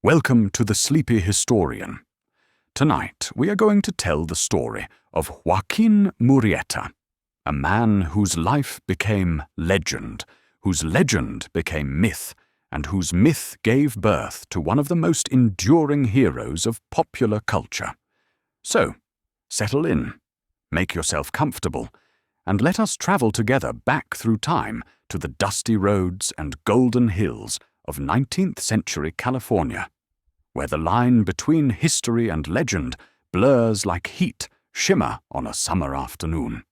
Welcome to the Sleepy Historian. Tonight we are going to tell the story of Joaquín Murrieta, a man whose life became legend, whose legend became myth, and whose myth gave birth to one of the most enduring heroes of popular culture. So, settle in, make yourself comfortable, and let us travel together back through time to the dusty roads and golden hills of 19th century California, where the line between history and legend blurs like heat shimmer on a summer afternoon.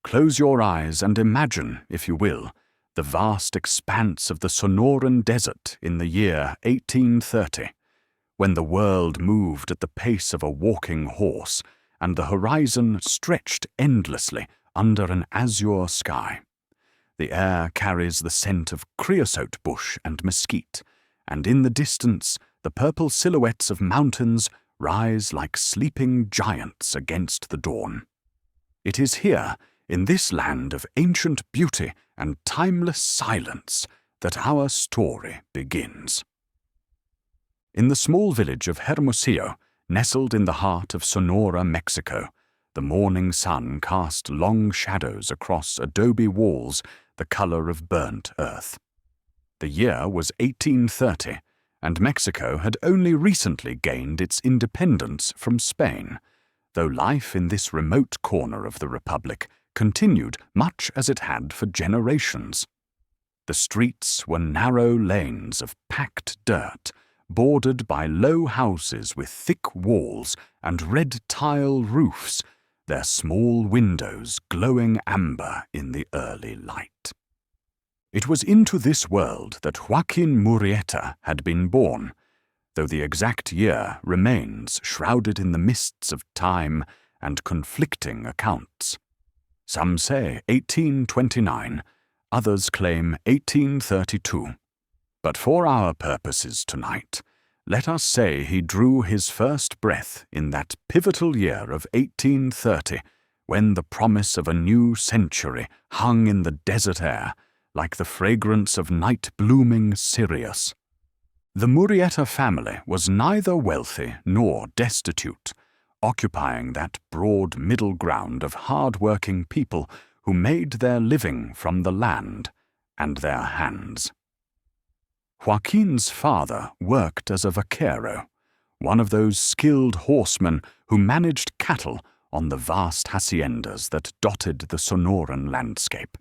Close your eyes and imagine, if you will, the vast expanse of the Sonoran desert in the year 1830, when the world moved at the pace of a walking horse and the horizon stretched endlessly under an azure sky. The air carries the scent of creosote bush and mesquite, and in the distance the purple silhouettes of mountains rise like sleeping giants against the dawn. It is here, in this land of ancient beauty and timeless silence, that our story begins. In the small village of Hermosillo, nestled in the heart of Sonora, Mexico, the morning sun cast long shadows across adobe walls the color of burnt earth. The year was 1830, and Mexico had only recently gained its independence from Spain, though life in this remote corner of the republic continued much as it had for generations. The streets were narrow lanes of packed dirt, bordered by low houses with thick walls and red tile roofs, their small windows glowing amber in the early light. It was into this world that Joaquín Murrieta had been born, though the exact year remains shrouded in the mists of time and conflicting accounts. Some say 1829, others claim 1832. But for our purposes tonight, let us say he drew his first breath in that pivotal year of 1830, when the promise of a new century hung in the desert air, like the fragrance of night-blooming Sirius. The Murrieta family was neither wealthy nor destitute, occupying that broad middle ground of hard-working people who made their living from the land and their hands. Joaquín's father worked as a vaquero, one of those skilled horsemen who managed cattle on the vast haciendas that dotted the Sonoran landscape.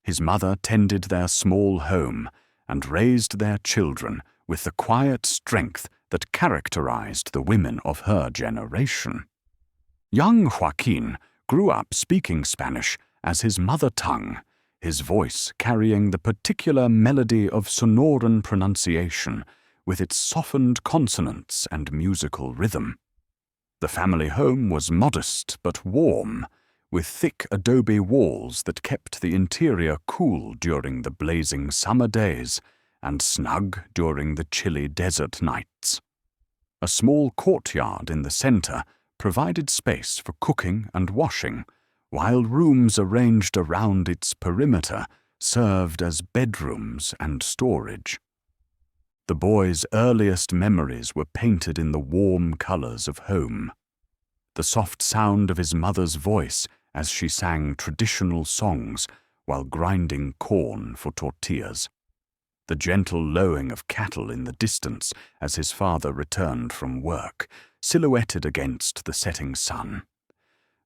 His mother tended their small home and raised their children with the quiet strength that characterized the women of her generation. Young Joaquín grew up speaking Spanish as his mother tongue, his voice carrying the particular melody of Sonoran pronunciation with its softened consonants and musical rhythm. The family home was modest but warm, with thick adobe walls that kept the interior cool during the blazing summer days and snug during the chilly desert nights. A small courtyard in the center provided space for cooking and washing, while rooms arranged around its perimeter served as bedrooms and storage. The boy's earliest memories were painted in the warm colors of home. The soft sound of his mother's voice as she sang traditional songs while grinding corn for tortillas. The gentle lowing of cattle in the distance as his father returned from work, silhouetted against the setting sun.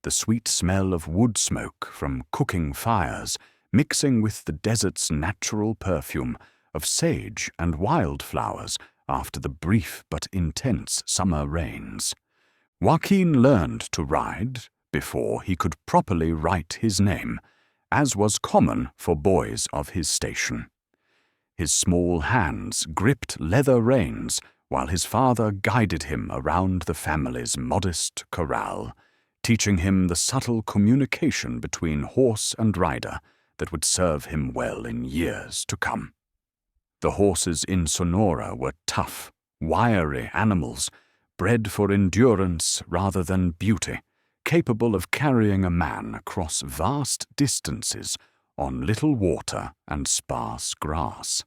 The sweet smell of wood smoke from cooking fires mixing with the desert's natural perfume of sage and wildflowers after the brief but intense summer rains. Joaquín learned to ride before he could properly write his name, as was common for boys of his station. His small hands gripped leather reins while his father guided him around the family's modest corral, teaching him the subtle communication between horse and rider that would serve him well in years to come. The horses in Sonora were tough, wiry animals, bred for endurance rather than beauty, capable of carrying a man across vast distances on little water and sparse grass.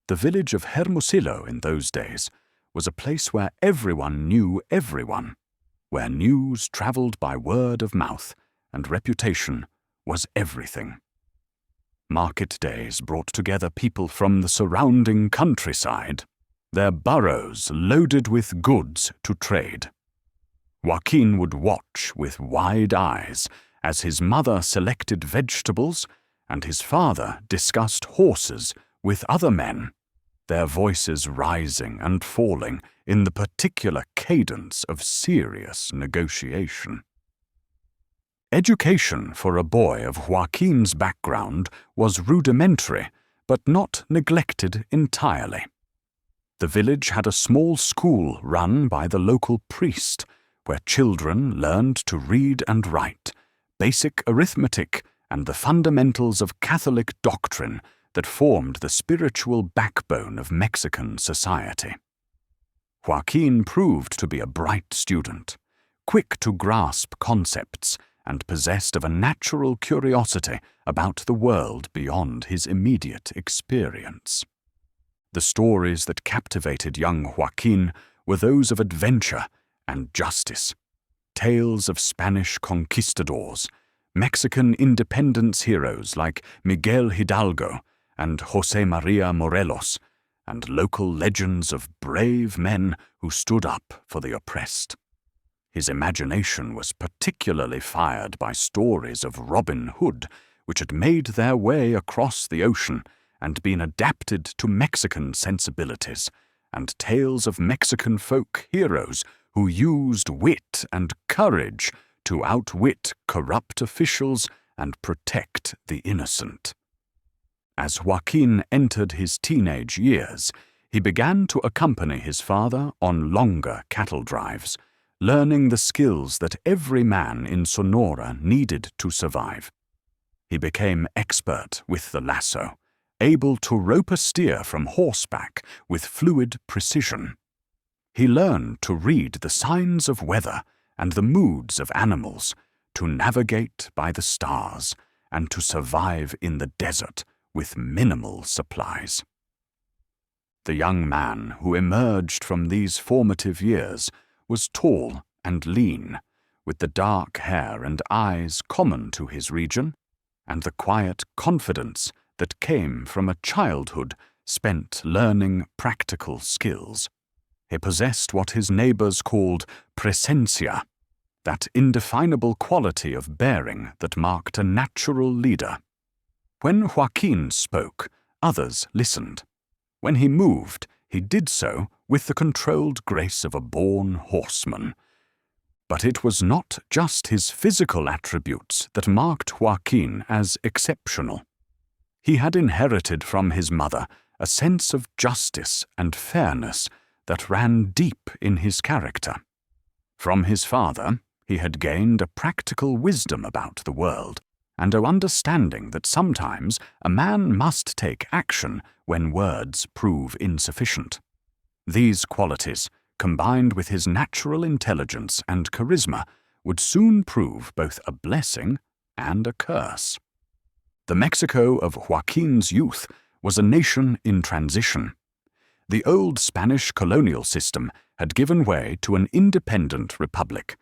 The village of Hermosillo in those days was a place where everyone knew everyone, where news traveled by word of mouth and reputation was everything. Market days brought together people from the surrounding countryside, their burros loaded with goods to trade. Joaquín would watch with wide eyes as his mother selected vegetables and his father discussed horses with other men, their voices rising and falling in the particular cadence of serious negotiation. Education for a boy of Joaquín's background was rudimentary, but not neglected entirely. The village had a small school run by the local priest, where children learned to read and write, basic arithmetic, and the fundamentals of Catholic doctrine that formed the spiritual backbone of Mexican society. Joaquín proved to be a bright student, quick to grasp concepts, and possessed of a natural curiosity about the world beyond his immediate experience. The stories that captivated young Joaquín were those of adventure and justice, tales of Spanish conquistadors, Mexican independence heroes like Miguel Hidalgo and José María Morelos, and local legends of brave men who stood up for the oppressed. His imagination was particularly fired by stories of Robin Hood, which had made their way across the ocean and been adapted to Mexican sensibilities, and tales of Mexican folk heroes who used wit and courage to outwit corrupt officials and protect the innocent. As Joaquín entered his teenage years, he began to accompany his father on longer cattle drives, learning the skills that every man in Sonora needed to survive. He became expert with the lasso, able to rope a steer from horseback with fluid precision. He learned to read the signs of weather and the moods of animals, to navigate by the stars, and to survive in the desert with minimal supplies. The young man who emerged from these formative years was tall and lean, with the dark hair and eyes common to his region, and the quiet confidence that came from a childhood spent learning practical skills. He possessed what his neighbors called presencia, that indefinable quality of bearing that marked a natural leader. When Joaquín spoke, others listened. When he moved, he did so with the controlled grace of a born horseman. But it was not just his physical attributes that marked Joaquín as exceptional. He had inherited from his mother a sense of justice and fairness that ran deep in his character. From his father, he had gained a practical wisdom about the world, and an understanding that sometimes a man must take action when words prove insufficient. These qualities, combined with his natural intelligence and charisma, would soon prove both a blessing and a curse. The Mexico of Joaquín's youth was a nation in transition. The old Spanish colonial system had given way to an independent republic,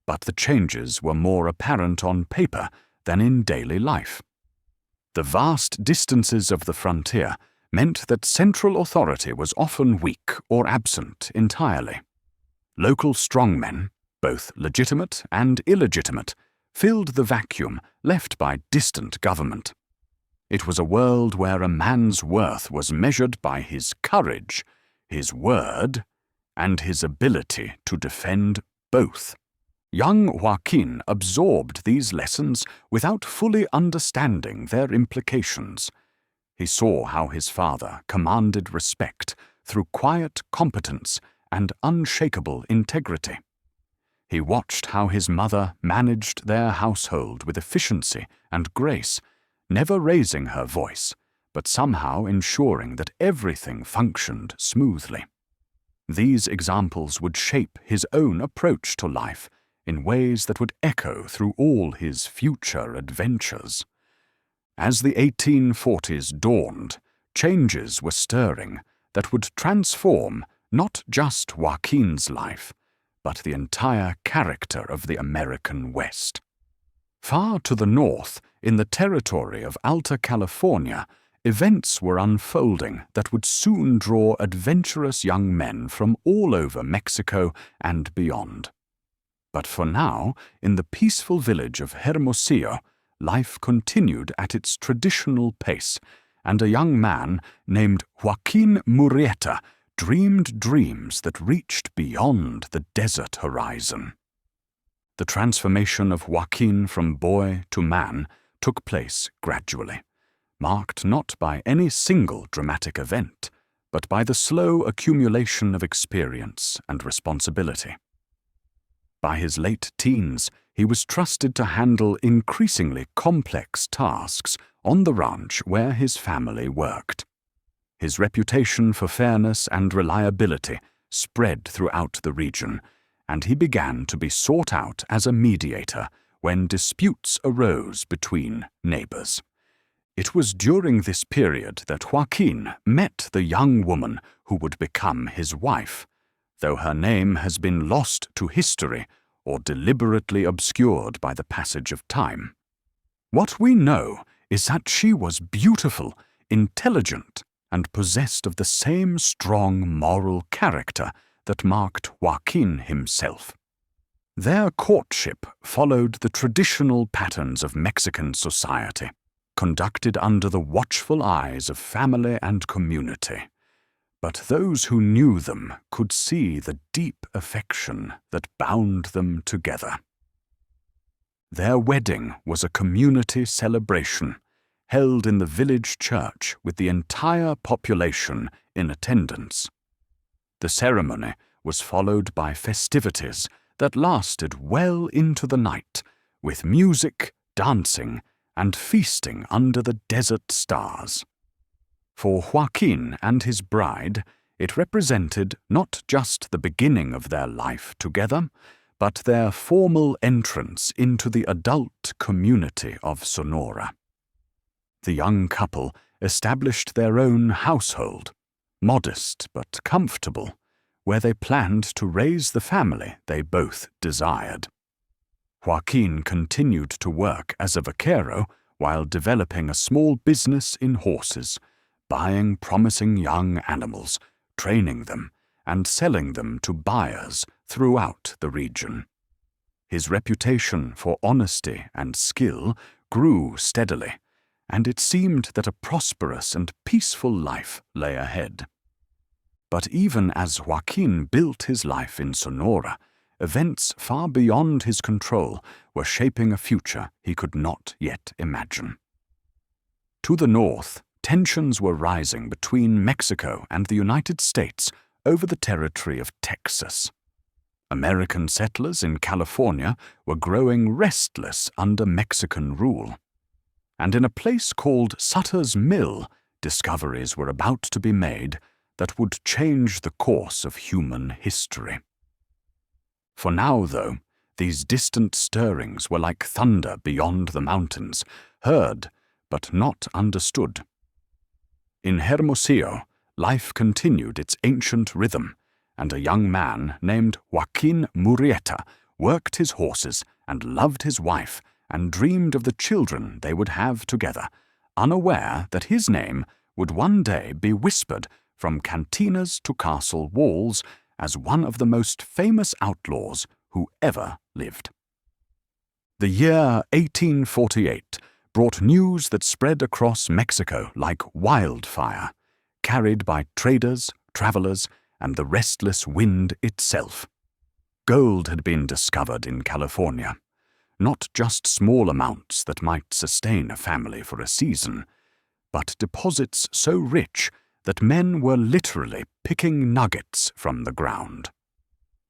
but the changes were more apparent on paper than in daily life. The vast distances of the frontier meant that central authority was often weak or absent entirely. Local strongmen, both legitimate and illegitimate, filled the vacuum left by distant government. It was a world where a man's worth was measured by his courage, his word, and his ability to defend both. Young Joaquín absorbed these lessons without fully understanding their implications. He saw how his father commanded respect through quiet competence and unshakable integrity. He watched how his mother managed their household with efficiency and grace, never raising her voice, but somehow ensuring that everything functioned smoothly. These examples would shape his own approach to life in ways that would echo through all his future adventures. As the 1840s dawned, changes were stirring that would transform not just Joaquin's life, but the entire character of the American West. Far to the north, in the territory of Alta California, events were unfolding that would soon draw adventurous young men from all over Mexico and beyond. But for now, in the peaceful village of Hermosillo, life continued at its traditional pace, and a young man named Joaquín Murrieta dreamed dreams that reached beyond the desert horizon. The transformation of Joaquín from boy to man took place gradually, marked not by any single dramatic event, but by the slow accumulation of experience and responsibility. By his late teens, he was trusted to handle increasingly complex tasks on the ranch where his family worked. His reputation for fairness and reliability spread throughout the region, and he began to be sought out as a mediator when disputes arose between neighbors. It was during this period that Joaquín met the young woman who would become his wife, though her name has been lost to history or deliberately obscured by the passage of time. What we know is that she was beautiful, intelligent, and possessed of the same strong moral character that marked Joaquín himself. Their courtship followed the traditional patterns of Mexican society, conducted under the watchful eyes of family and community. But those who knew them could see the deep affection that bound them together. Their wedding was a community celebration, held in the village church with the entire population in attendance. The ceremony was followed by festivities that lasted well into the night, with music, dancing, and feasting under the desert stars. For Joaquín and his bride, it represented not just the beginning of their life together, but their formal entrance into the adult community of Sonora. The young couple established their own household, modest but comfortable, where they planned to raise the family they both desired. Joaquín continued to work as a vaquero while developing a small business in horses, buying promising young animals, training them, and selling them to buyers throughout the region. His reputation for honesty and skill grew steadily, and it seemed that a prosperous and peaceful life lay ahead. But even as Joaquín built his life in Sonora, events far beyond his control were shaping a future he could not yet imagine. To the north, tensions were rising between Mexico and the United States over the territory of Texas. American settlers in California were growing restless under Mexican rule. And in a place called Sutter's Mill, discoveries were about to be made that would change the course of human history. For now, though, these distant stirrings were like thunder beyond the mountains, heard but not understood. In Hermosillo, life continued its ancient rhythm, and a young man named Joaquín Murrieta worked his horses and loved his wife and dreamed of the children they would have together, unaware that his name would one day be whispered from cantinas to castle walls as one of the most famous outlaws who ever lived. The year 1848 brought news that spread across Mexico like wildfire, carried by traders, travelers, and the restless wind itself. Gold had been discovered in California, not just small amounts that might sustain a family for a season, but deposits so rich that men were literally picking nuggets from the ground.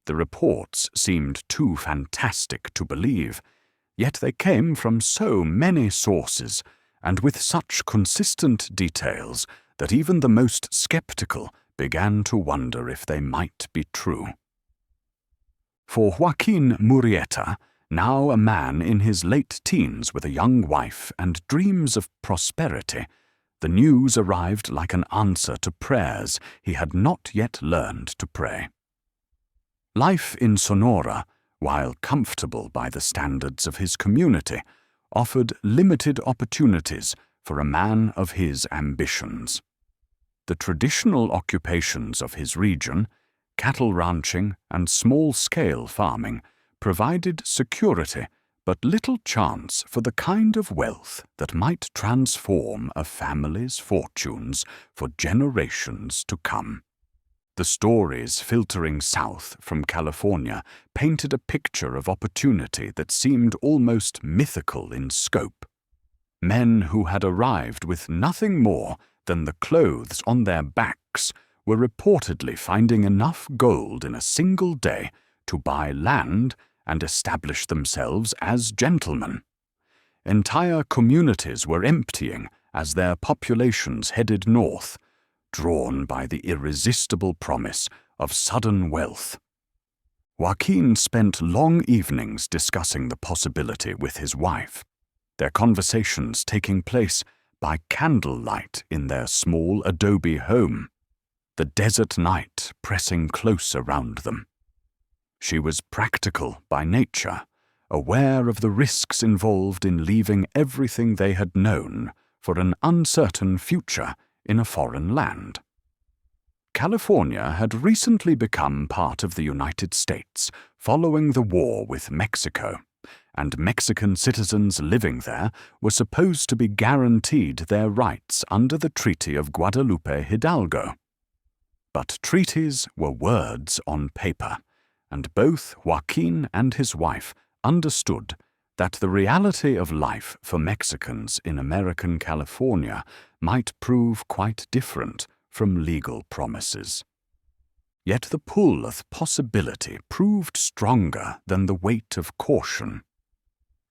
The reports seemed too fantastic to believe, yet they came from so many sources and with such consistent details that even the most skeptical began to wonder if they might be true. For Joaquín Murrieta, now a man in his late teens with a young wife and dreams of prosperity, The news arrived like an answer to prayers he had not yet learned to pray. Life in Sonora, while comfortable by the standards of his community, offered limited opportunities for a man of his ambitions. The traditional occupations of his region, cattle ranching and small-scale farming, provided security but little chance for the kind of wealth that might transform a family's fortunes for generations to come. The stories filtering south from California painted a picture of opportunity that seemed almost mythical in scope. Men who had arrived with nothing more than the clothes on their backs were reportedly finding enough gold in a single day to buy land and establish themselves as gentlemen. Entire communities were emptying as their populations headed north, drawn by the irresistible promise of sudden wealth. Joaquín spent long evenings discussing the possibility with his wife, their conversations taking place by candlelight in their small adobe home, the desert night pressing close around them. She was practical by nature, aware of the risks involved in leaving everything they had known for an uncertain future in a foreign land. California had recently become part of the United States following the war with Mexico, and Mexican citizens living there were supposed to be guaranteed their rights under the Treaty of Guadalupe Hidalgo. But treaties were words on paper, and both Joaquín and his wife understood that the reality of life for Mexicans in American California might prove quite different from legal promises. Yet the pull of possibility proved stronger than the weight of caution.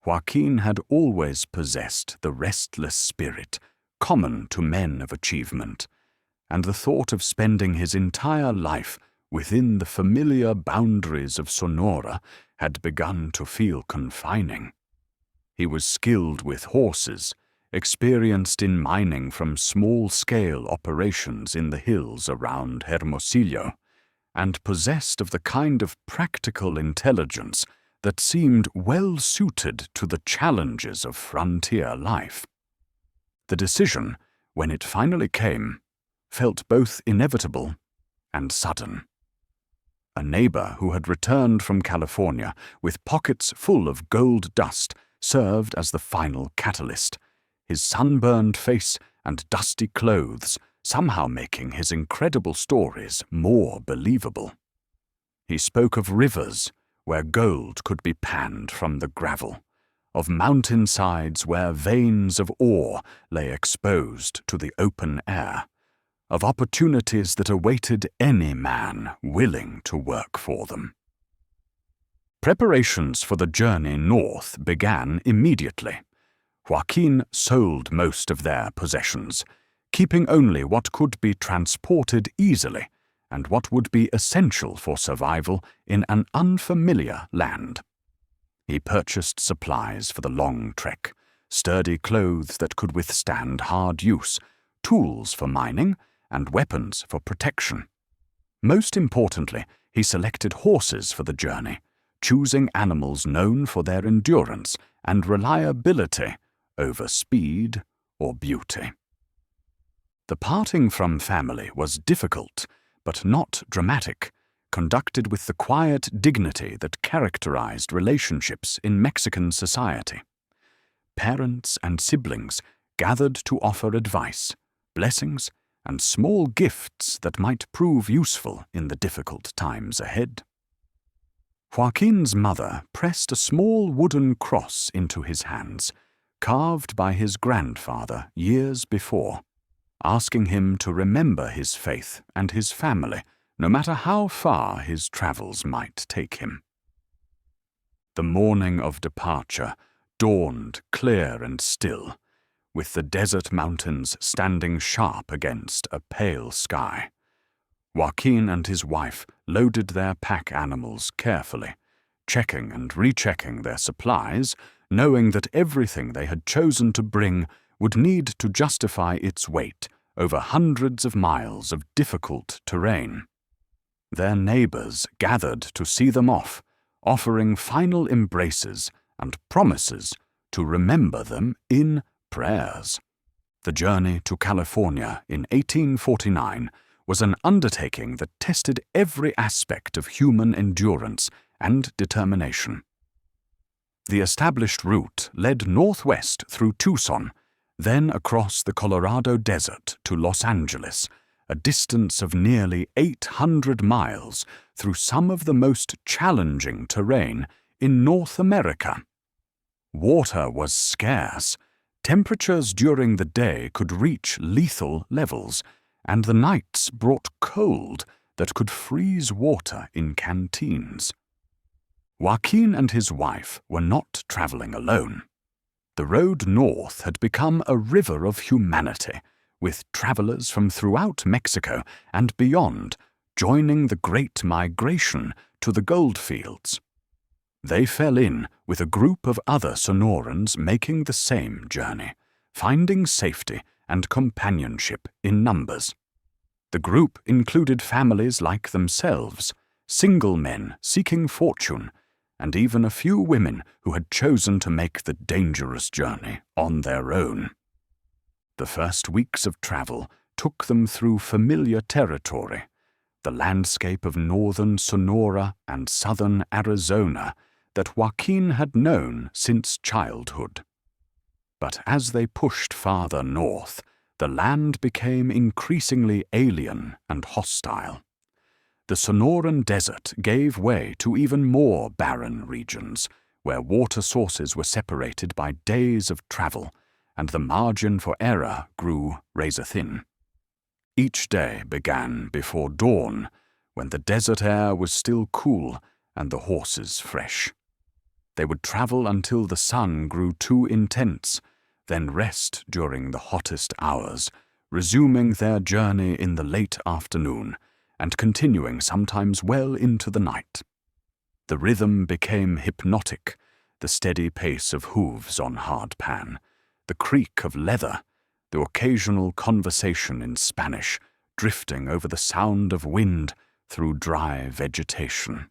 Joaquín had always possessed the restless spirit common to men of achievement, and the thought of spending his entire life within the familiar boundaries of Sonora had begun to feel confining. He was skilled with horses, experienced in mining from small-scale operations in the hills around Hermosillo, and possessed of the kind of practical intelligence that seemed well suited to the challenges of frontier life. The decision, when it finally came, felt both inevitable and sudden. A neighbor who had returned from California with pockets full of gold dust served as the final catalyst, his sunburned face and dusty clothes somehow making his incredible stories more believable. He spoke of rivers where gold could be panned from the gravel, of mountainsides where veins of ore lay exposed to the open air, of opportunities that awaited any man willing to work for them. Preparations for the journey north began immediately. Joaquín sold most of their possessions, keeping only what could be transported easily and what would be essential for survival in an unfamiliar land. He purchased supplies for the long trek, sturdy clothes that could withstand hard use, tools for mining, and weapons for protection. Most importantly, he selected horses for the journey, choosing animals known for their endurance and reliability over speed or beauty. The parting from family was difficult, but not dramatic, conducted with the quiet dignity that characterized relationships in Mexican society. Parents and siblings gathered to offer advice, blessings, and small gifts that might prove useful in the difficult times ahead. Joaquín's mother pressed a small wooden cross into his hands, carved by his grandfather years before, asking him to remember his faith and his family, no matter how far his travels might take him. The morning of departure dawned clear and still, with the desert mountains standing sharp against a pale sky. Joaquín and his wife loaded their pack animals carefully, checking and rechecking their supplies, knowing that everything they had chosen to bring would need to justify its weight over hundreds of miles of difficult terrain. Their neighbors gathered to see them off, offering final embraces and promises to remember them in prayers. The journey to California in 1849 was an undertaking that tested every aspect of human endurance and determination. The established route led northwest through Tucson, then across the Colorado Desert to Los Angeles, a distance of nearly 800 miles through some of the most challenging terrain in North America. Water was scarce, temperatures during the day could reach lethal levels, and the nights brought cold that could freeze water in canteens. Joaquín and his wife were not traveling alone. The road north had become a river of humanity, with travelers from throughout Mexico and beyond joining the Great Migration to the goldfields. They fell in with a group of other Sonorans making the same journey, finding safety and companionship in numbers. The group included families like themselves, single men seeking fortune, and even a few women who had chosen to make the dangerous journey on their own. The first weeks of travel took them through familiar territory, the landscape of northern Sonora and southern Arizona that Joaquín had known since childhood. But as they pushed farther north, the land became increasingly alien and hostile. The Sonoran desert gave way to even more barren regions, where water sources were separated by days of travel, and the margin for error grew razor-thin. Each day began before dawn, when the desert air was still cool and the horses fresh. They would travel until the sun grew too intense, then rest during the hottest hours, resuming their journey in the late afternoon, and continuing sometimes well into the night. The rhythm became hypnotic, the steady pace of hooves on hard pan, the creak of leather, the occasional conversation in Spanish drifting over the sound of wind through dry vegetation.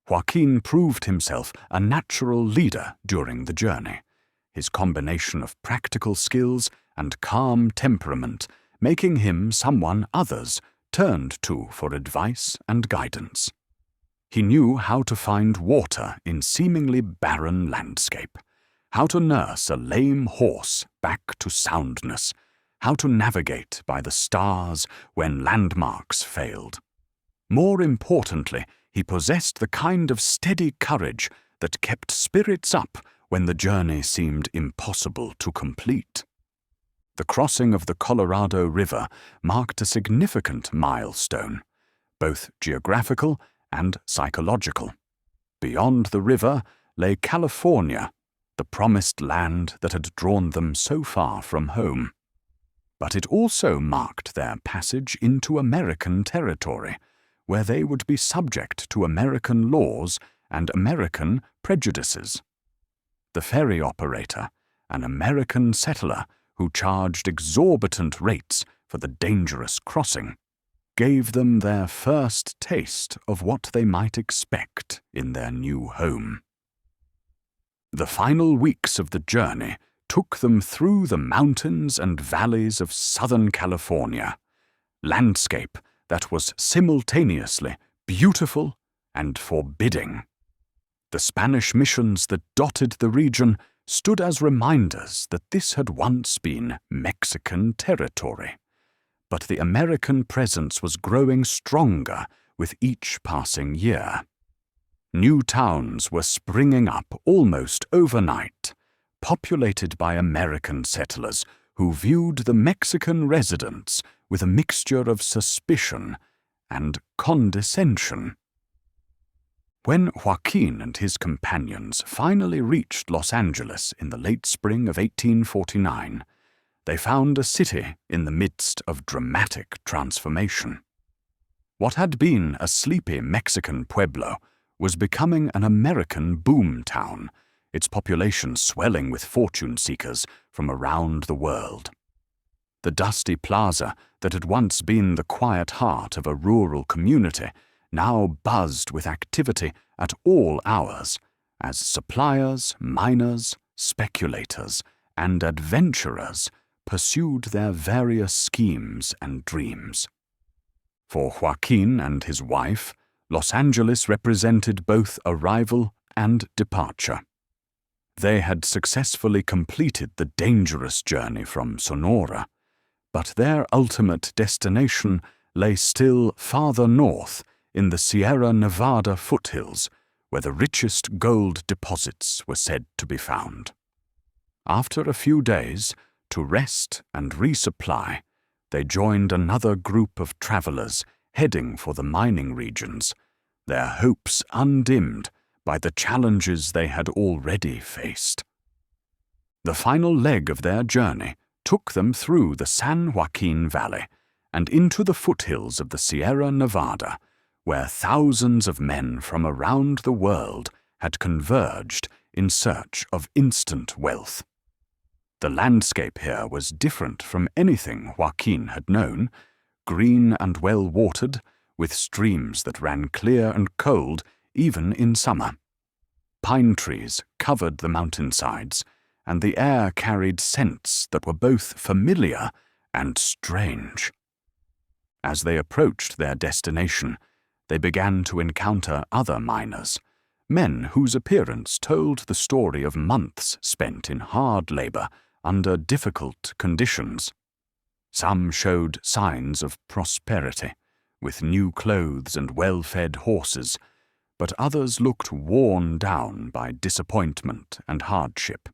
Joaquín proved himself a natural leader during the journey, his combination of practical skills and calm temperament making him someone others turned to for advice and guidance. He knew how to find water in seemingly barren landscape, how to nurse a lame horse back to soundness, how to navigate by the stars when landmarks failed. More importantly, he possessed the kind of steady courage that kept spirits up when the journey seemed impossible to complete. The crossing of the Colorado River marked a significant milestone, both geographical and psychological. Beyond the river lay California, the promised land that had drawn them so far from home. But it also marked their passage into American territory, where they would be subject to American laws and American prejudices. The ferry operator, an American settler who charged exorbitant rates for the dangerous crossing, gave them their first taste of what they might expect in their new home. The final weeks of the journey took them through the mountains and valleys of Southern California, landscape that was simultaneously beautiful and forbidding. The Spanish missions that dotted the region stood as reminders that this had once been Mexican territory. But the American presence was growing stronger with each passing year. New towns were springing up almost overnight, populated by American settlers who viewed the Mexican residents with a mixture of suspicion and condescension. When Joaquín and his companions finally reached Los Angeles in the late spring of 1849, they found a city in the midst of dramatic transformation. What had been a sleepy Mexican pueblo was becoming an American boom town, its population swelling with fortune seekers from around the world. The dusty plaza that had once been the quiet heart of a rural community now buzzed with activity at all hours, as suppliers, miners, speculators, and adventurers pursued their various schemes and dreams. For Joaquin and his wife, Los Angeles represented both arrival and departure. They had successfully completed the dangerous journey from Sonora, but their ultimate destination lay still farther north in the Sierra Nevada foothills, where the richest gold deposits were said to be found. After a few days, to rest and resupply, they joined another group of travelers heading for the mining regions, their hopes undimmed by the challenges they had already faced. The final leg of their journey took them through the San Joaquin Valley and into the foothills of the Sierra Nevada, where thousands of men from around the world had converged in search of instant wealth. The landscape here was different from anything Joaquin had known, green and well-watered, with streams that ran clear and cold even in summer. Pine trees covered the mountainsides, and the air carried scents that were both familiar and strange. As they approached their destination, they began to encounter other miners, men whose appearance told the story of months spent in hard labor under difficult conditions. Some showed signs of prosperity, with new clothes and well-fed horses, but others looked worn down by disappointment and hardship.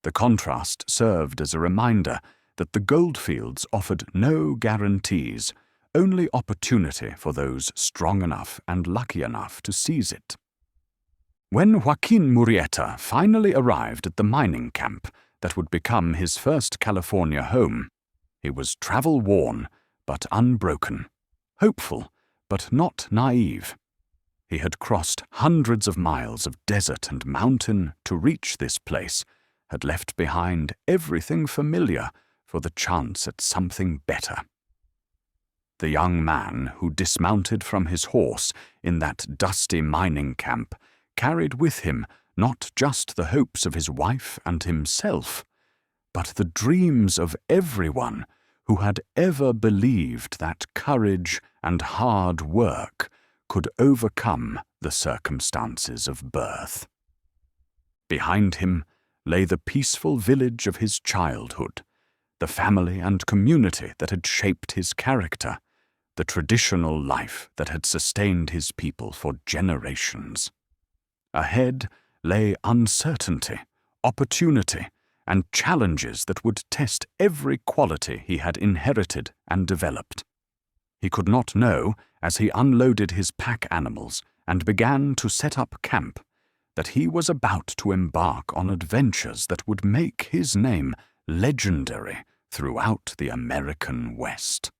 The contrast served as a reminder that the goldfields offered no guarantees, only opportunity for those strong enough and lucky enough to seize it. When Joaquín Murrieta finally arrived at the mining camp that would become his first California home, he was travel-worn but unbroken, hopeful but not naive. He had crossed hundreds of miles of desert and mountain to reach this place, had left behind everything familiar for the chance at something better. The young man who dismounted from his horse in that dusty mining camp carried with him not just the hopes of his wife and himself, but the dreams of everyone who had ever believed that courage and hard work could overcome the circumstances of birth. Behind him lay the peaceful village of his childhood, the family and community that had shaped his character, the traditional life that had sustained his people for generations. Ahead lay uncertainty, opportunity, and challenges that would test every quality he had inherited and developed. He could not know, as he unloaded his pack animals and began to set up camp, that he was about to embark on adventures that would make his name legendary throughout the American West.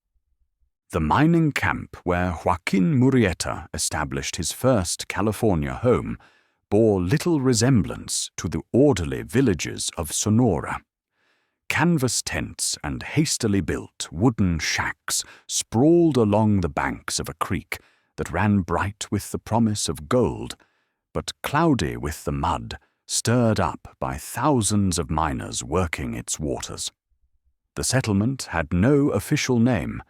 The mining camp where Joaquín Murrieta established his first California home bore little resemblance to the orderly villages of Sonora. Canvas tents and hastily built wooden shacks sprawled along the banks of a creek that ran bright with the promise of gold, but cloudy with the mud stirred up by thousands of miners working its waters. The settlement had no official name,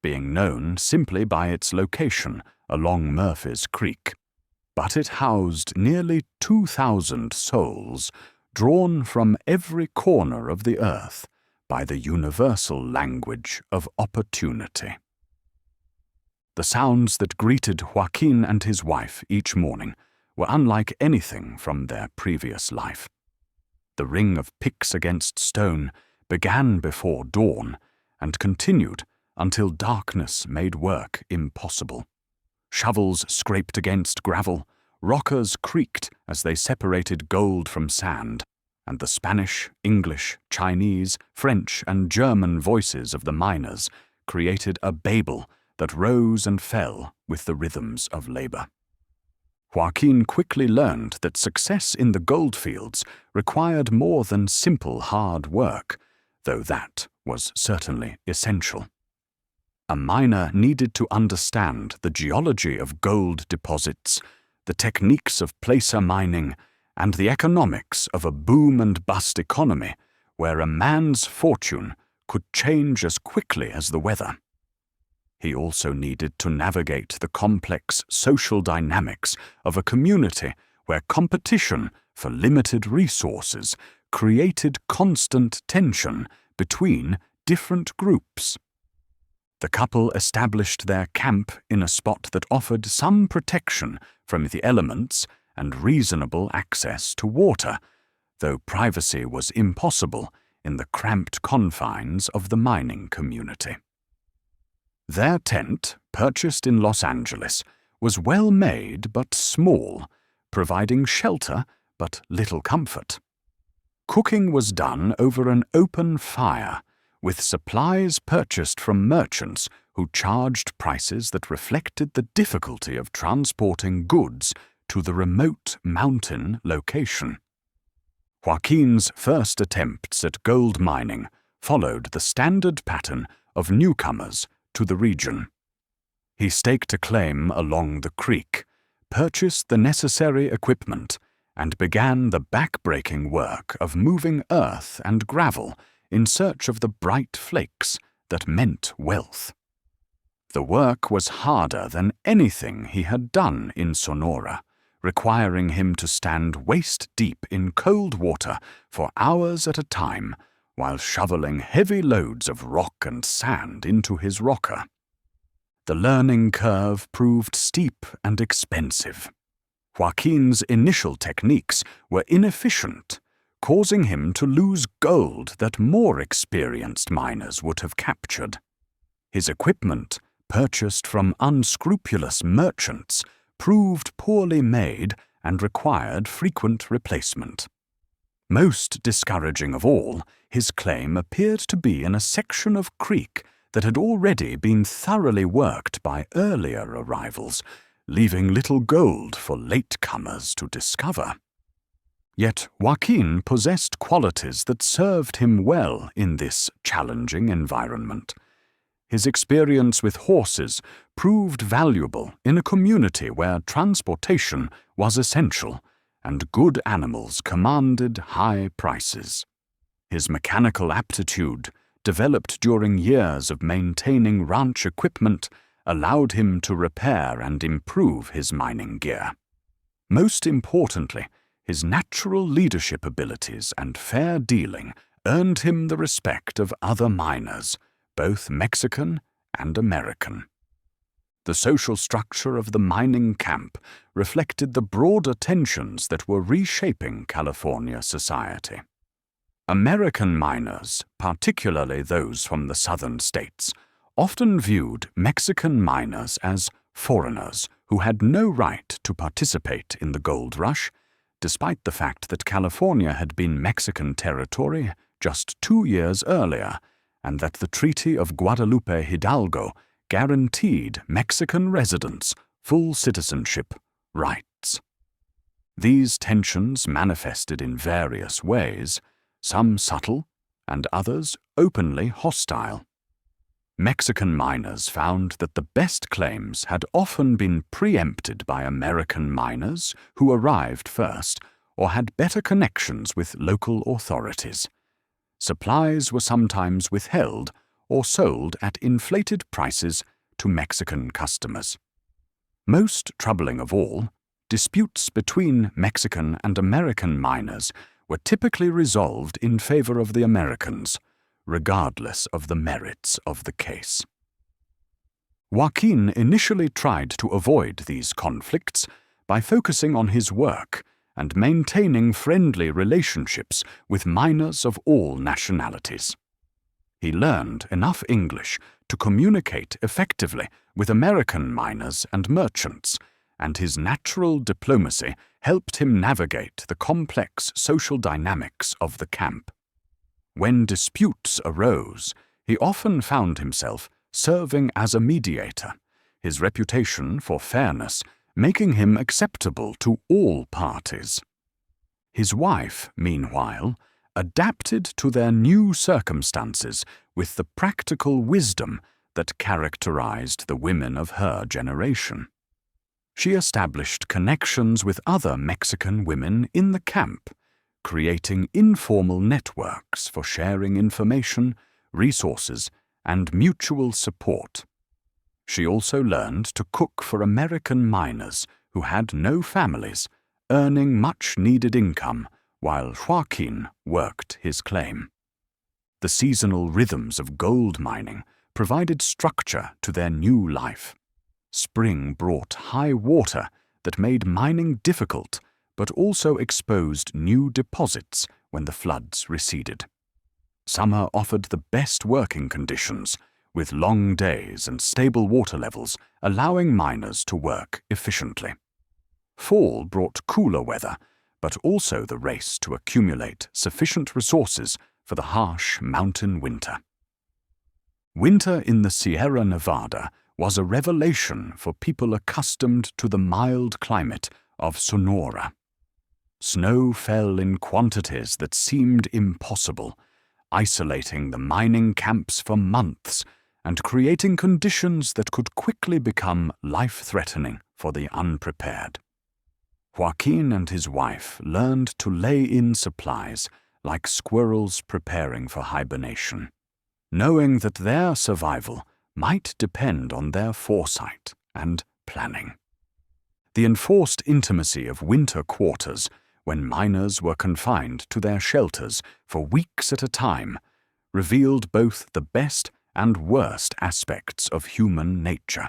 being known simply by its location along Murphy's Creek, but it housed nearly 2,000 souls drawn from every corner of the earth by the universal language of opportunity. The sounds that greeted Joaquin and his wife each morning were unlike anything from their previous life. The ring of picks against stone began before dawn and continued until darkness made work impossible. Shovels scraped against gravel, rockers creaked as they separated gold from sand, and the Spanish, English, Chinese, French, and German voices of the miners created a babel that rose and fell with the rhythms of labor. Joaquín quickly learned that success in the goldfields required more than simple hard work, though that was certainly essential. A miner needed to understand the geology of gold deposits, the techniques of placer mining, and the economics of a boom-and-bust economy where a man's fortune could change as quickly as the weather. He also needed to navigate the complex social dynamics of a community where competition for limited resources created constant tension between different groups. The couple established their camp in a spot that offered some protection from the elements and reasonable access to water, though privacy was impossible in the cramped confines of the mining community. Their tent, purchased in Los Angeles, was well made but small, providing shelter but little comfort. Cooking was done over an open fire, with supplies purchased from merchants who charged prices that reflected the difficulty of transporting goods to the remote mountain location. Joaquín's first attempts at gold mining followed the standard pattern of newcomers to the region. He staked a claim along the creek, purchased the necessary equipment, and began the back-breaking work of moving earth and gravel in search of the bright flakes that meant wealth. The work was harder than anything he had done in Sonora, requiring him to stand waist-deep in cold water for hours at a time while shoveling heavy loads of rock and sand into his rocker. The learning curve proved steep and expensive. Joaquín's initial techniques were inefficient, causing him to lose gold that more experienced miners would have captured. His equipment, purchased from unscrupulous merchants, proved poorly made and required frequent replacement. Most discouraging of all, his claim appeared to be in a section of creek that had already been thoroughly worked by earlier arrivals, leaving little gold for latecomers to discover. Yet Joaquín possessed qualities that served him well in this challenging environment. His experience with horses proved valuable in a community where transportation was essential and good animals commanded high prices. His mechanical aptitude, developed during years of maintaining ranch equipment, allowed him to repair and improve his mining gear. Most importantly, his natural leadership abilities and fair dealing earned him the respect of other miners, both Mexican and American. The social structure of the mining camp reflected the broader tensions that were reshaping California society. American miners, particularly those from the southern states, often viewed Mexican miners as foreigners who had no right to participate in the gold rush, despite the fact that California had been Mexican territory just 2 years earlier, and that the Treaty of Guadalupe Hidalgo guaranteed Mexican residents full citizenship rights. These tensions manifested in various ways, some subtle and others openly hostile. Mexican miners found that the best claims had often been preempted by American miners who arrived first or had better connections with local authorities. Supplies were sometimes withheld or sold at inflated prices to Mexican customers. Most troubling of all, disputes between Mexican and American miners were typically resolved in favor of the Americans, regardless of the merits of the case. Joaquín initially tried to avoid these conflicts by focusing on his work and maintaining friendly relationships with miners of all nationalities. He learned enough English to communicate effectively with American miners and merchants, and his natural diplomacy helped him navigate the complex social dynamics of the camp. When disputes arose, he often found himself serving as a mediator, his reputation for fairness making him acceptable to all parties. His wife, meanwhile, adapted to their new circumstances with the practical wisdom that characterized the women of her generation. She established connections with other Mexican women in the camp, creating informal networks for sharing information, resources, and mutual support. She also learned to cook for American miners who had no families, earning much-needed income while Joaquín worked his claim. The seasonal rhythms of gold mining provided structure to their new life. Spring brought high water that made mining difficult, but also exposed new deposits when the floods receded. Summer offered the best working conditions, with long days and stable water levels allowing miners to work efficiently. Fall brought cooler weather, but also the race to accumulate sufficient resources for the harsh mountain winter. Winter in the Sierra Nevada was a revelation for people accustomed to the mild climate of Sonora. Snow fell in quantities that seemed impossible, isolating the mining camps for months and creating conditions that could quickly become life-threatening for the unprepared. Joaquín and his wife learned to lay in supplies like squirrels preparing for hibernation, knowing that their survival might depend on their foresight and planning. The enforced intimacy of winter quarters, when miners were confined to their shelters for weeks at a time, revealed both the best and worst aspects of human nature.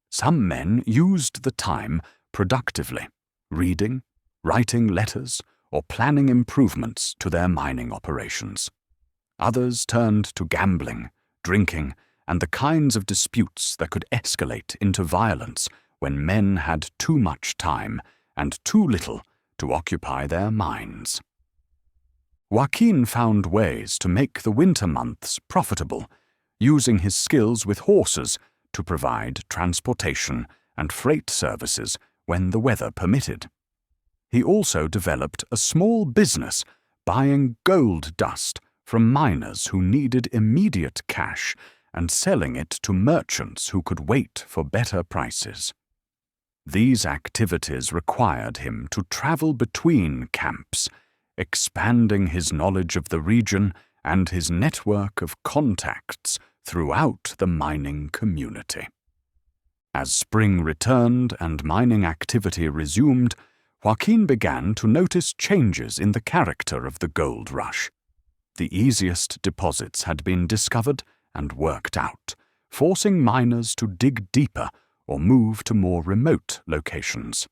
Some men used the time productively, reading, writing letters, or planning improvements to their mining operations. Others turned to gambling, drinking, and the kinds of disputes that could escalate into violence when men had too much time and too little to occupy their minds. Joaquín found ways to make the winter months profitable, using his skills with horses to provide transportation and freight services when the weather permitted. He also developed a small business buying gold dust from miners who needed immediate cash and selling it to merchants who could wait for better prices. These activities required him to travel between camps, expanding his knowledge of the region and his network of contacts throughout the mining community. As spring returned and mining activity resumed, Joaquín began to notice changes in the character of the gold rush. The easiest deposits had been discovered and worked out, forcing miners to dig deeper or move to more remote locations.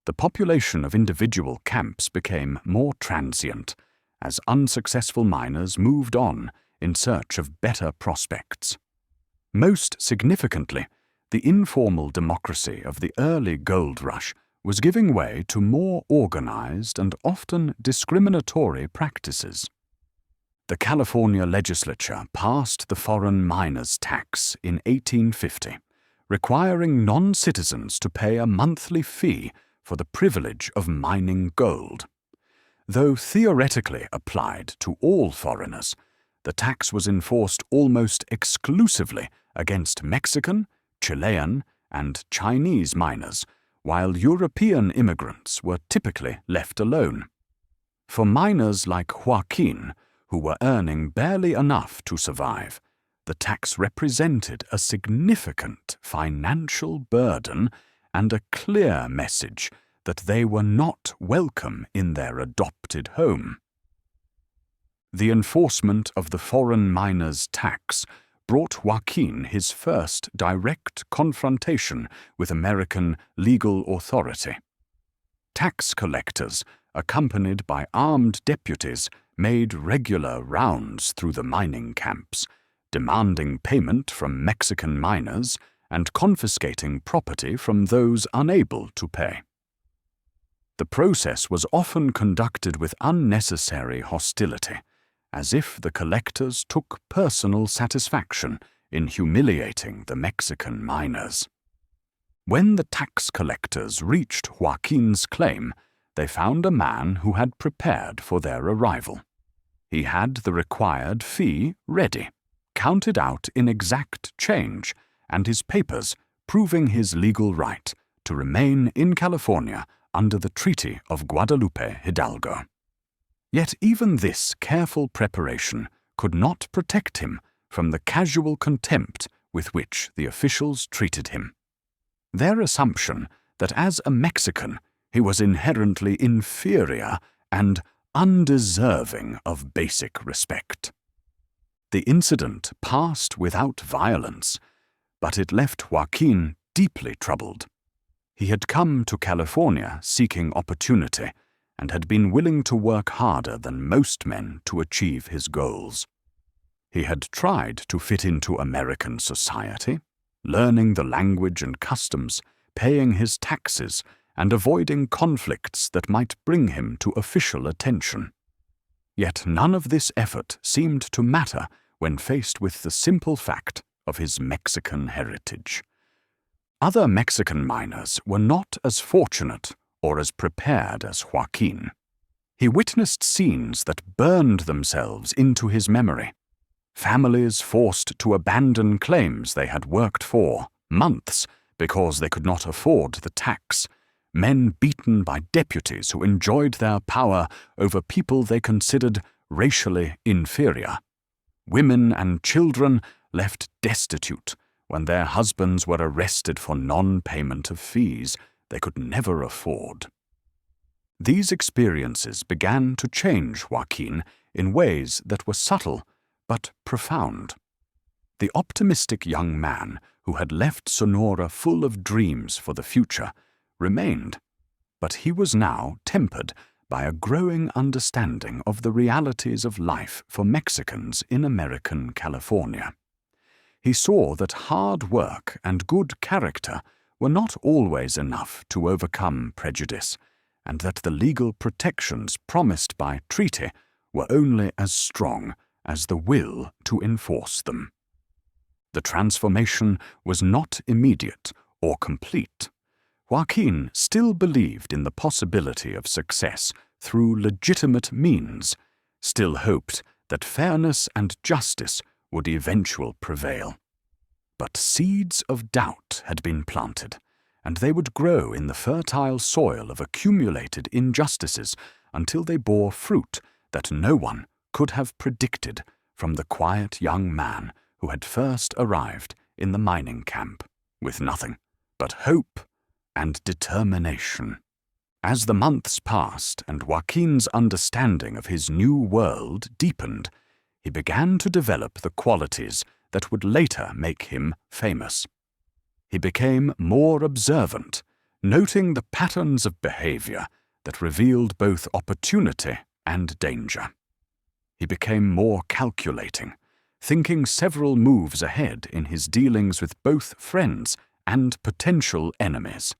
The population of individual camps became more transient as unsuccessful miners moved on in search of better prospects. Most significantly, the informal democracy of the early gold rush was giving way to more organized and often discriminatory practices. The California legislature passed the foreign miners' tax in 1850, requiring non-citizens to pay a monthly fee for the privilege of mining gold. Though theoretically applied to all foreigners, the tax was enforced almost exclusively against Mexican, Chilean, and Chinese miners, while European immigrants were typically left alone. For miners like Joaquín, who were earning barely enough to survive, the tax represented a significant financial burden and a clear message that they were not welcome in their adopted home. The enforcement of the foreign miners' tax brought Joaquín his first direct confrontation with American legal authority. Tax collectors, accompanied by armed deputies, made regular rounds through the mining camps, demanding payment from Mexican miners and confiscating property from those unable to pay. The process was often conducted with unnecessary hostility, as if the collectors took personal satisfaction in humiliating the Mexican miners. When the tax collectors reached Joaquín's claim, they found a man who had prepared for their arrival. He had the required fee ready, counted out in exact change, and his papers proving his legal right to remain in California under the Treaty of Guadalupe Hidalgo. Yet even this careful preparation could not protect him from the casual contempt with which the officials treated him. Their assumption that as a Mexican he was inherently inferior and undeserving of basic respect. The incident passed without violence, but it left Joaquín deeply troubled. He had come to California seeking opportunity and had been willing to work harder than most men to achieve his goals. He had tried to fit into American society, learning the language and customs, paying his taxes, and avoiding conflicts that might bring him to official attention. Yet none of this effort seemed to matter when faced with the simple fact of his Mexican heritage. Other Mexican miners were not as fortunate or as prepared as Joaquín. He witnessed scenes that burned themselves into his memory. Families forced to abandon claims they had worked for months because they could not afford the tax. Men beaten by deputies who enjoyed their power over people they considered racially inferior. Women and children left destitute when their husbands were arrested for non-payment of fees they could never afford. These experiences began to change Joaquín in ways that were subtle but profound. The optimistic young man who had left Sonora full of dreams for the future remained, but he was now tempered by a growing understanding of the realities of life for Mexicans in American California. He saw that hard work and good character were not always enough to overcome prejudice, and that the legal protections promised by treaty were only as strong as the will to enforce them. The transformation was not immediate or complete. Joaquín still believed in the possibility of success through legitimate means, still hoped that fairness and justice would eventually prevail. But seeds of doubt had been planted, and they would grow in the fertile soil of accumulated injustices until they bore fruit that no one could have predicted from the quiet young man who had first arrived in the mining camp with nothing but hope and determination. As the months passed and Joaquín's understanding of his new world deepened, he began to develop the qualities that would later make him famous. He became more observant, noting the patterns of behavior that revealed both opportunity and danger. He became more calculating, thinking several moves ahead in his dealings with both friends and potential enemies.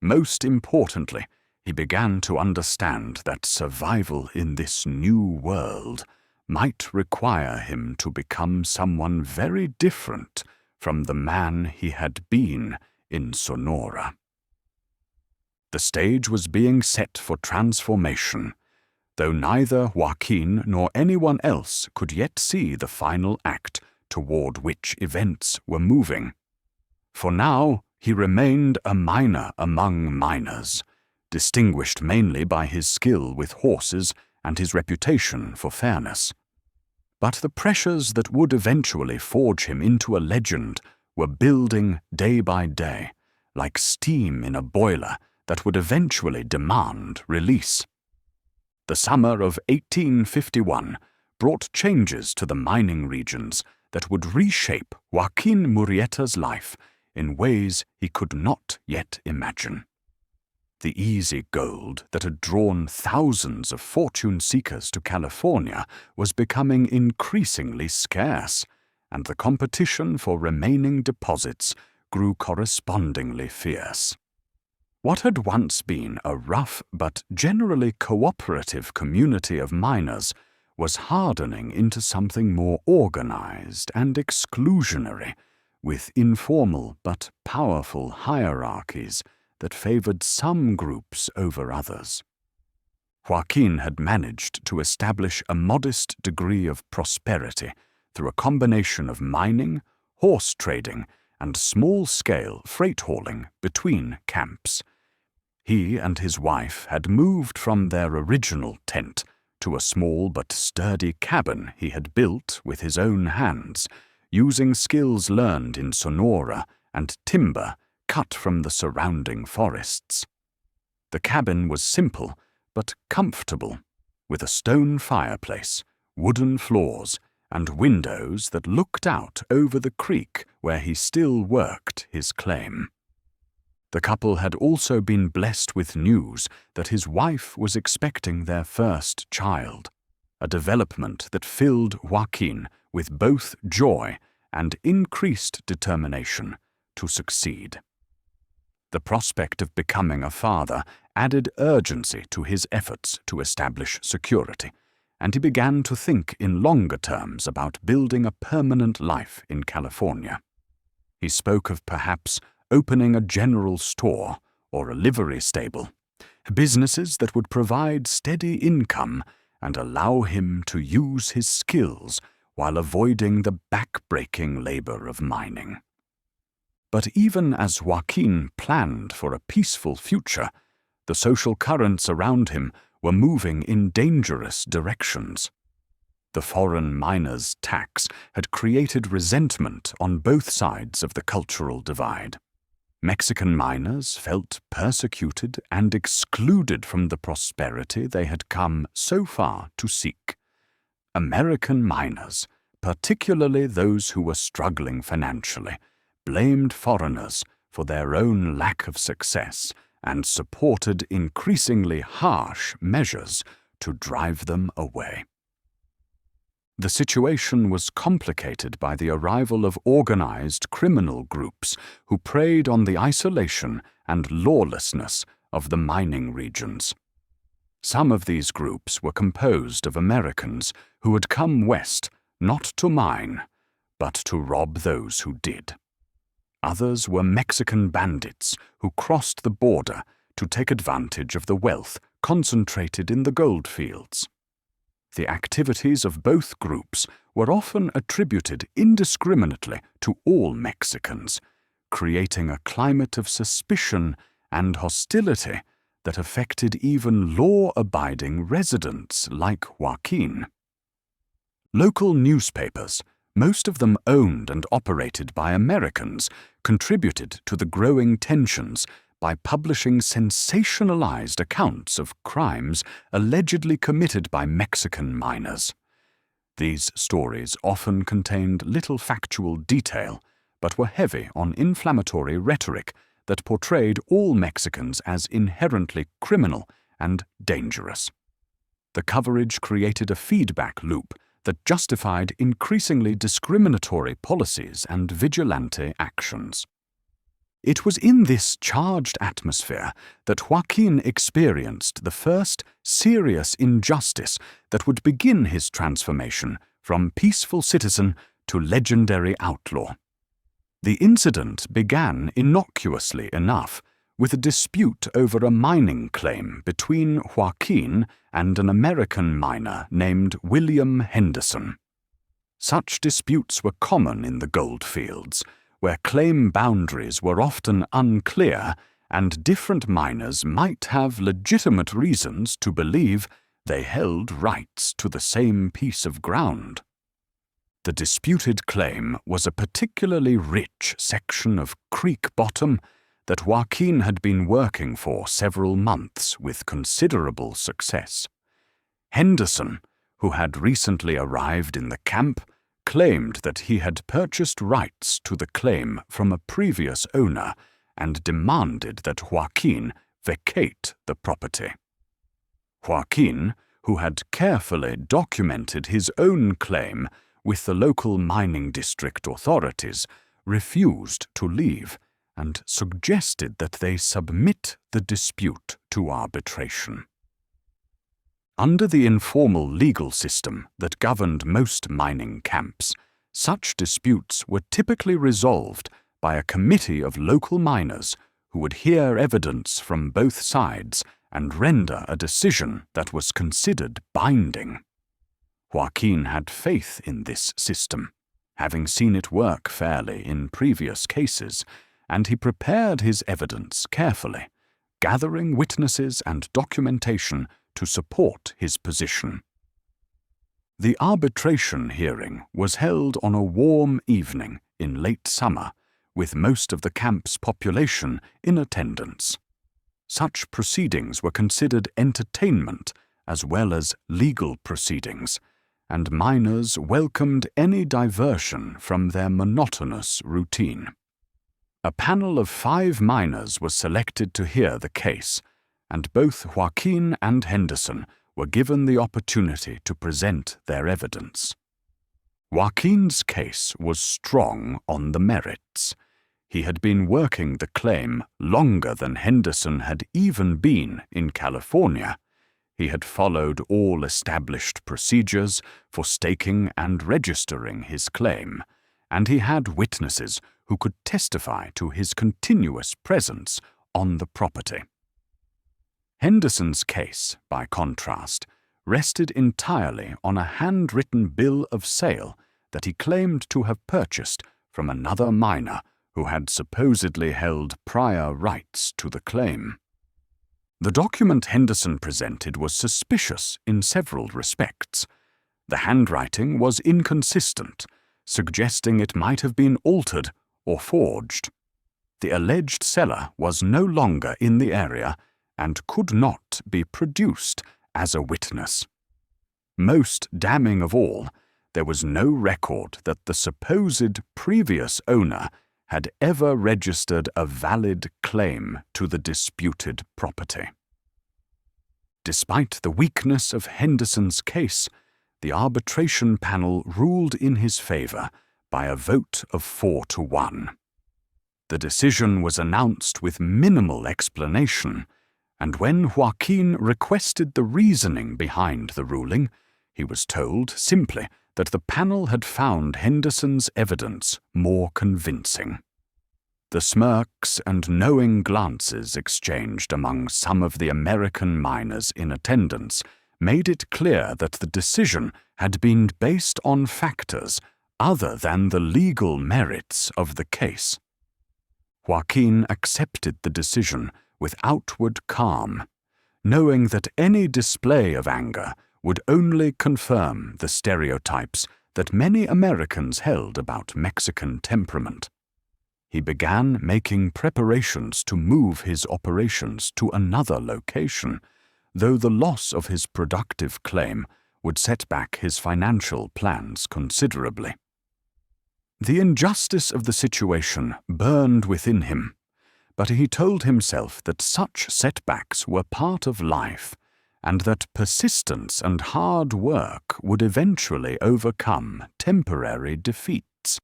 Most importantly, he began to understand that survival in this new world might require him to become someone very different from the man he had been in Sonora. The stage was being set for transformation, though neither Joaquín nor anyone else could yet see the final act toward which events were moving. For now, he remained a miner among miners, distinguished mainly by his skill with horses and his reputation for fairness. But the pressures that would eventually forge him into a legend were building day by day, like steam in a boiler that would eventually demand release. The summer of 1851 brought changes to the mining regions that would reshape Joaquín Murrieta's life in ways he could not yet imagine. The easy gold that had drawn thousands of fortune-seekers to California was becoming increasingly scarce, and the competition for remaining deposits grew correspondingly fierce. What had once been a rough but generally cooperative community of miners was hardening into something more organized and exclusionary, with informal but powerful hierarchies that favored some groups over others. Joaquín had managed to establish a modest degree of prosperity through a combination of mining, horse trading, and small-scale freight hauling between camps. He and his wife had moved from their original tent to a small but sturdy cabin he had built with his own hands, using skills learned in Sonora and timber cut from the surrounding forests. The cabin was simple but comfortable, with a stone fireplace, wooden floors, and windows that looked out over the creek where he still worked his claim. The couple had also been blessed with news that his wife was expecting their first child, a development that filled Joaquín with both joy and increased determination to succeed. The prospect of becoming a father added urgency to his efforts to establish security, and he began to think in longer terms about building a permanent life in California. He spoke of perhaps opening a general store or a livery stable, businesses that would provide steady income and allow him to use his skills while avoiding the back-breaking labor of mining. But even as Joaquín planned for a peaceful future, the social currents around him were moving in dangerous directions. The foreign miners' tax had created resentment on both sides of the cultural divide. Mexican miners felt persecuted and excluded from the prosperity they had come so far to seek. American miners, particularly those who were struggling financially, blamed foreigners for their own lack of success and supported increasingly harsh measures to drive them away. The situation was complicated by the arrival of organized criminal groups who preyed on the isolation and lawlessness of the mining regions. Some of these groups were composed of Americans who had come west not to mine, but to rob those who did. Others were Mexican bandits who crossed the border to take advantage of the wealth concentrated in the gold fields. The activities of both groups were often attributed indiscriminately to all Mexicans, creating a climate of suspicion and hostility that affected even law-abiding residents like Joaquín. Local newspapers, most of them owned and operated by Americans, contributed to the growing tensions by publishing sensationalized accounts of crimes allegedly committed by Mexican miners. These stories often contained little factual detail, but were heavy on inflammatory rhetoric that portrayed all Mexicans as inherently criminal and dangerous. The coverage created a feedback loop that justified increasingly discriminatory policies and vigilante actions. It was in this charged atmosphere that Joaquín experienced the first serious injustice that would begin his transformation from peaceful citizen to legendary outlaw. The incident began innocuously enough, with a dispute over a mining claim between Joaquín and an American miner named William Henderson. Such disputes were common in the gold fields, where claim boundaries were often unclear and different miners might have legitimate reasons to believe they held rights to the same piece of ground. The disputed claim was a particularly rich section of creek bottom that Joaquín had been working for several months with considerable success. Henderson, who had recently arrived in the camp, claimed that he had purchased rights to the claim from a previous owner and demanded that Joaquín vacate the property. Joaquín, who had carefully documented his own claim with the local mining district authorities, refused to leave and suggested that they submit the dispute to arbitration. Under the informal legal system that governed most mining camps, Such disputes were typically resolved by a committee of local miners who would hear evidence from both sides and render a decision that was considered binding. Joaquín had faith in this system, having seen it work fairly in previous cases, and he prepared his evidence carefully, gathering witnesses and documentation to support his position. The arbitration hearing was held on a warm evening in late summer, with most of the camp's population in attendance. Such proceedings were considered entertainment as well as legal proceedings, and miners welcomed any diversion from their monotonous routine. A panel of 5 miners was selected to hear the case, and both Joaquín and Henderson were given the opportunity to present their evidence. Joaquín's case was strong on the merits. He had been working the claim longer than Henderson had even been in California. He had followed all established procedures for staking and registering his claim, and he had witnesses who could testify to his continuous presence on the property. Henderson's case, by contrast, rested entirely on a handwritten bill of sale that he claimed to have purchased from another miner who had supposedly held prior rights to the claim. The document Henderson presented was suspicious in several respects. The handwriting was inconsistent, suggesting it might have been altered or forged. The alleged seller was no longer in the area and could not be produced as a witness. Most damning of all, there was no record that the supposed previous owner had ever registered a valid claim to the disputed property. Despite the weakness of Henderson's case, the arbitration panel ruled in his favor by a vote of 4-1. The decision was announced with minimal explanation, and when Joaquín requested the reasoning behind the ruling, he was told simply that the panel had found Henderson's evidence more convincing. The smirks and knowing glances exchanged among some of the American miners in attendance made it clear that the decision had been based on factors other than the legal merits of the case. Joaquín accepted the decision with outward calm, knowing that any display of anger would only confirm the stereotypes that many Americans held about Mexican temperament. He began making preparations to move his operations to another location, though the loss of his productive claim would set back his financial plans considerably. The injustice of the situation burned within him, but he told himself that such setbacks were part of life, and that persistence and hard work would eventually overcome temporary defeats.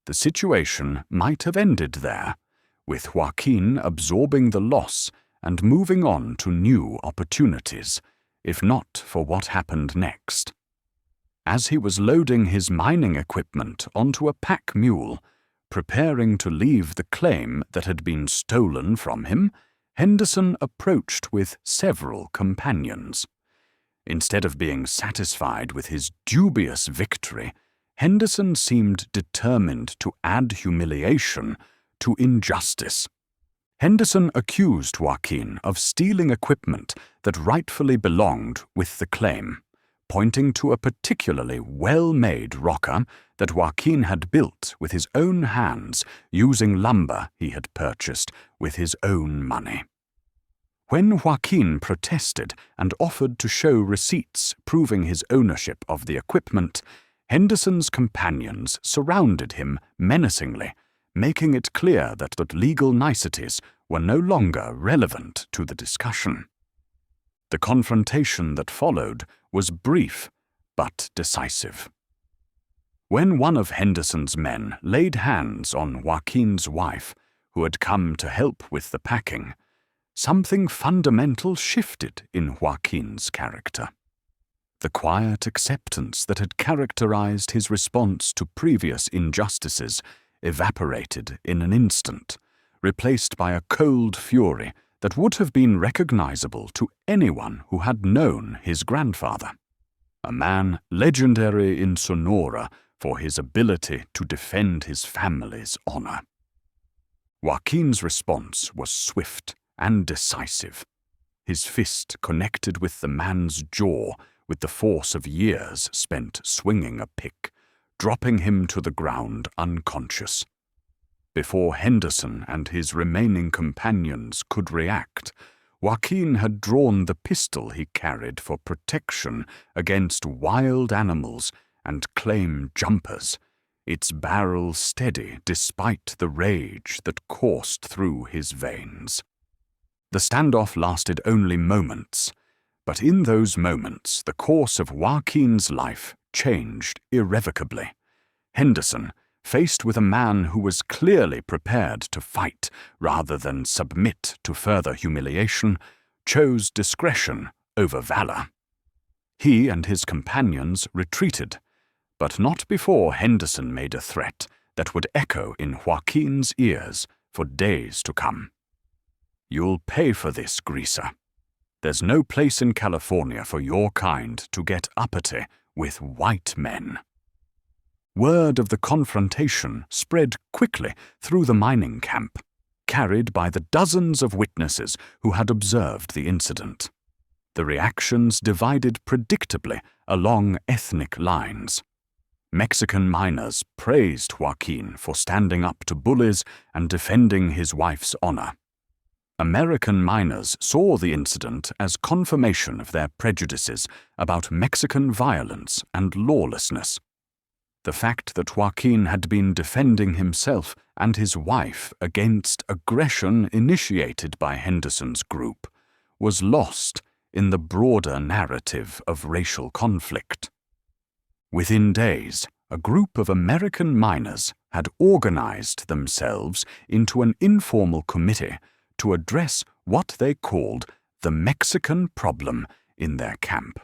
The situation might have ended there, with Joaquín absorbing the loss and moving on to new opportunities, if not for what happened next. As he was loading his mining equipment onto a pack mule, preparing to leave the claim that had been stolen from him, Henderson approached with several companions. Instead of being satisfied with his dubious victory, Henderson seemed determined to add humiliation to injustice. Henderson accused Joaquín of stealing equipment that rightfully belonged with the claim, pointing to a particularly well-made rocker that Joaquín had built with his own hands using lumber he had purchased with his own money. When Joaquín protested and offered to show receipts proving his ownership of the equipment, Henderson's companions surrounded him menacingly, making it clear that the legal niceties were no longer relevant to the discussion. The confrontation that followed was brief but decisive. When one of Henderson's men laid hands on Joaquín's wife, who had come to help with the packing, something fundamental shifted in Joaquín's character. The quiet acceptance that had characterized his response to previous injustices evaporated in an instant, replaced by a cold fury that would have been recognizable to anyone who had known his grandfather, a man legendary in Sonora for his ability to defend his family's honor. Joaquín's response was swift and decisive. His fist connected with the man's jaw with the force of years spent swinging a pick, dropping him to the ground unconscious. Before Henderson and his remaining companions could react, Joaquín had drawn the pistol he carried for protection against wild animals and claim jumpers, its barrel steady despite the rage that coursed through his veins. The standoff lasted only moments, but in those moments the course of Joaquín's life changed irrevocably. Henderson, faced with a man who was clearly prepared to fight rather than submit to further humiliation, chose discretion over valor. He and his companions retreated, but not before Henderson made a threat that would echo in Joaquín's ears for days to come. "You'll pay for this, greaser. There's no place in California for your kind to get uppity with white men." Word of the confrontation spread quickly through the mining camp, carried by the dozens of witnesses who had observed the incident. The reactions divided predictably along ethnic lines. Mexican miners praised Joaquín for standing up to bullies and defending his wife's honor. American miners saw the incident as confirmation of their prejudices about Mexican violence and lawlessness. The fact that Joaquín had been defending himself and his wife against aggression initiated by Henderson's group was lost in the broader narrative of racial conflict. Within days, a group of American miners had organized themselves into an informal committee to address what they called the Mexican problem in their camp.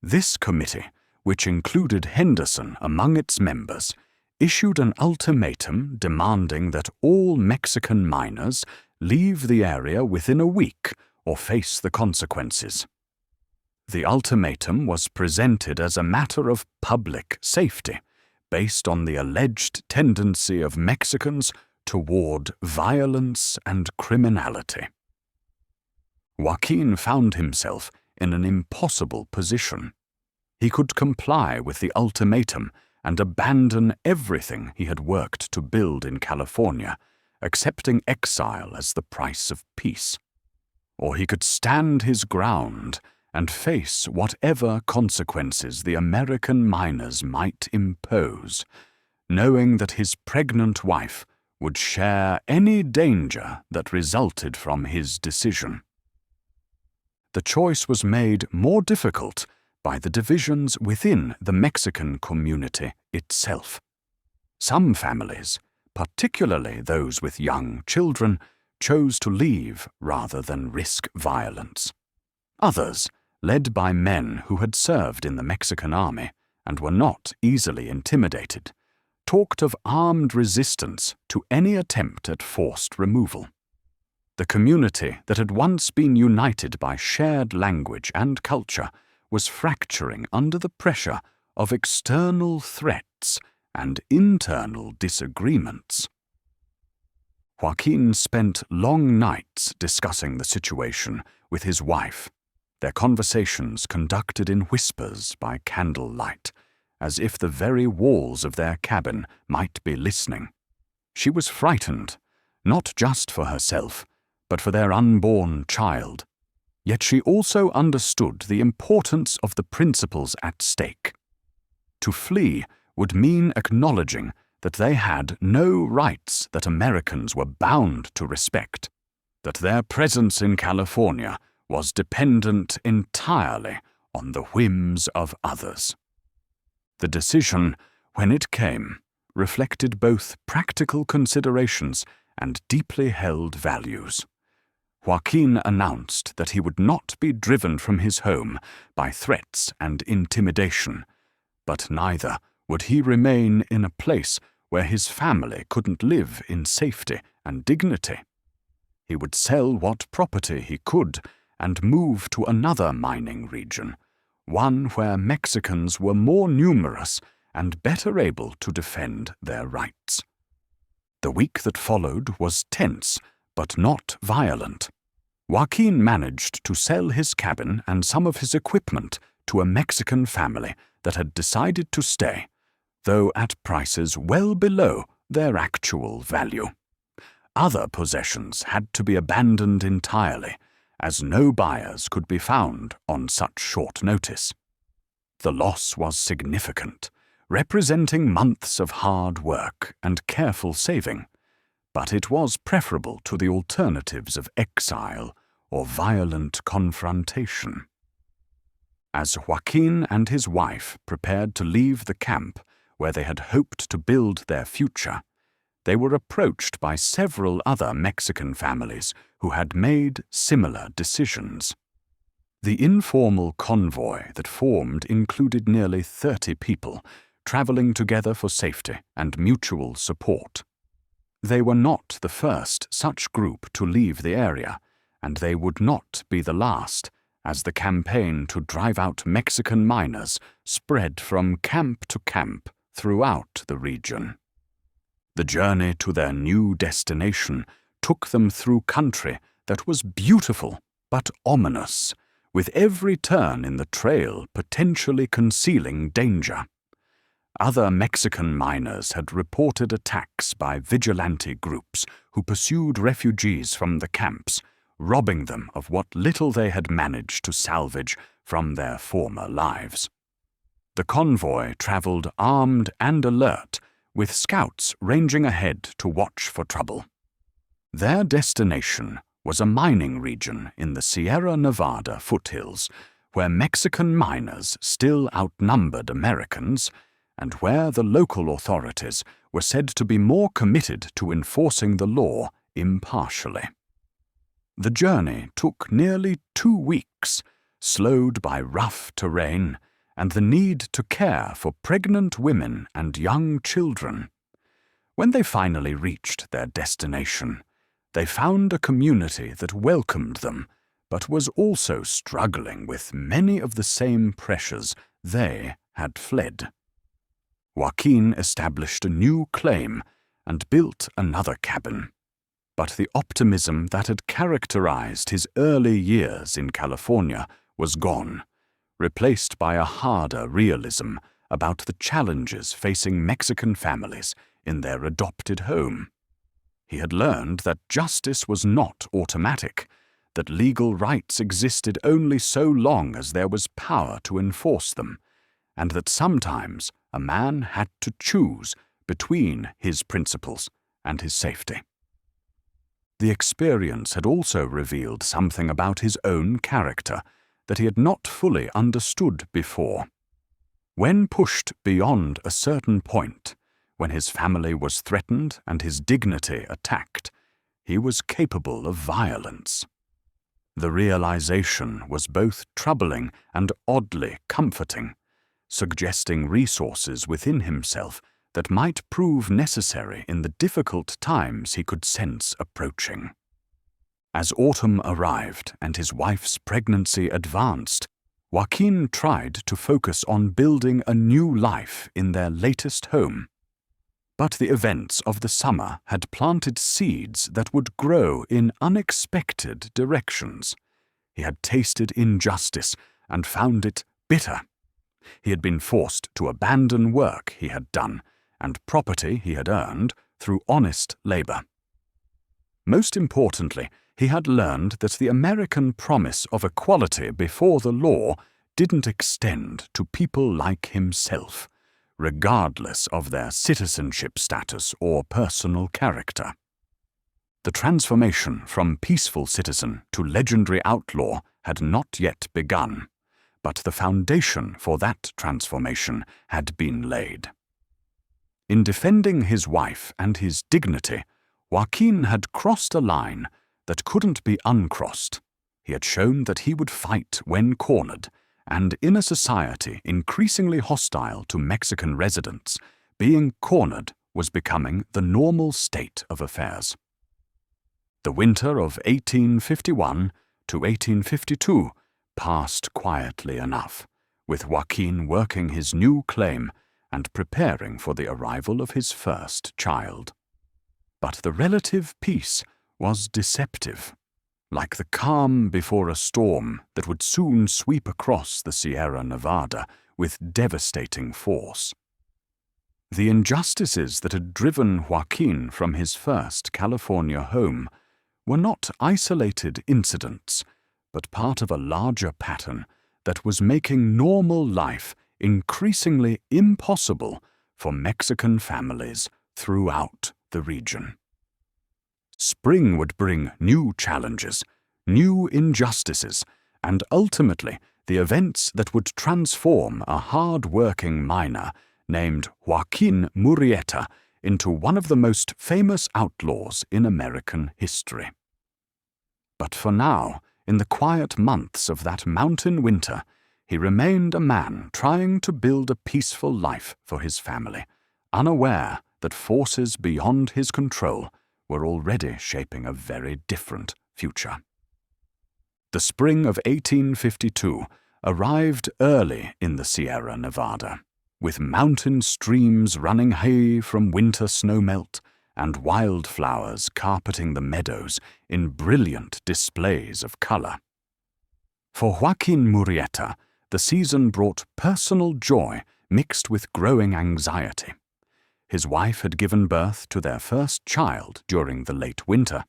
This committee, which included Henderson among its members, issued an ultimatum demanding that all Mexican miners leave the area within a week or face the consequences. The ultimatum was presented as a matter of public safety, based on the alleged tendency of Mexicans toward violence and criminality. Joaquín found himself in an impossible position. He could comply with the ultimatum and abandon everything he had worked to build in California, accepting exile as the price of peace. Or he could stand his ground and face whatever consequences the American miners might impose, knowing that his pregnant wife would share any danger that resulted from his decision. The choice was made more difficult by the divisions within the Mexican community itself. Some families, particularly those with young children, chose to leave rather than risk violence. Others, led by men who had served in the Mexican army and were not easily intimidated, talked of armed resistance to any attempt at forced removal. The community that had once been united by shared language and culture was fracturing under the pressure of external threats and internal disagreements. Joaquín spent long nights discussing the situation with his wife, their conversations conducted in whispers by candlelight, as if the very walls of their cabin might be listening. She was frightened, not just for herself, but for their unborn child. Yet she also understood the importance of the principles at stake. To flee would mean acknowledging that they had no rights that Americans were bound to respect, that their presence in California was dependent entirely on the whims of others. The decision, when it came, reflected both practical considerations and deeply held values. Joaquín announced that he would not be driven from his home by threats and intimidation, but neither would he remain in a place where his family couldn't live in safety and dignity. He would sell what property he could and move to another mining region, one where Mexicans were more numerous and better able to defend their rights. The week that followed was tense, but not violent. Joaquín managed to sell his cabin and some of his equipment to a Mexican family that had decided to stay, though at prices well below their actual value. Other possessions had to be abandoned entirely, as no buyers could be found on such short notice. The loss was significant, representing months of hard work and careful saving, but it was preferable to the alternatives of exile or violent confrontation. As Joaquín and his wife prepared to leave the camp where they had hoped to build their future, they were approached by several other Mexican families who had made similar decisions. The informal convoy that formed included nearly 30 people, traveling together for safety and mutual support. They were not the first such group to leave the area, and they would not be the last, as the campaign to drive out Mexican miners spread from camp to camp throughout the region. The journey to their new destination took them through country that was beautiful but ominous, with every turn in the trail potentially concealing danger. Other Mexican miners had reported attacks by vigilante groups who pursued refugees from the camps, robbing them of what little they had managed to salvage from their former lives. The convoy traveled armed and alert, with scouts ranging ahead to watch for trouble. Their destination was a mining region in the Sierra Nevada foothills, where Mexican miners still outnumbered Americans, and where the local authorities were said to be more committed to enforcing the law impartially. The journey took nearly 2 weeks, slowed by rough terrain and the need to care for pregnant women and young children. When they finally reached their destination, they found a community that welcomed them, but was also struggling with many of the same pressures they had fled. Joaquín established a new claim and built another cabin, but the optimism that had characterized his early years in California was gone, replaced by a harder realism about the challenges facing Mexican families in their adopted home. He had learned that justice was not automatic, that legal rights existed only so long as there was power to enforce them, and that sometimes a man had to choose between his principles and his safety. The experience had also revealed something about his own character that he had not fully understood before. When pushed beyond a certain point, when his family was threatened and his dignity attacked, he was capable of violence. The realization was both troubling and oddly comforting, suggesting resources within himself that might prove necessary in the difficult times he could sense approaching. As autumn arrived and his wife's pregnancy advanced, Joaquín tried to focus on building a new life in their latest home. But the events of the summer had planted seeds that would grow in unexpected directions. He had tasted injustice and found it bitter. He had been forced to abandon work he had done and property he had earned through honest labor. Most importantly, he had learned that the American promise of equality before the law didn't extend to people like himself, regardless of their citizenship status or personal character. The transformation from peaceful citizen to legendary outlaw had not yet begun, but the foundation for that transformation had been laid. In defending his wife and his dignity, Joaquín had crossed a line that couldn't be uncrossed. He had shown that he would fight when cornered, and in a society increasingly hostile to Mexican residents, being cornered was becoming the normal state of affairs. The winter of 1851 to 1852 passed quietly enough, with Joaquín working his new claim and preparing for the arrival of his first child. But the relative peace was deceptive, like the calm before a storm that would soon sweep across the Sierra Nevada with devastating force. The injustices that had driven Joaquín from his first California home were not isolated incidents, but part of a larger pattern that was making normal life increasingly impossible for Mexican families throughout the region. Spring would bring new challenges, new injustices, and ultimately the events that would transform a hard-working miner named Joaquín Murrieta into one of the most famous outlaws in American history. But for now, in the quiet months of that mountain winter, he remained a man trying to build a peaceful life for his family, unaware that forces beyond his control were already shaping a very different future. The spring of 1852 arrived early in the Sierra Nevada, with mountain streams running high from winter snowmelt and wildflowers carpeting the meadows in brilliant displays of color. For Joaquín Murrieta, the season brought personal joy mixed with growing anxiety. His wife had given birth to their first child during the late winter,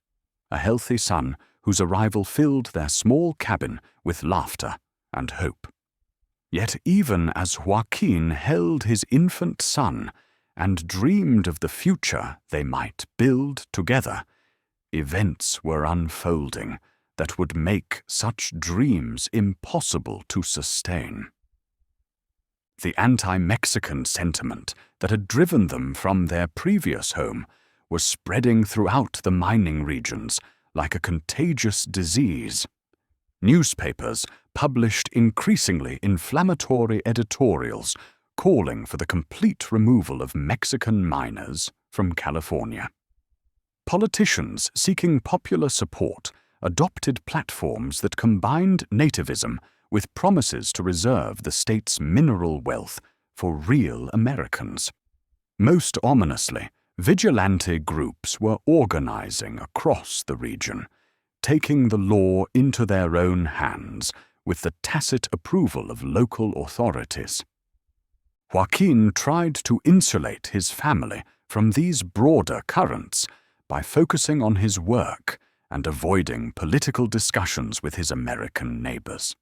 a healthy son whose arrival filled their small cabin with laughter and hope. Yet even as Joaquín held his infant son and dreamed of the future they might build together, events were unfolding that would make such dreams impossible to sustain. The anti-Mexican sentiment that had driven them from their previous home was spreading throughout the mining regions like a contagious disease. Newspapers published increasingly inflammatory editorials calling for the complete removal of Mexican miners from California. Politicians seeking popular support adopted platforms that combined nativism with promises to reserve the state's mineral wealth for real Americans. Most ominously, vigilante groups were organizing across the region, taking the law into their own hands with the tacit approval of local authorities. Joaquín tried to insulate his family from these broader currents by focusing on his work and avoiding political discussions with his American neighbors.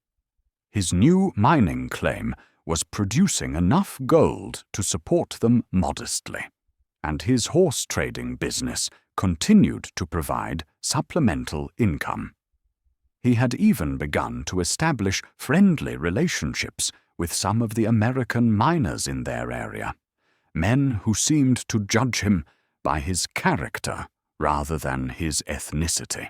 His new mining claim was producing enough gold to support them modestly, and his horse trading business continued to provide supplemental income. He had even begun to establish friendly relationships with some of the American miners in their area, men who seemed to judge him by his character rather than his ethnicity.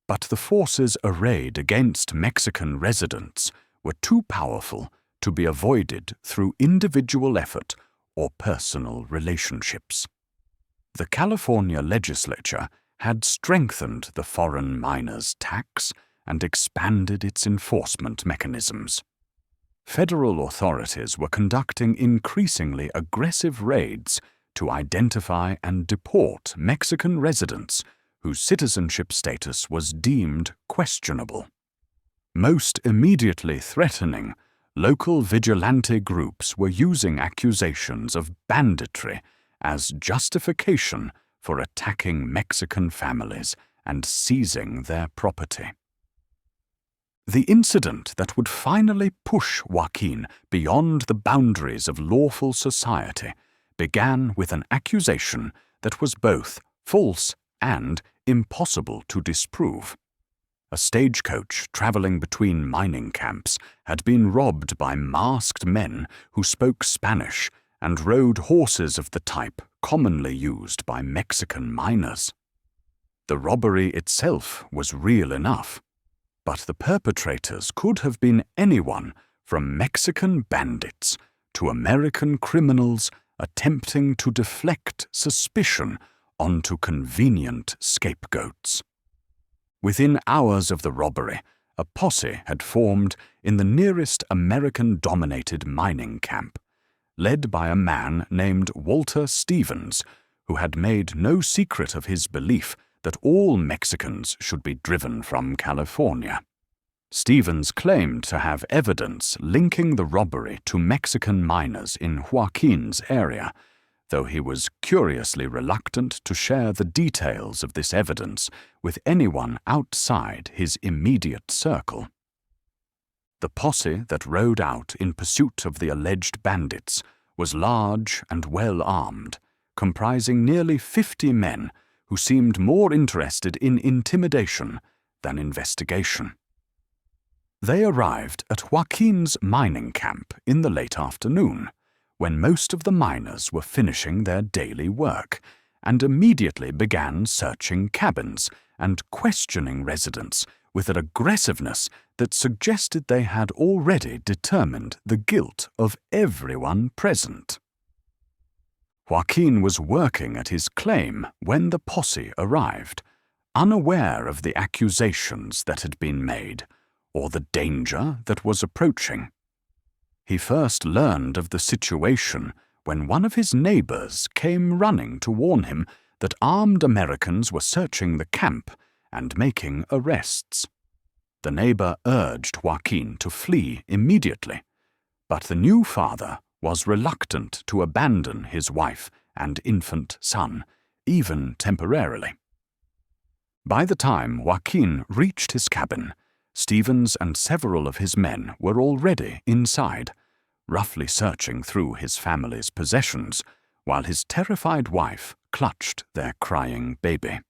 But the forces arrayed against Mexican residents were too powerful to be avoided through individual effort or personal relationships. The California legislature had strengthened the foreign miners' tax and expanded its enforcement mechanisms. Federal authorities were conducting increasingly aggressive raids to identify and deport Mexican residents whose citizenship status was deemed questionable. Most immediately threatening, local vigilante groups were using accusations of banditry as justification for attacking Mexican families and seizing their property. The incident that would finally push Joaquín beyond the boundaries of lawful society began with an accusation that was both false and impossible to disprove. A stagecoach traveling between mining camps had been robbed by masked men who spoke Spanish and rode horses of the type commonly used by Mexican miners. The robbery itself was real enough, but the perpetrators could have been anyone from Mexican bandits to American criminals attempting to deflect suspicion onto convenient scapegoats. Within hours of the robbery, a posse had formed in the nearest American-dominated mining camp, led by a man named Walter Stevens, who had made no secret of his belief that all Mexicans should be driven from California. Stevens claimed to have evidence linking the robbery to Mexican miners in Joaquín's area, though he was curiously reluctant to share the details of this evidence with anyone outside his immediate circle. The posse that rode out in pursuit of the alleged bandits was large and well-armed, comprising nearly 50 men who seemed more interested in intimidation than investigation. They arrived at Joaquín's mining camp in the late afternoon, when most of the miners were finishing their daily work, and immediately began searching cabins and questioning residents with an aggressiveness that suggested they had already determined the guilt of everyone present. Joaquín was working at his claim when the posse arrived, unaware of the accusations that had been made or the danger that was approaching. He first learned of the situation when one of his neighbors came running to warn him that armed Americans were searching the camp and making arrests. The neighbor urged Joaquín to flee immediately, but the new father was reluctant to abandon his wife and infant son, even temporarily. By the time Joaquín reached his cabin, Stevens and several of his men were already inside, roughly searching through his family's possessions, while his terrified wife clutched their crying baby.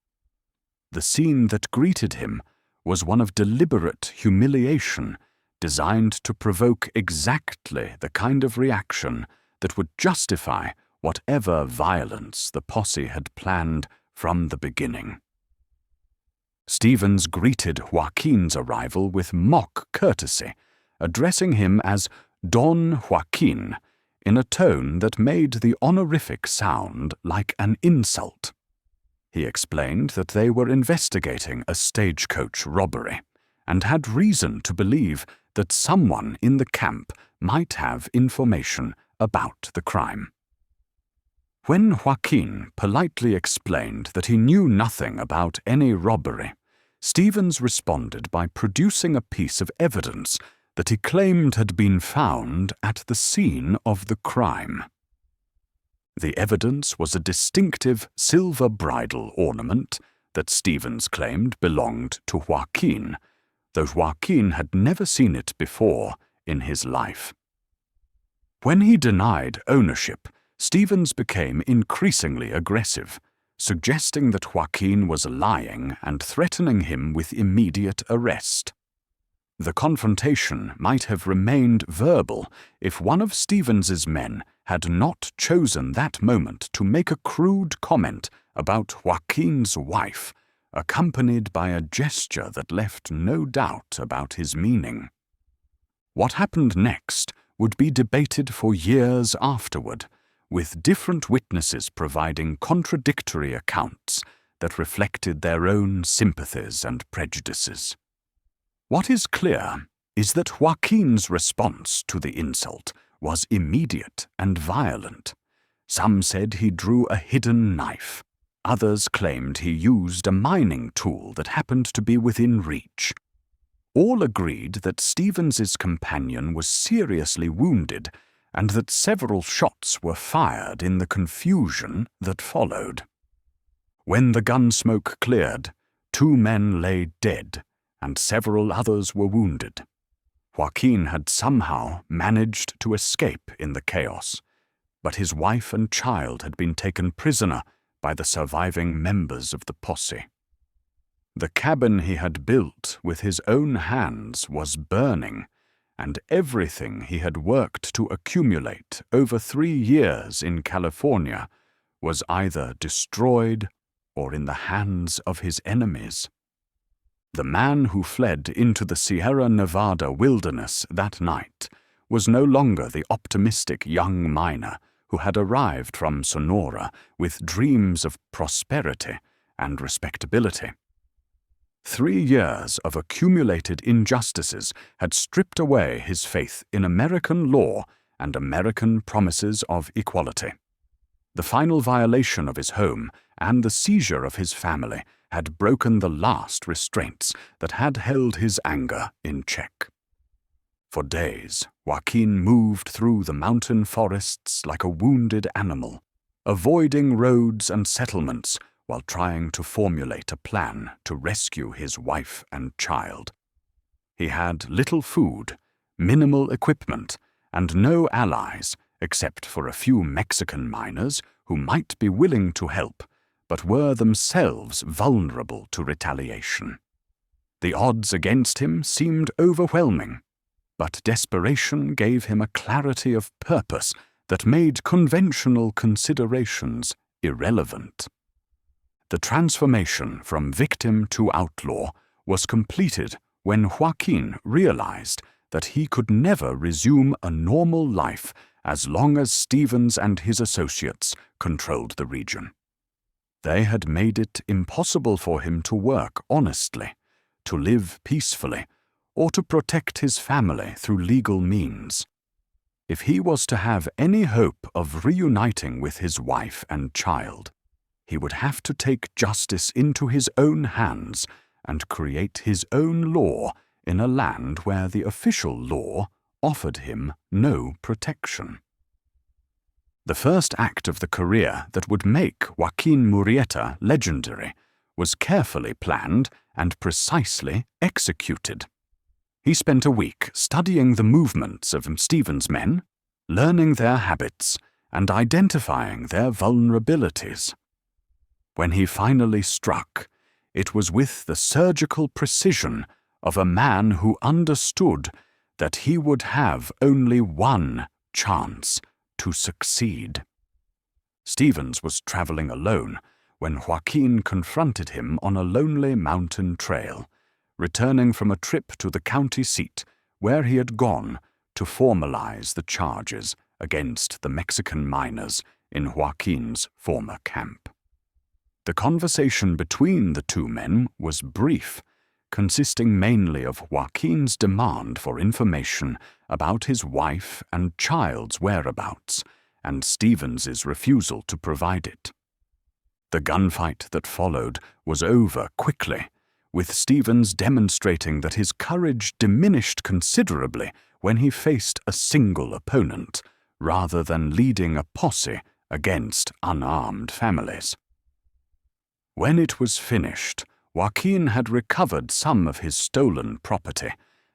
The scene that greeted him was one of deliberate humiliation, designed to provoke exactly the kind of reaction that would justify whatever violence the posse had planned from the beginning. Stevens greeted Joaquín's arrival with mock courtesy, addressing him as Don Joaquín in a tone that made the honorific sound like an insult. He explained that they were investigating a stagecoach robbery and had reason to believe that someone in the camp might have information about the crime. When Joaquín politely explained that he knew nothing about any robbery, Stevens responded by producing a piece of evidence that he claimed had been found at the scene of the crime. The evidence was a distinctive silver bridle ornament that Stevens claimed belonged to Joaquín, though Joaquín had never seen it before in his life. When he denied ownership, Stevens became increasingly aggressive, suggesting that Joaquín was lying and threatening him with immediate arrest. The confrontation might have remained verbal if one of Stevens's men had not chosen that moment to make a crude comment about Joaquín's wife, accompanied by a gesture that left no doubt about his meaning. What happened next would be debated for years afterward, with different witnesses providing contradictory accounts that reflected their own sympathies and prejudices. What is clear is that Joaquín's response to the insult was immediate and violent. Some said he drew a hidden knife. Others claimed he used a mining tool that happened to be within reach. All agreed that Stevens's companion was seriously wounded and that several shots were fired in the confusion that followed. When the gun smoke cleared, 2 men lay dead and several others were wounded. Joaquín had somehow managed to escape in the chaos, but his wife and child had been taken prisoner by the surviving members of the posse. The cabin he had built with his own hands was burning, and everything he had worked to accumulate over 3 years in California was either destroyed or in the hands of his enemies. The man who fled into the Sierra Nevada wilderness that night was no longer the optimistic young miner who had arrived from Sonora with dreams of prosperity and respectability. 3 years of accumulated injustices had stripped away his faith in American law and American promises of equality. The final violation of his home and the seizure of his family had broken the last restraints that had held his anger in check. For days, Joaquín moved through the mountain forests like a wounded animal, avoiding roads and settlements while trying to formulate a plan to rescue his wife and child. He had little food, minimal equipment, and no allies except for a few Mexican miners who might be willing to help, but were themselves vulnerable to retaliation. The odds against him seemed overwhelming, but desperation gave him a clarity of purpose that made conventional considerations irrelevant. The transformation from victim to outlaw was completed when Joaquín realized that he could never resume a normal life as long as Stevens and his associates controlled the region. They had made it impossible for him to work honestly, to live peacefully, or to protect his family through legal means. If he was to have any hope of reuniting with his wife and child, he would have to take justice into his own hands and create his own law in a land where the official law offered him no protection. The first act of the career that would make Joaquín Murrieta legendary was carefully planned and precisely executed. He spent a week studying the movements of Stevens' men, learning their habits, and identifying their vulnerabilities. When he finally struck, it was with the surgical precision of a man who understood that he would have only one chance to succeed. Stevens was traveling alone when Joaquín confronted him on a lonely mountain trail, returning from a trip to the county seat where he had gone to formalize the charges against the Mexican miners in Joaquín's former camp. The conversation between the two men was brief, consisting mainly of Joaquín's demand for information about his wife and child's whereabouts, and Stevens's refusal to provide it. The gunfight that followed was over quickly, with Stevens demonstrating that his courage diminished considerably when he faced a single opponent, rather than leading a posse against unarmed families. When it was finished, Joaquín had recovered some of his stolen property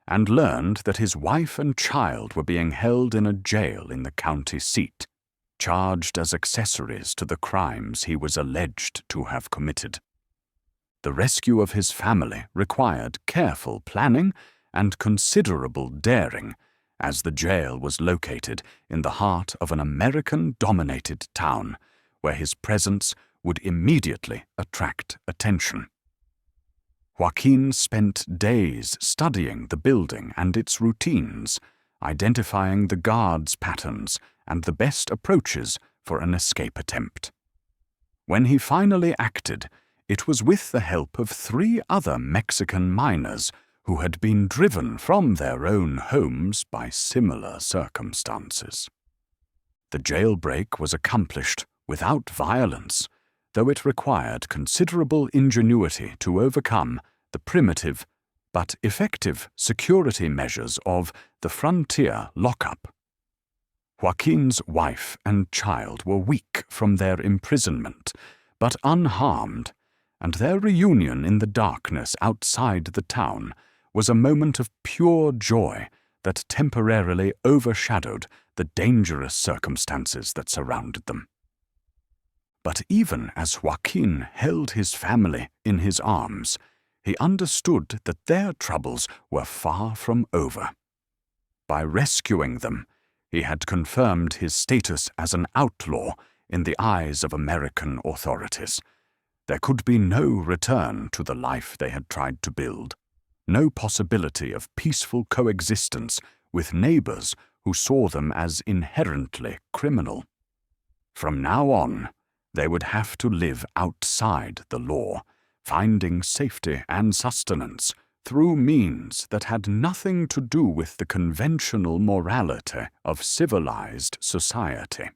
and learned that his wife and child were being held in a jail in the county seat, charged as accessories to the crimes he was alleged to have committed. The rescue of his family required careful planning and considerable daring, as the jail was located in the heart of an American-dominated town, where his presence would immediately attract attention. Joaquín spent days studying the building and its routines, identifying the guards' patterns and the best approaches for an escape attempt. When he finally acted, it was with the help of 3 other Mexican miners who had been driven from their own homes by similar circumstances. The jailbreak was accomplished without violence, though it required considerable ingenuity to overcome the primitive but effective security measures of the frontier lockup. Joaquín's wife and child were weak from their imprisonment, but unharmed, and their reunion in the darkness outside the town was a moment of pure joy that temporarily overshadowed the dangerous circumstances that surrounded them. But even as Joaquín held his family in his arms, he understood that their troubles were far from over. By rescuing them, he had confirmed his status as an outlaw in the eyes of American authorities. There could be no return to the life they had tried to build, no possibility of peaceful coexistence with neighbors who saw them as inherently criminal. From now on, they would have to live outside the law, finding safety and sustenance through means that had nothing to do with the conventional morality of civilized society.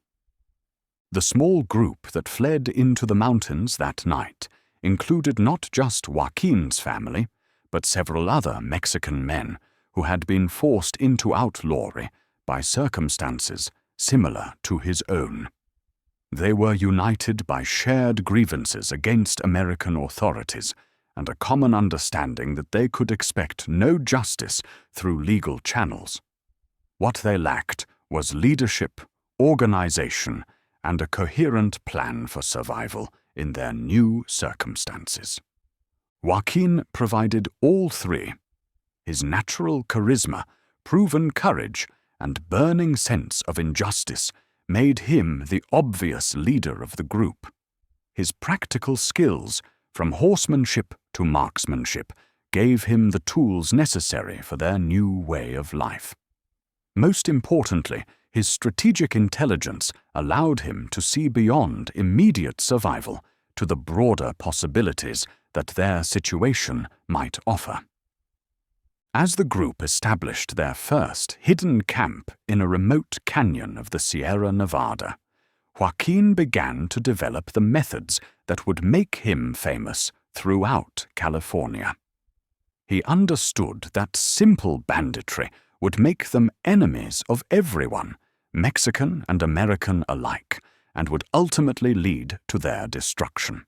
The small group that fled into the mountains that night included not just Joaquín's family, but several other Mexican men who had been forced into outlawry by circumstances similar to his own. They were united by shared grievances against American authorities and a common understanding that they could expect no justice through legal channels. What they lacked was leadership, organization, and a coherent plan for survival in their new circumstances. Joaquín provided all three. His natural charisma, proven courage, and burning sense of injustice made him the obvious leader of the group. His practical skills, from horsemanship to marksmanship, gave him the tools necessary for their new way of life. Most importantly, his strategic intelligence allowed him to see beyond immediate survival to the broader possibilities that their situation might offer. As the group established their first hidden camp in a remote canyon of the Sierra Nevada, Joaquín began to develop the methods that would make him famous throughout California. He understood that simple banditry would make them enemies of everyone, Mexican and American alike, and would ultimately lead to their destruction.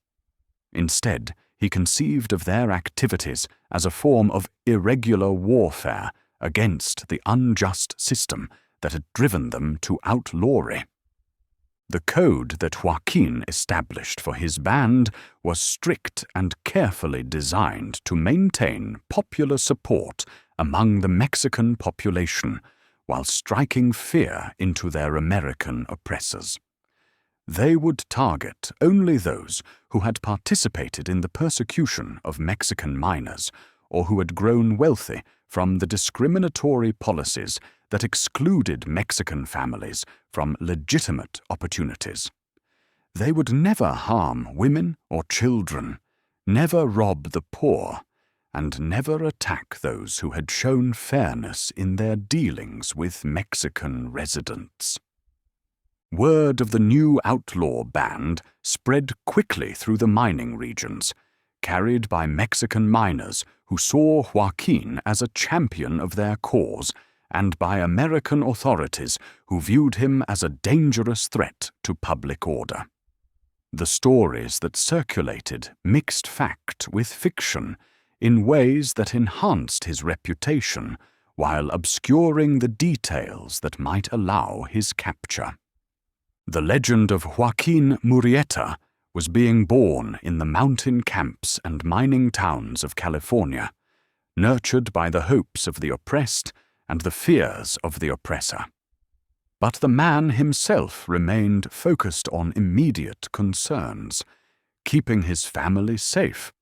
Instead, he conceived of their activities as a form of irregular warfare against the unjust system that had driven them to outlawry. The code that Joaquín established for his band was strict and carefully designed to maintain popular support among the Mexican population while striking fear into their American oppressors. They would target only those who had participated in the persecution of Mexican miners or who had grown wealthy from the discriminatory policies that excluded Mexican families from legitimate opportunities. They would never harm women or children, never rob the poor, and never attack those who had shown fairness in their dealings with Mexican residents. Word of the new outlaw band spread quickly through the mining regions, carried by Mexican miners who saw Joaquín as a champion of their cause, and by American authorities who viewed him as a dangerous threat to public order. The stories that circulated mixed fact with fiction in ways that enhanced his reputation while obscuring the details that might allow his capture. The legend of Joaquín Murrieta was being born in the mountain camps and mining towns of California, nurtured by the hopes of the oppressed and the fears of the oppressor. But the man himself remained focused on immediate concerns, keeping his family safe,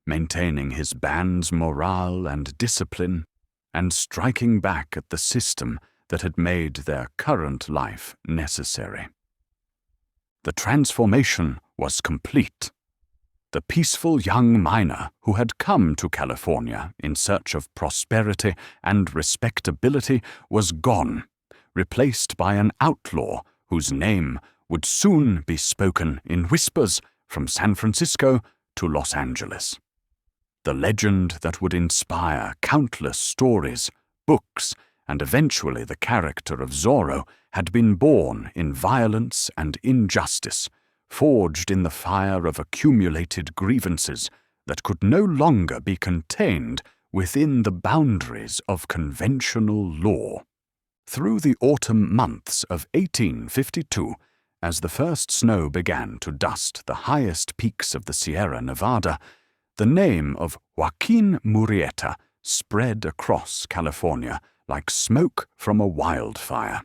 maintaining his band's morale and discipline, and striking back at the system that had made their current life necessary. The transformation was complete. The peaceful young miner who had come to California in search of prosperity and respectability was gone, replaced by an outlaw whose name would soon be spoken in whispers from San Francisco to Los Angeles. The legend that would inspire countless stories, books, and eventually the character of Zorro had been born in violence and injustice, forged in the fire of accumulated grievances that could no longer be contained within the boundaries of conventional law. Through the autumn months of 1852, as the first snow began to dust the highest peaks of the Sierra Nevada, the name of Joaquín Murrieta spread across California like smoke from a wildfire.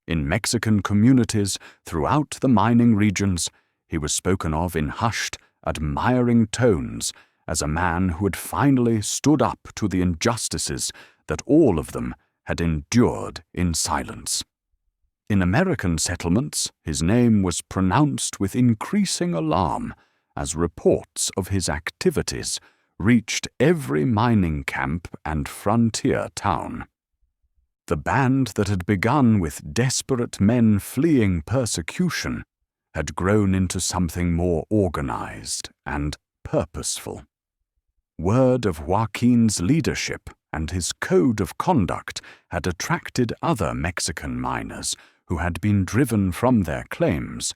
In Mexican communities throughout the mining regions, he was spoken of in hushed, admiring tones as a man who had finally stood up to the injustices that all of them had endured in silence. In American settlements, his name was pronounced with increasing alarm as reports of his activities reached every mining camp and frontier town. The band that had begun with desperate men fleeing persecution had grown into something more organized and purposeful. Word of Joaquín's leadership and his code of conduct had attracted other Mexican miners who had been driven from their claims,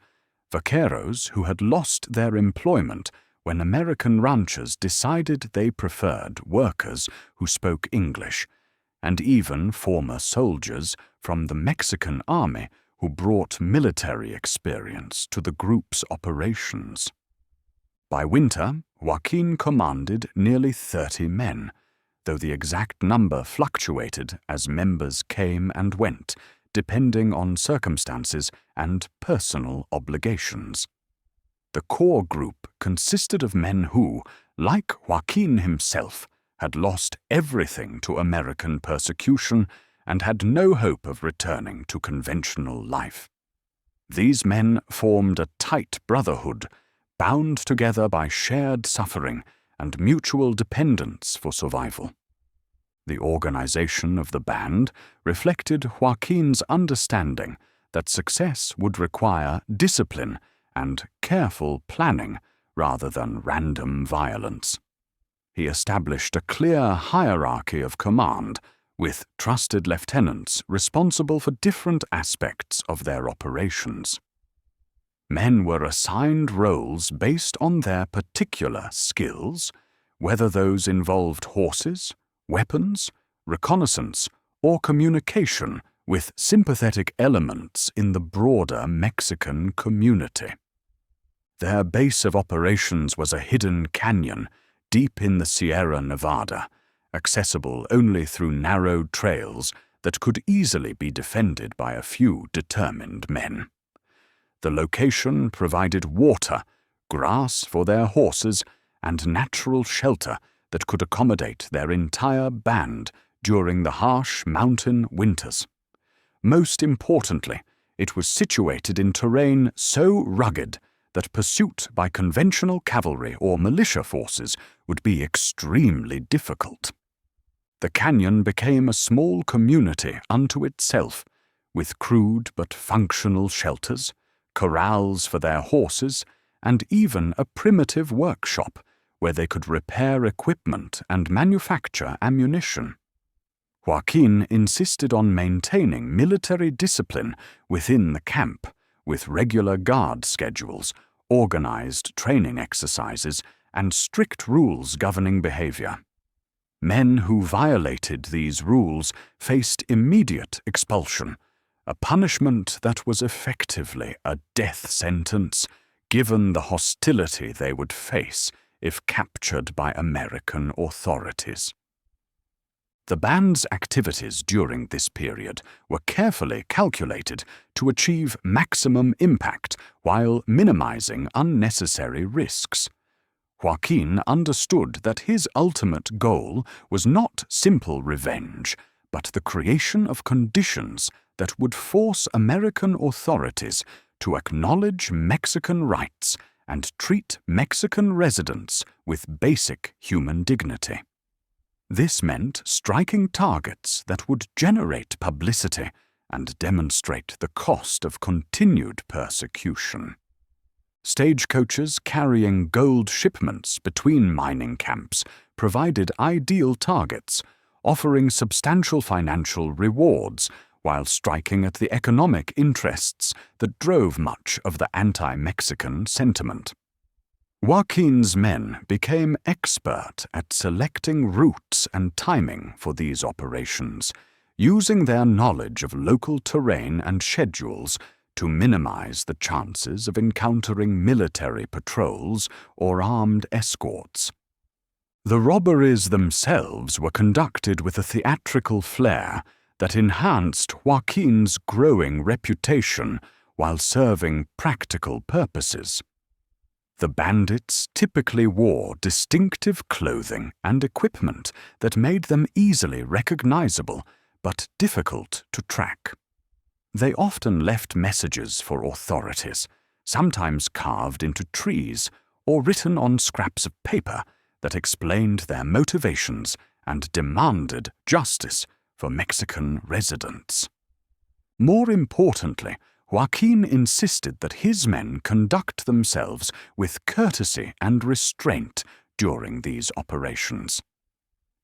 vaqueros who had lost their employment when American ranchers decided they preferred workers who spoke English, and even former soldiers from the Mexican army who brought military experience to the group's operations. By winter, Joaquín commanded nearly 30 men, though the exact number fluctuated as members came and went, depending on circumstances and personal obligations. The core group consisted of men who, like Joaquín himself, had lost everything to American persecution and had no hope of returning to conventional life. These men formed a tight brotherhood, bound together by shared suffering and mutual dependence for survival. The organization of the band reflected Joaquín's understanding that success would require discipline and careful planning rather than random violence. He established a clear hierarchy of command, with trusted lieutenants responsible for different aspects of their operations. Men were assigned roles based on their particular skills, whether those involved horses, weapons, reconnaissance, or communication with sympathetic elements in the broader Mexican community. Their base of operations was a hidden canyon deep in the Sierra Nevada, accessible only through narrow trails that could easily be defended by a few determined men. The location provided water, grass for their horses, and natural shelter that could accommodate their entire band during the harsh mountain winters. Most importantly, it was situated in terrain so rugged that pursuit by conventional cavalry or militia forces would be extremely difficult. The canyon became a small community unto itself, with crude but functional shelters, corrals for their horses, and even a primitive workshop where they could repair equipment and manufacture ammunition. Joaquín insisted on maintaining military discipline within the camp, with regular guard schedules, organized training exercises, and strict rules governing behavior. Men who violated these rules faced immediate expulsion, a punishment that was effectively a death sentence, given the hostility they would face if captured by American authorities. The band's activities during this period were carefully calculated to achieve maximum impact while minimizing unnecessary risks. Joaquín understood that his ultimate goal was not simple revenge, but the creation of conditions that would force American authorities to acknowledge Mexican rights and treat Mexican residents with basic human dignity. This meant striking targets that would generate publicity and demonstrate the cost of continued persecution. Stagecoaches carrying gold shipments between mining camps provided ideal targets, offering substantial financial rewards while striking at the economic interests that drove much of the anti-Mexican sentiment. Joaquín's men became expert at selecting routes and timing for these operations, using their knowledge of local terrain and schedules to minimize the chances of encountering military patrols or armed escorts. The robberies themselves were conducted with a theatrical flair that enhanced Joaquín's growing reputation while serving practical purposes. The bandits typically wore distinctive clothing and equipment that made them easily recognizable but difficult to track. They often left messages for authorities, sometimes carved into trees or written on scraps of paper that explained their motivations and demanded justice for Mexican residents. More importantly, Joaquín insisted that his men conduct themselves with courtesy and restraint during these operations.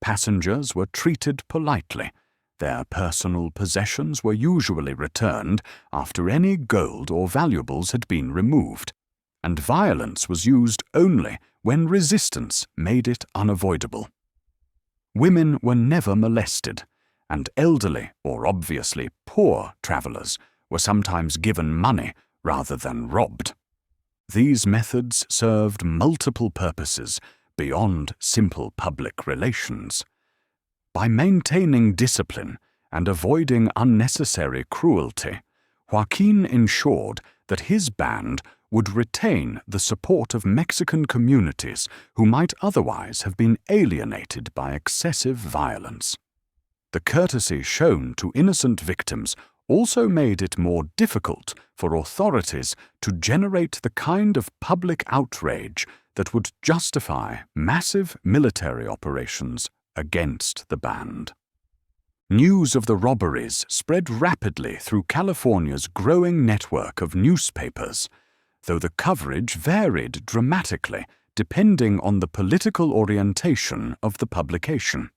Passengers were treated politely. Their personal possessions were usually returned after any gold or valuables had been removed, and violence was used only when resistance made it unavoidable. Women were never molested, and elderly or obviously poor travelers were sometimes given money rather than robbed. These methods served multiple purposes beyond simple public relations. By maintaining discipline and avoiding unnecessary cruelty, Joaquín ensured that his band would retain the support of Mexican communities who might otherwise have been alienated by excessive violence. The courtesy shown to innocent victims also made it more difficult for authorities to generate the kind of public outrage that would justify massive military operations against the band. News of the robberies spread rapidly through California's growing network of newspapers, though the coverage varied dramatically depending on the political orientation of the publication.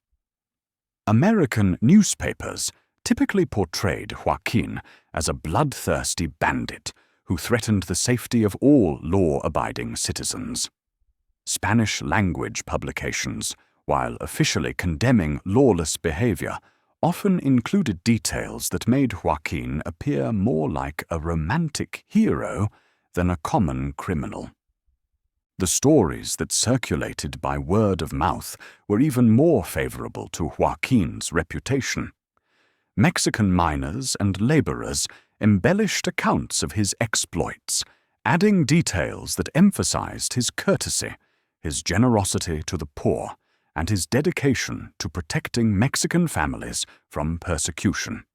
American newspapers typically portrayed Joaquín as a bloodthirsty bandit who threatened the safety of all law-abiding citizens. Spanish-language publications, while officially condemning lawless behavior, often included details that made Joaquín appear more like a romantic hero than a common criminal. The stories that circulated by word of mouth were even more favorable to Joaquín's reputation. Mexican miners and laborers embellished accounts of his exploits, adding details that emphasized his courtesy, his generosity to the poor, and his dedication to protecting Mexican families from persecution.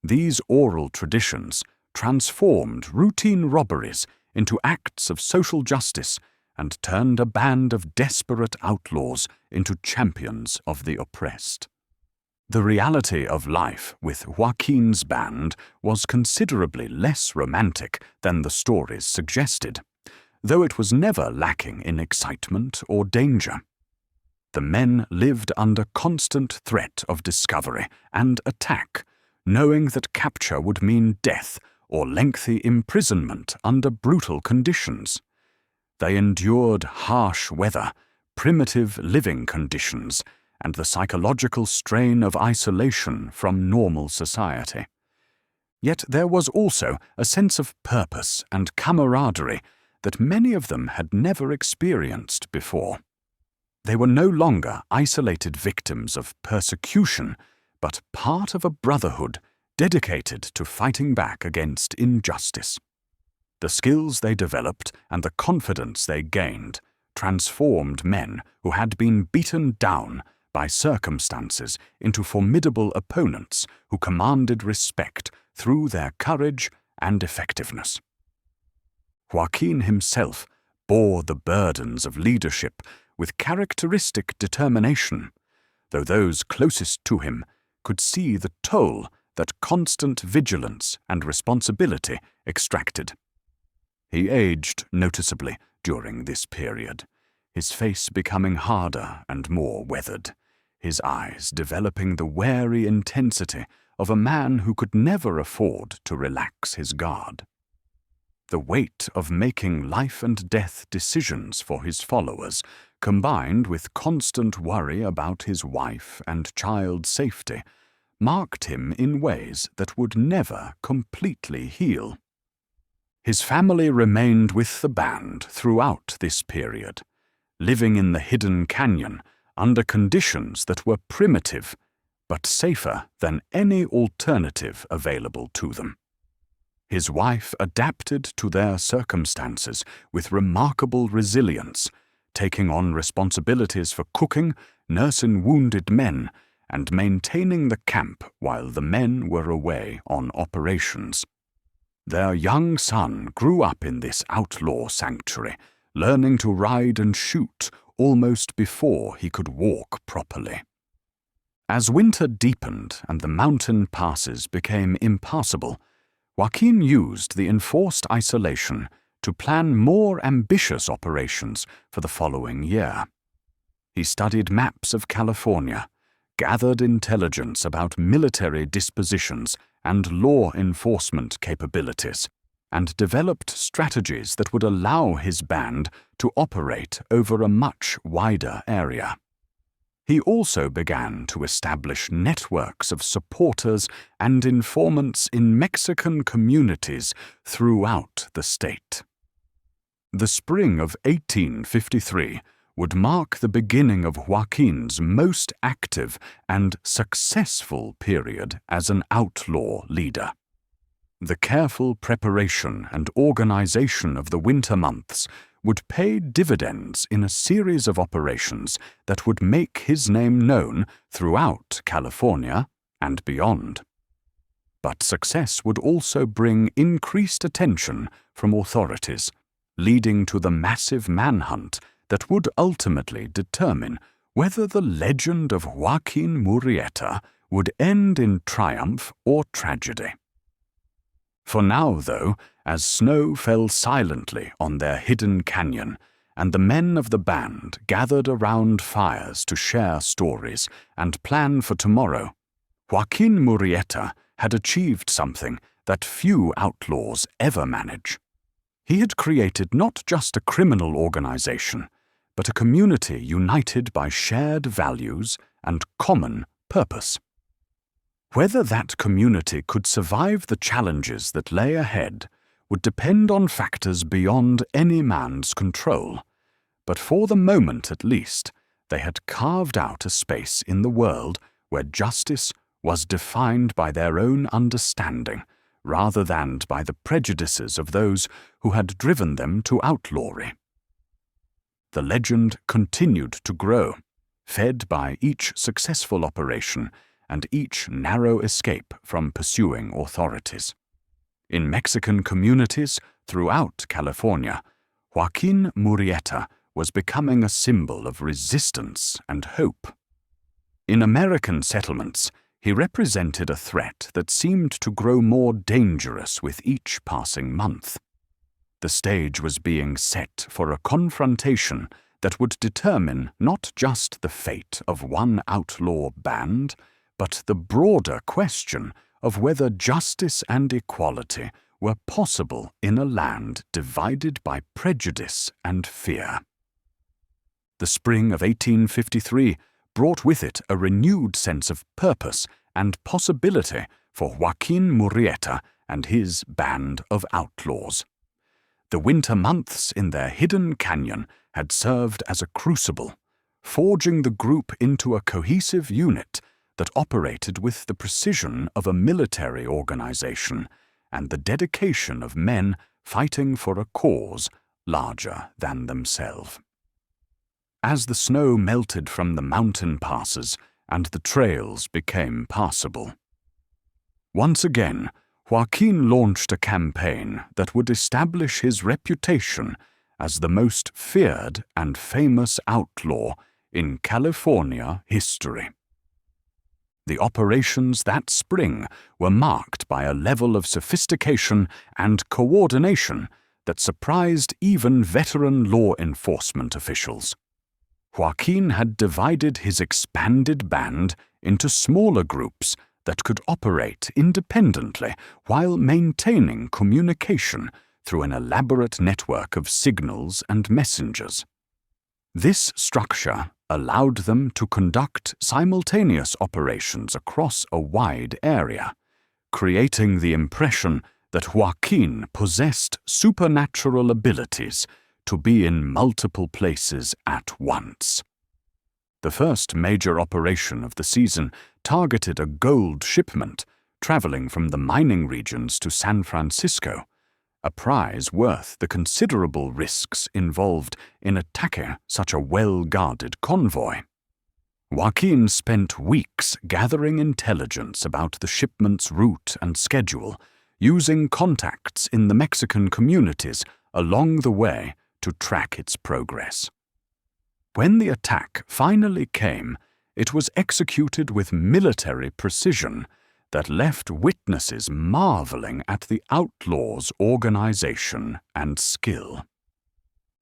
These oral traditions transformed routine robberies into acts of social justice and turned a band of desperate outlaws into champions of the oppressed. The reality of life with Joaquín's band was considerably less romantic than the stories suggested, though it was never lacking in excitement or danger. The men lived under constant threat of discovery and attack, knowing that capture would mean death or lengthy imprisonment under brutal conditions. They endured harsh weather, primitive living conditions, and the psychological strain of isolation from normal society. Yet there was also a sense of purpose and camaraderie that many of them had never experienced before. They were no longer isolated victims of persecution, but part of a brotherhood dedicated to fighting back against injustice. The skills they developed and the confidence they gained transformed men who had been beaten down by circumstances into formidable opponents who commanded respect through their courage and effectiveness. Joaquín himself bore the burdens of leadership with characteristic determination, though those closest to him could see the toll that constant vigilance and responsibility extracted. He aged noticeably during this period, his face becoming harder and more weathered, his eyes developing the wary intensity of a man who could never afford to relax his guard. The weight of making life-and-death decisions for his followers, combined with constant worry about his wife and child's safety, marked him in ways that would never completely heal. His family remained with the band throughout this period, living in the hidden canyon under conditions that were primitive but safer than any alternative available to them. His wife adapted to their circumstances with remarkable resilience, taking on responsibilities for cooking, nursing wounded men, and maintaining the camp while the men were away on operations. Their young son grew up in this outlaw sanctuary, learning to ride and shoot almost before he could walk properly. As winter deepened and the mountain passes became impassable, Joaquín used the enforced isolation to plan more ambitious operations for the following year. He studied maps of California, gathered intelligence about military dispositions and law enforcement capabilities, and developed strategies that would allow his band to operate over a much wider area. He also began to establish networks of supporters and informants in Mexican communities throughout the state. The spring of 1853 would mark the beginning of Joaquín's most active and successful period as an outlaw leader. The careful preparation and organization of the winter months would pay dividends in a series of operations that would make his name known throughout California and beyond. But success would also bring increased attention from authorities, leading to the massive manhunt that would ultimately determine whether the legend of Joaquín Murrieta would end in triumph or tragedy. For now, though, as snow fell silently on their hidden canyon, and the men of the band gathered around fires to share stories and plan for tomorrow, Joaquín Murrieta had achieved something that few outlaws ever manage. He had created not just a criminal organization, but a community united by shared values and common purpose. Whether that community could survive the challenges that lay ahead would depend on factors beyond any man's control, but for the moment at least, they had carved out a space in the world where justice was defined by their own understanding rather than by the prejudices of those who had driven them to outlawry. The legend continued to grow, fed by each successful operation and each narrow escape from pursuing authorities. In Mexican communities throughout California, Joaquín Murrieta was becoming a symbol of resistance and hope. In American settlements, he represented a threat that seemed to grow more dangerous with each passing month. The stage was being set for a confrontation that would determine not just the fate of one outlaw band, but the broader question of whether justice and equality were possible in a land divided by prejudice and fear. The spring of 1853 brought with it a renewed sense of purpose and possibility for Joaquín Murrieta and his band of outlaws. The winter months in their hidden canyon had served as a crucible, forging the group into a cohesive unit that operated with the precision of a military organization and the dedication of men fighting for a cause larger than themselves. As the snow melted from the mountain passes and the trails became passable, once again, Joaquín launched a campaign that would establish his reputation as the most feared and famous outlaw in California history. The operations that spring were marked by a level of sophistication and coordination that surprised even veteran law enforcement officials. Joaquín had divided his expanded band into smaller groups that could operate independently while maintaining communication through an elaborate network of signals and messengers. This structure allowed them to conduct simultaneous operations across a wide area, creating the impression that Joaquín possessed supernatural abilities to be in multiple places at once. The first major operation of the season targeted a gold shipment traveling from the mining regions to San Francisco, a prize worth the considerable risks involved in attacking such a well-guarded convoy. Joaquín spent weeks gathering intelligence about the shipment's route and schedule, using contacts in the Mexican communities along the way to track its progress. When the attack finally came, it was executed with military precision that left witnesses marveling at the outlaw's organization and skill.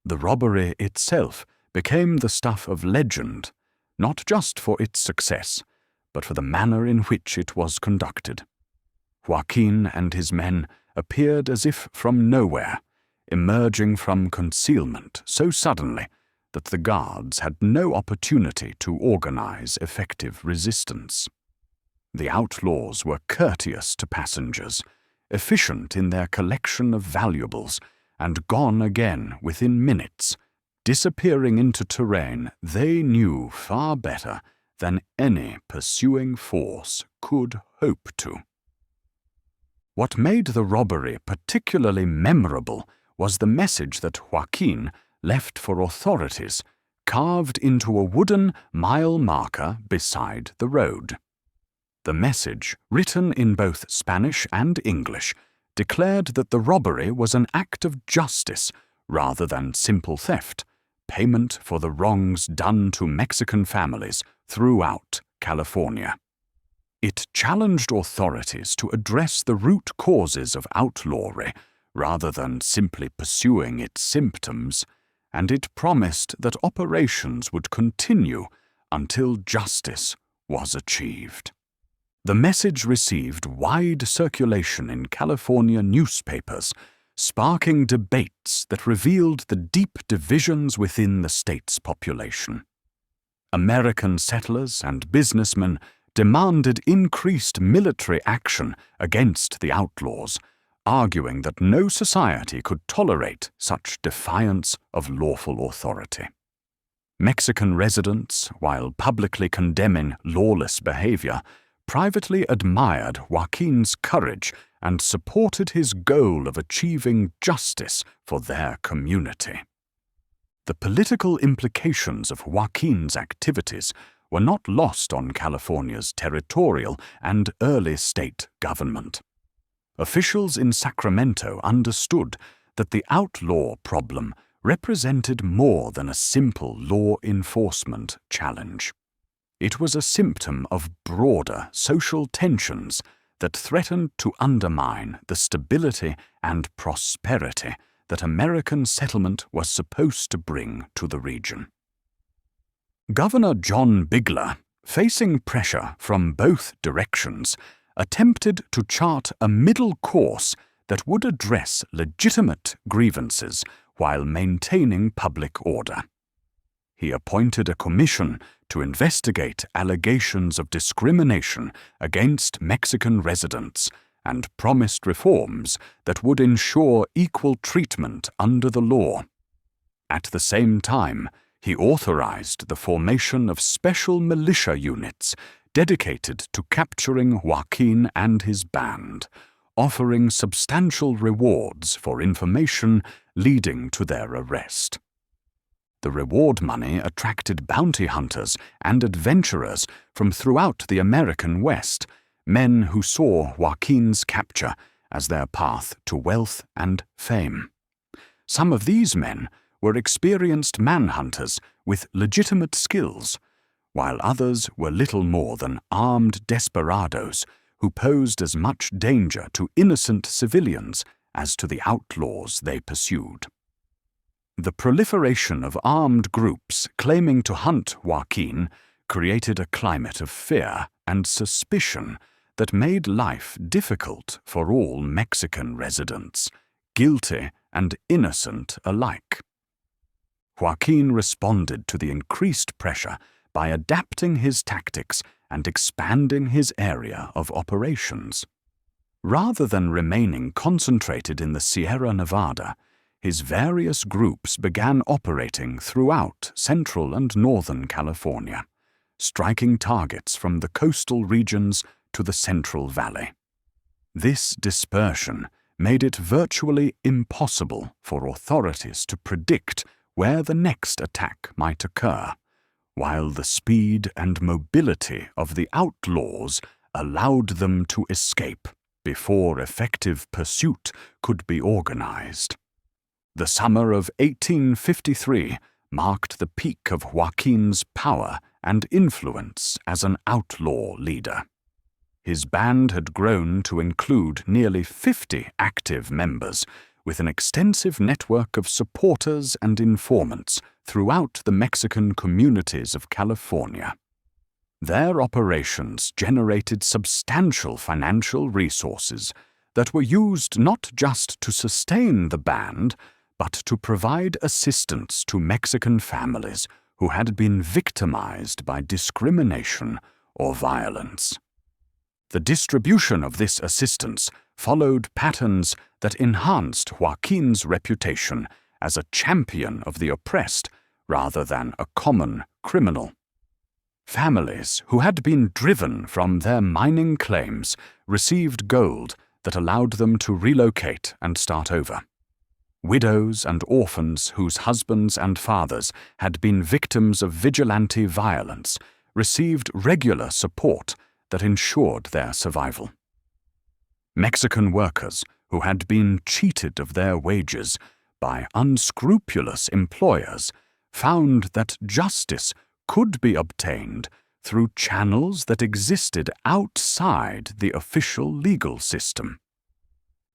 The robbery itself became the stuff of legend, not just for its success, but for the manner in which it was conducted. Joaquín and his men appeared as if from nowhere, emerging from concealment so suddenly that the guards had no opportunity to organize effective resistance. The outlaws were courteous to passengers, efficient in their collection of valuables, and gone again within minutes, disappearing into terrain they knew far better than any pursuing force could hope to. What made the robbery particularly memorable was the message that Joaquín left for authorities, carved into a wooden mile marker beside the road. The message, written in both Spanish and English, declared that the robbery was an act of justice rather than simple theft, payment for the wrongs done to Mexican families throughout California. It challenged authorities to address the root causes of outlawry rather than simply pursuing its symptoms, and it promised that operations would continue until justice was achieved. The message received wide circulation in California newspapers, sparking debates that revealed the deep divisions within the state's population. American settlers and businessmen demanded increased military action against the outlaws, arguing that no society could tolerate such defiance of lawful authority. Mexican residents, while publicly condemning lawless behavior, privately admired Joaquín's courage and supported his goal of achieving justice for their community. The political implications of Joaquín's activities were not lost on California's territorial and early state government. Officials in Sacramento understood that the outlaw problem represented more than a simple law enforcement challenge. It was a symptom of broader social tensions that threatened to undermine the stability and prosperity that American settlement was supposed to bring to the region. Governor John Bigler, facing pressure from both directions, attempted to chart a middle course that would address legitimate grievances while maintaining public order. He appointed a commission to investigate allegations of discrimination against Mexican residents and promised reforms that would ensure equal treatment under the law. At the same time, he authorized the formation of special militia units dedicated to capturing Joaquín and his band, offering substantial rewards for information leading to their arrest. The reward money attracted bounty hunters and adventurers from throughout the American West, men who saw Joaquín's capture as their path to wealth and fame. Some of these men were experienced manhunters with legitimate skills, while others were little more than armed desperados who posed as much danger to innocent civilians as to the outlaws they pursued. The proliferation of armed groups claiming to hunt Joaquín created a climate of fear and suspicion that made life difficult for all Mexican residents, guilty and innocent alike. Joaquín responded to the increased pressure by adapting his tactics and expanding his area of operations. Rather than remaining concentrated in the Sierra Nevada, his various groups began operating throughout Central and Northern California, striking targets from the coastal regions to the Central Valley. This dispersion made it virtually impossible for authorities to predict where the next attack might occur, while the speed and mobility of the outlaws allowed them to escape before effective pursuit could be organized. The summer of 1853 marked the peak of Joaquín's power and influence as an outlaw leader. His band had grown to include nearly 50 active members, with an extensive network of supporters and informants throughout the Mexican communities of California. Their operations generated substantial financial resources that were used not just to sustain the band, but to provide assistance to Mexican families who had been victimized by discrimination or violence. The distribution of this assistance followed patterns that enhanced Joaquín's reputation as a champion of the oppressed rather than a common criminal. Families who had been driven from their mining claims received gold that allowed them to relocate and start over. Widows and orphans whose husbands and fathers had been victims of vigilante violence received regular support that ensured their survival. Mexican workers who had been cheated of their wages by unscrupulous employers found that justice could be obtained through channels that existed outside the official legal system.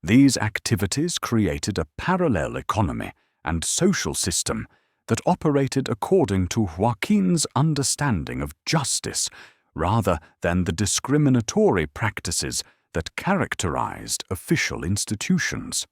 These activities created a parallel economy and social system that operated according to Joaquín's understanding of justice rather than the discriminatory practices that characterized official institutions.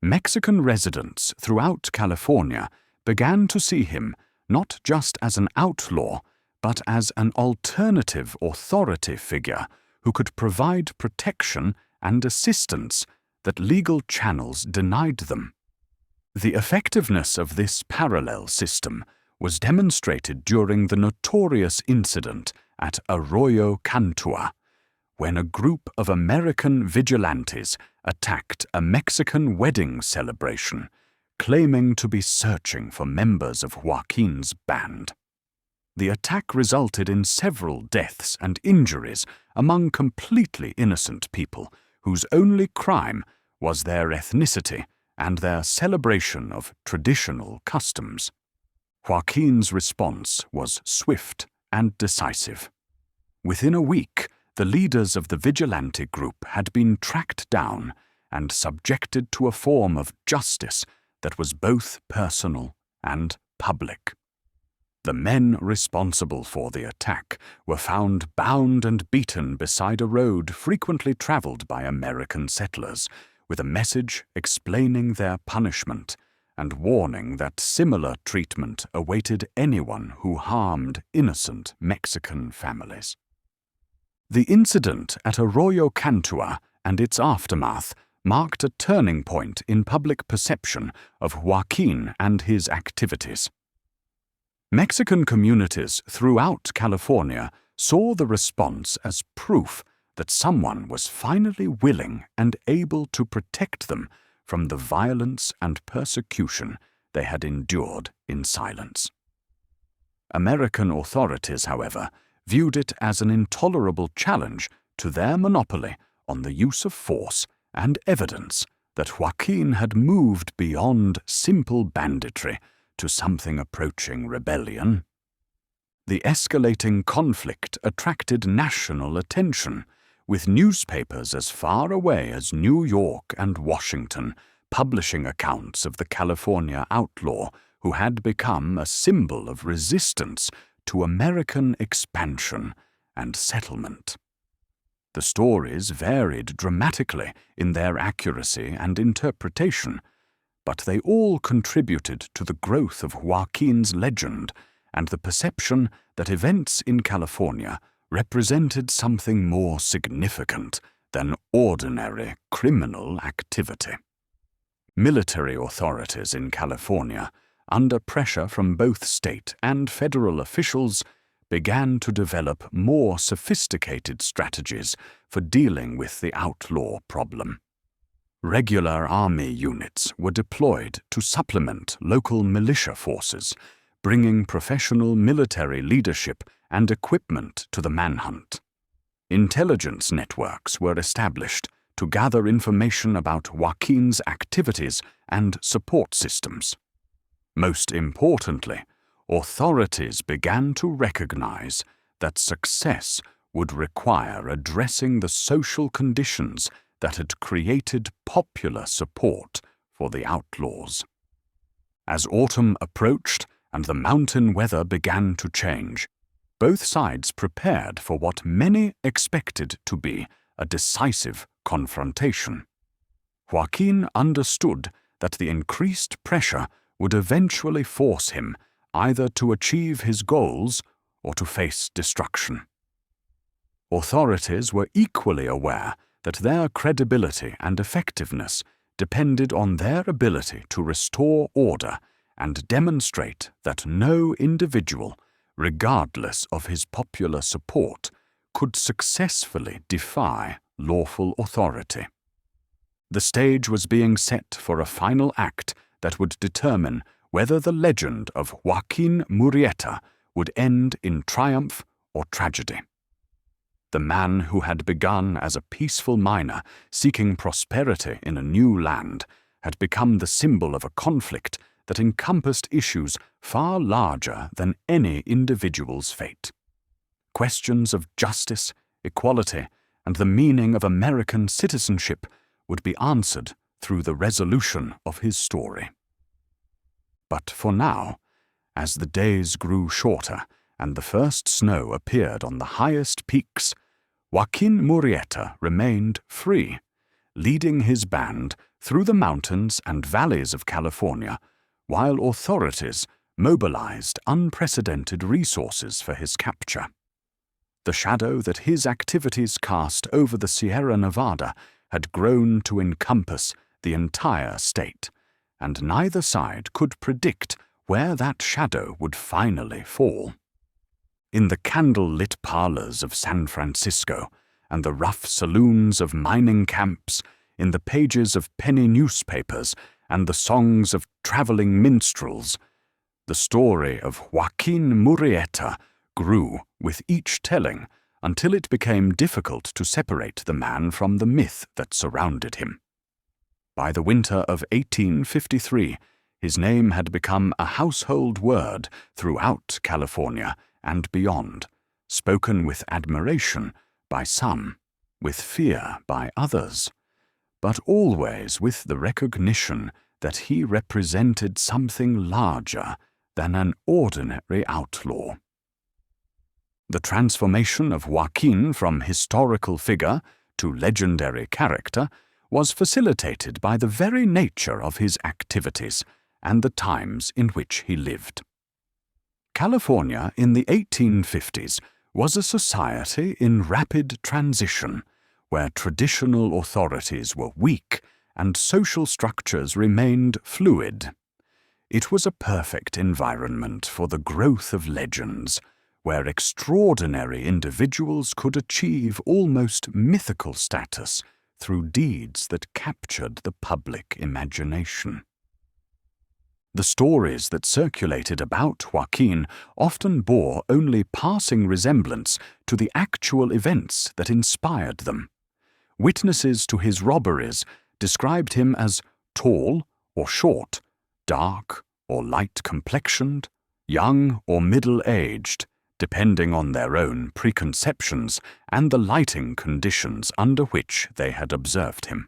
Mexican residents throughout California began to see him not just as an outlaw, but as an alternative authority figure who could provide protection and assistance that legal channels denied them. The effectiveness of this parallel system was demonstrated during the notorious incident at Arroyo Cantua, when a group of American vigilantes attacked a Mexican wedding celebration, claiming to be searching for members of Joaquín's band. The attack resulted in several deaths and injuries among completely innocent people whose only crime was their ethnicity and their celebration of traditional customs. Joaquín's response was swift and decisive. Within a week, the leaders of the vigilante group had been tracked down and subjected to a form of justice that was both personal and public. The men responsible for the attack were found bound and beaten beside a road frequently traveled by American settlers, with a message explaining their punishment and warning that similar treatment awaited anyone who harmed innocent Mexican families. The incident at Arroyo Cantua and its aftermath marked a turning point in public perception of Joaquín and his activities. Mexican communities throughout California saw the response as proof that someone was finally willing and able to protect them from the violence and persecution they had endured in silence. American authorities, however, viewed it as an intolerable challenge to their monopoly on the use of force and evidence that Joaquín had moved beyond simple banditry to something approaching rebellion. The escalating conflict attracted national attention, with newspapers as far away as New York and Washington publishing accounts of the California outlaw who had become a symbol of resistance to American expansion and settlement. The stories varied dramatically in their accuracy and interpretation, but they all contributed to the growth of Joaquín's legend and the perception that events in California represented something more significant than ordinary criminal activity. Military authorities in California, under pressure from both state and federal officials, began to develop more sophisticated strategies for dealing with the outlaw problem. Regular army units were deployed to supplement local militia forces, bringing professional military leadership and equipment to the manhunt. Intelligence networks were established to gather information about Joaquín's activities and support systems. Most importantly, authorities began to recognize that success would require addressing the social conditions that had created popular support for the outlaws. As autumn approached and the mountain weather began to change, both sides prepared for what many expected to be a decisive confrontation. Joaquín understood that the increased pressure would eventually force him either to achieve his goals or to face destruction. Authorities were equally aware that their credibility and effectiveness depended on their ability to restore order and demonstrate that no individual, regardless of his popular support, could successfully defy lawful authority. The stage was being set for a final act that would determine whether the legend of Joaquín Murrieta would end in triumph or tragedy. The man who had begun as a peaceful miner seeking prosperity in a new land had become the symbol of a conflict that encompassed issues far larger than any individual's fate. Questions of justice, equality, and the meaning of American citizenship would be answered through the resolution of his story. But for now, as the days grew shorter and the first snow appeared on the highest peaks, Joaquín Murrieta remained free, leading his band through the mountains and valleys of California, while authorities mobilized unprecedented resources for his capture. The shadow that his activities cast over the Sierra Nevada had grown to encompass the entire state, and neither side could predict where that shadow would finally fall. In the candle-lit parlors of San Francisco and the rough saloons of mining camps, in the pages of penny newspapers and the songs of traveling minstrels, the story of Joaquín Murrieta grew with each telling until it became difficult to separate the man from the myth that surrounded him. By the winter of 1853, his name had become a household word throughout California and beyond, spoken with admiration by some, with fear by others, but always with the recognition that he represented something larger than an ordinary outlaw. The transformation of Joaquín from historical figure to legendary character was facilitated by the very nature of his activities and the times in which he lived. California in the 1850s was a society in rapid transition, where traditional authorities were weak and social structures remained fluid. It was a perfect environment for the growth of legends, where extraordinary individuals could achieve almost mythical status through deeds that captured the public imagination. The stories that circulated about Joaquín often bore only passing resemblance to the actual events that inspired them. Witnesses to his robberies described him as tall or short, dark or light-complexioned, young or middle-aged, depending on their own preconceptions and the lighting conditions under which they had observed him.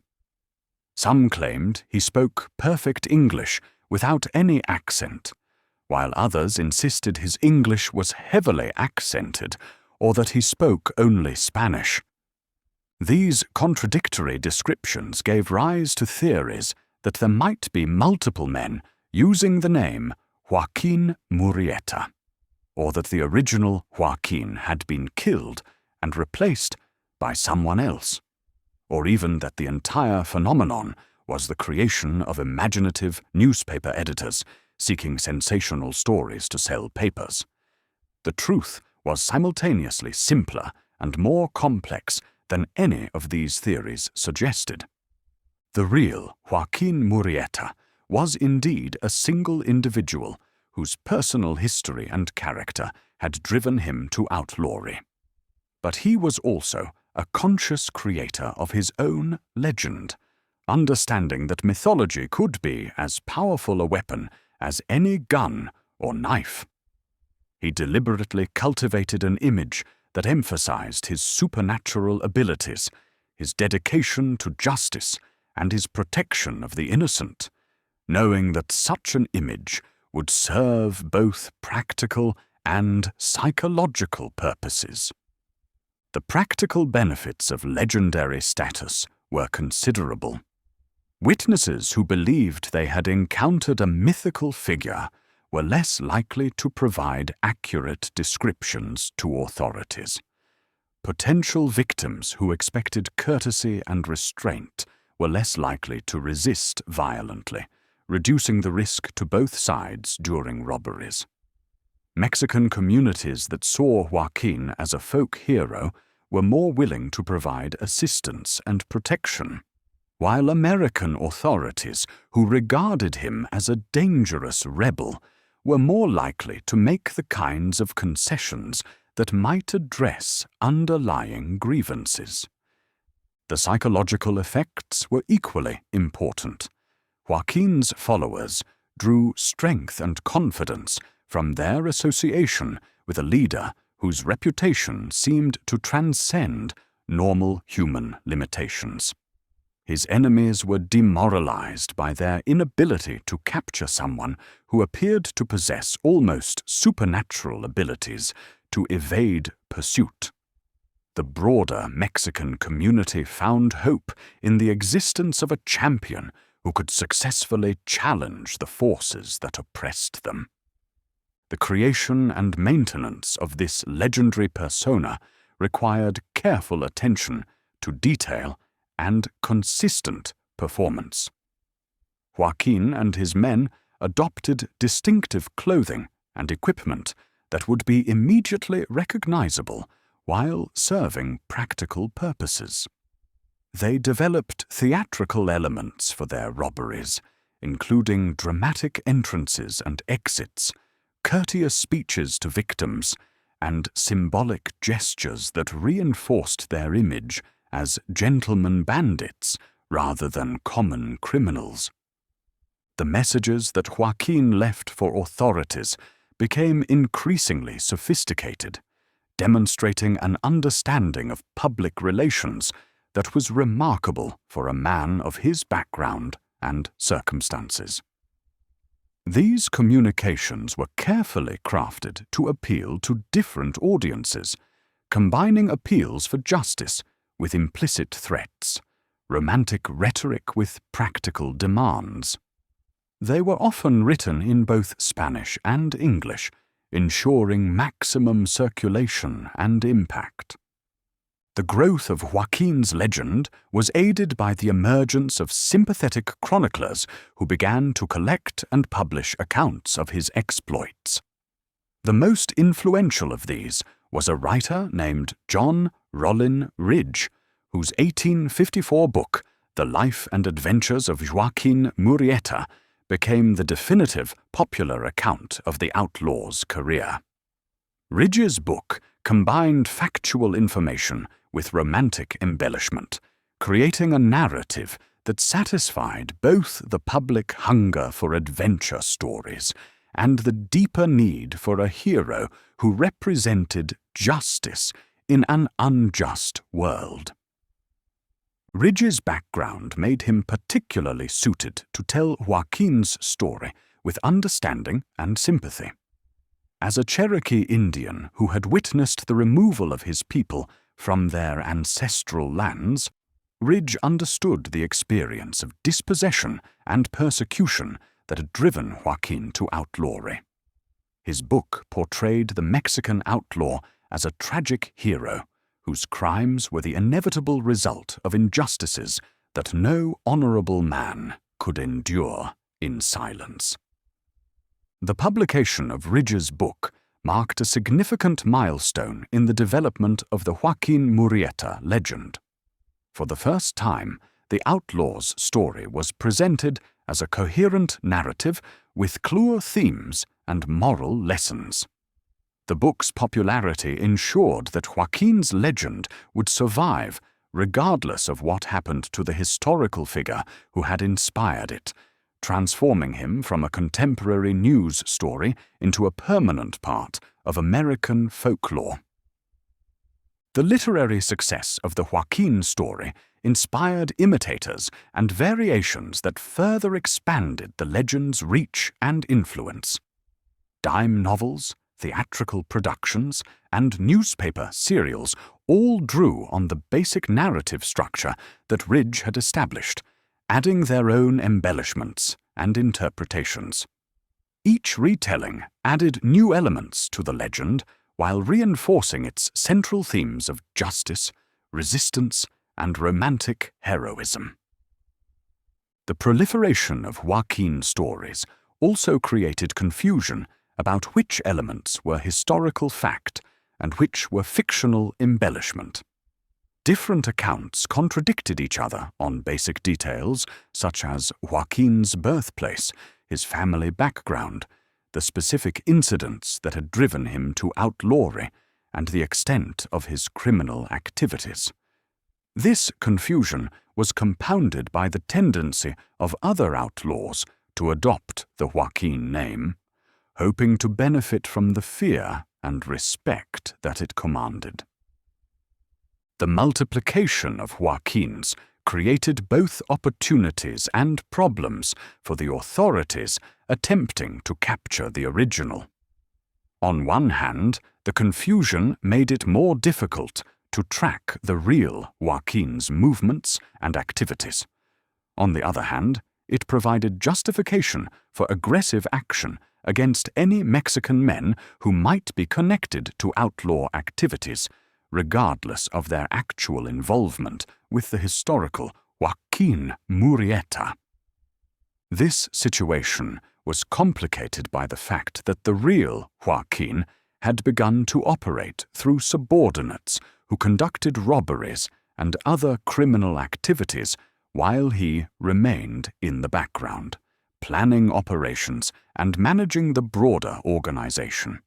Some claimed he spoke perfect English without any accent, while others insisted his English was heavily accented or that he spoke only Spanish. These contradictory descriptions gave rise to theories that there might be multiple men using the name Joaquín Murrieta, or that the original Joaquín had been killed and replaced by someone else, or even that the entire phenomenon was the creation of imaginative newspaper editors seeking sensational stories to sell papers. The truth was simultaneously simpler and more complex than any of these theories suggested. The real Joaquín Murrieta was indeed a single individual whose personal history and character had driven him to outlawry. But he was also a conscious creator of his own legend, understanding that mythology could be as powerful a weapon as any gun or knife. He deliberately cultivated an image that emphasized his supernatural abilities, his dedication to justice, and his protection of the innocent, knowing that such an image would serve both practical and psychological purposes. The practical benefits of legendary status were considerable. Witnesses who believed they had encountered a mythical figure were less likely to provide accurate descriptions to authorities. Potential victims who expected courtesy and restraint were less likely to resist violently, reducing the risk to both sides during robberies. Mexican communities that saw Joaquín as a folk hero were more willing to provide assistance and protection, while American authorities, who regarded him as a dangerous rebel, were more likely to make the kinds of concessions that might address underlying grievances. The psychological effects were equally important. Joaquín's followers drew strength and confidence from their association with a leader whose reputation seemed to transcend normal human limitations. His enemies were demoralized by their inability to capture someone who appeared to possess almost supernatural abilities to evade pursuit. The broader Mexican community found hope in the existence of a champion who could successfully challenge the forces that oppressed them. The creation and maintenance of this legendary persona required careful attention to detail and consistent performance. Joaquín and his men adopted distinctive clothing and equipment that would be immediately recognizable while serving practical purposes. They developed theatrical elements for their robberies, including dramatic entrances and exits, courteous speeches to victims, and symbolic gestures that reinforced their image as gentlemen bandits rather than common criminals. The messages that Joaquín left for authorities became increasingly sophisticated, demonstrating an understanding of public relations that was remarkable for a man of his background and circumstances. These communications were carefully crafted to appeal to different audiences, combining appeals for justice with implicit threats, romantic rhetoric with practical demands. They were often written in both Spanish and English, ensuring maximum circulation and impact. The growth of Joaquín's legend was aided by the emergence of sympathetic chroniclers who began to collect and publish accounts of his exploits. The most influential of these was a writer named John Rollin Ridge, whose 1854 book, The Life and Adventures of Joaquín Murrieta, became the definitive popular account of the outlaw's career. Ridge's book combined factual information with romantic embellishment, creating a narrative that satisfied both the public hunger for adventure stories and the deeper need for a hero who represented justice in an unjust world. Ridge's background made him particularly suited to tell Joaquín's story with understanding and sympathy. As a Cherokee Indian who had witnessed the removal of his people from their ancestral lands, Ridge understood the experience of dispossession and persecution that had driven Joaquín to outlawry. His book portrayed the Mexican outlaw as a tragic hero whose crimes were the inevitable result of injustices that no honorable man could endure in silence. The publication of Ridge's book marked a significant milestone in the development of the Joaquín Murrieta legend. For the first time, the outlaw's story was presented as a coherent narrative with clear themes and moral lessons. The book's popularity ensured that Joaquín's legend would survive regardless of what happened to the historical figure who had inspired it, transforming him from a contemporary news story into a permanent part of American folklore. The literary success of the Joaquín story inspired imitators and variations that further expanded the legend's reach and influence. Dime novels, theatrical productions, and newspaper serials all drew on the basic narrative structure that Ridge had established, adding their own embellishments and interpretations. Each retelling added new elements to the legend while reinforcing its central themes of justice, resistance, and romantic heroism. The proliferation of Joaquín stories also created confusion about which elements were historical fact and which were fictional embellishment. Different accounts contradicted each other on basic details such as Joaquín's birthplace, his family background, the specific incidents that had driven him to outlawry, and the extent of his criminal activities. This confusion was compounded by the tendency of other outlaws to adopt the Joaquín name, hoping to benefit from the fear and respect that it commanded. The multiplication of Joaquíns created both opportunities and problems for the authorities attempting to capture the original. On one hand, the confusion made it more difficult to track the real Joaquín's movements and activities. On the other hand, it provided justification for aggressive action against any Mexican men who might be connected to outlaw activities, regardless of their actual involvement with the historical Joaquín Murrieta. This situation was complicated by the fact that the real Joaquín had begun to operate through subordinates who conducted robberies and other criminal activities while he remained in the background, planning operations and managing the broader organization.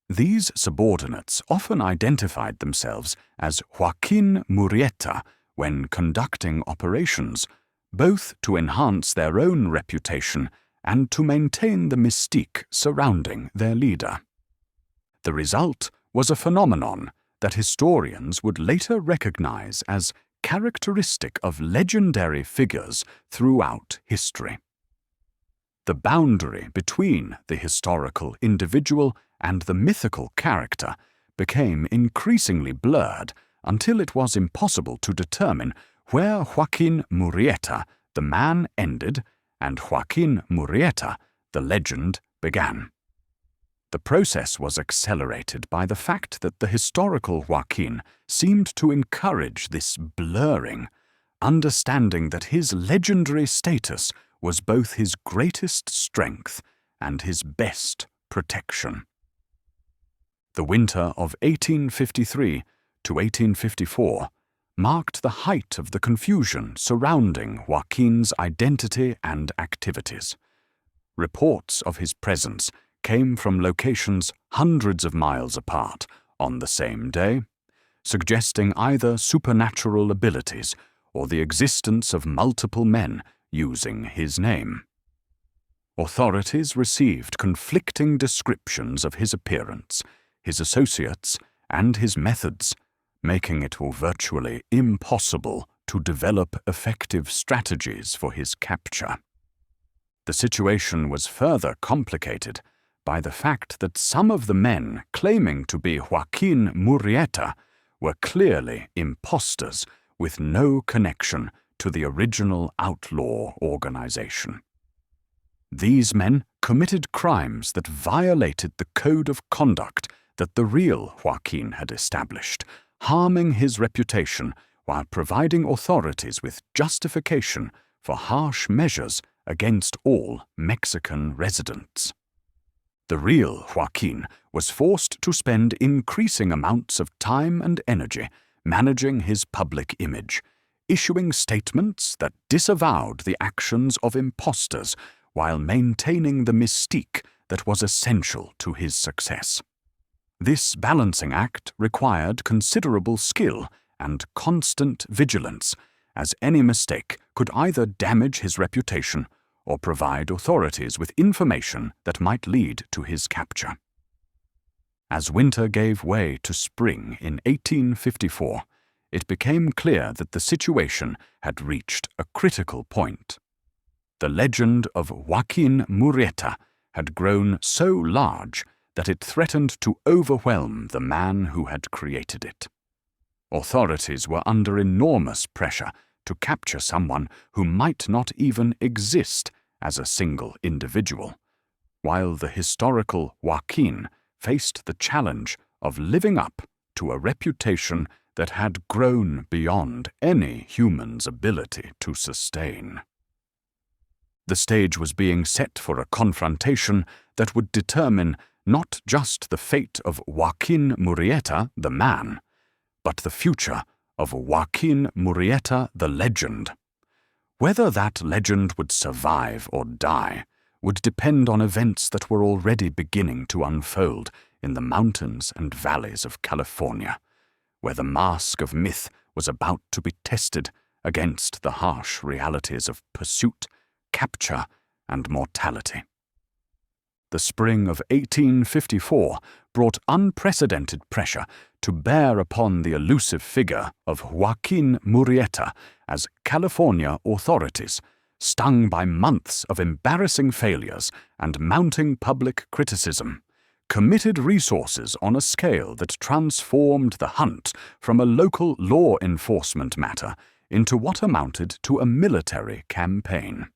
These subordinates often identified themselves as Joaquín Murrieta when conducting operations, both to enhance their own reputation and to maintain the mystique surrounding their leader. The result was a phenomenon that historians would later recognize as characteristic of legendary figures throughout history. The boundary between the historical individual and the mythical character became increasingly blurred until it was impossible to determine where Joaquín Murrieta, the man, ended and Joaquín Murrieta, the legend, began. The process was accelerated by the fact that the historical Joaquín seemed to encourage this blurring, understanding that his legendary status was both his greatest strength and his best protection. The winter of 1853 to 1854 marked the height of the confusion surrounding Joaquín's identity and activities. Reports of his presence came from locations hundreds of miles apart on the same day, suggesting either supernatural abilities or the existence of multiple men using his name. Authorities received conflicting descriptions of his appearance, his associates, and his methods, making it virtually impossible to develop effective strategies for his capture. The situation was further complicated by the fact that some of the men claiming to be Joaquín Murrieta were clearly imposters with no connection to the original outlaw organization. These men committed crimes that violated the code of conduct that the real Joaquín had established, harming his reputation while providing authorities with justification for harsh measures against all Mexican residents. The real Joaquín was forced to spend increasing amounts of time and energy managing his public image, issuing statements that disavowed the actions of impostors while maintaining the mystique that was essential to his success. This balancing act required considerable skill and constant vigilance, as any mistake could either damage his reputation or provide authorities with information that might lead to his capture. As winter gave way to spring in 1854, it became clear that the situation had reached a critical point. The legend of Joaquín Murrieta had grown so large that it threatened to overwhelm the man who had created it. Authorities were under enormous pressure to capture someone who might not even exist as a single individual, while the historical Joaquín faced the challenge of living up to a reputation that had grown beyond any human's ability to sustain. The stage was being set for a confrontation that would determine not just the fate of Joaquín Murrieta, the man, but the future of Joaquín Murrieta, the legend. Whether that legend would survive or die would depend on events that were already beginning to unfold in the mountains and valleys of California, where the mask of myth was about to be tested against the harsh realities of pursuit, capture, and mortality. The spring of 1854 brought unprecedented pressure to bear upon the elusive figure of Joaquín Murrieta as California authorities, stung by months of embarrassing failures and mounting public criticism, committed resources on a scale that transformed the hunt from a local law enforcement matter into what amounted to a military campaign.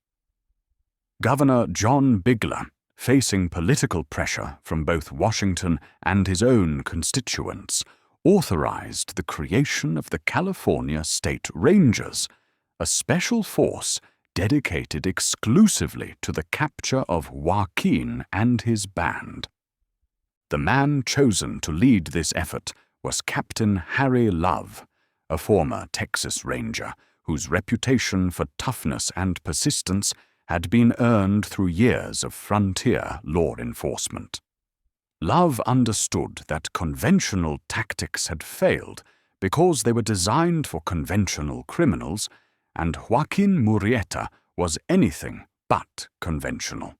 Governor John Bigler, facing political pressure from both Washington and his own constituents, authorized the creation of the California State Rangers, a special force dedicated exclusively to the capture of Joaquín and his band. The man chosen to lead this effort was Captain Harry Love, a former Texas Ranger whose reputation for toughness and persistence had been earned through years of frontier law enforcement. Love understood that conventional tactics had failed because they were designed for conventional criminals, and Joaquín Murrieta was anything but conventional.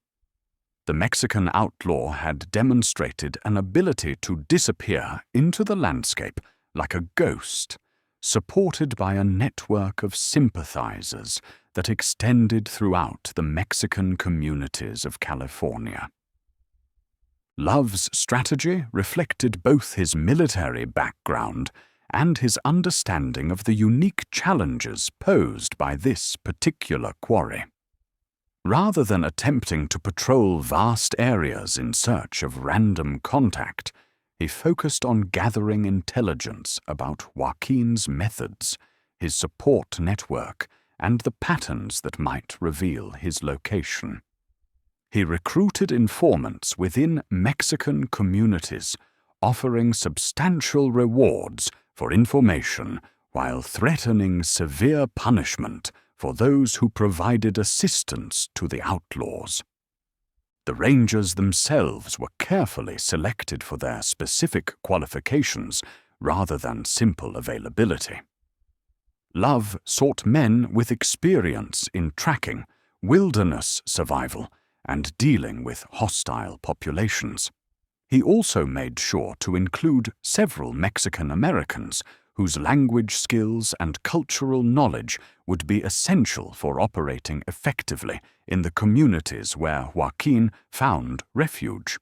The Mexican outlaw had demonstrated an ability to disappear into the landscape like a ghost, supported by a network of sympathizers that extended throughout the Mexican communities of California. Love's strategy reflected both his military background and his understanding of the unique challenges posed by this particular quarry. Rather than attempting to patrol vast areas in search of random contact, he focused on gathering intelligence about Joaquín's methods, his support network, and the patterns that might reveal his location. He recruited informants within Mexican communities, offering substantial rewards for information while threatening severe punishment for those who provided assistance to the outlaws. The Rangers themselves were carefully selected for their specific qualifications rather than simple availability. Love sought men with experience in tracking, wilderness survival, and dealing with hostile populations. He also made sure to include several Mexican Americans whose language skills and cultural knowledge would be essential for operating effectively in the communities where Joaquín found refuge.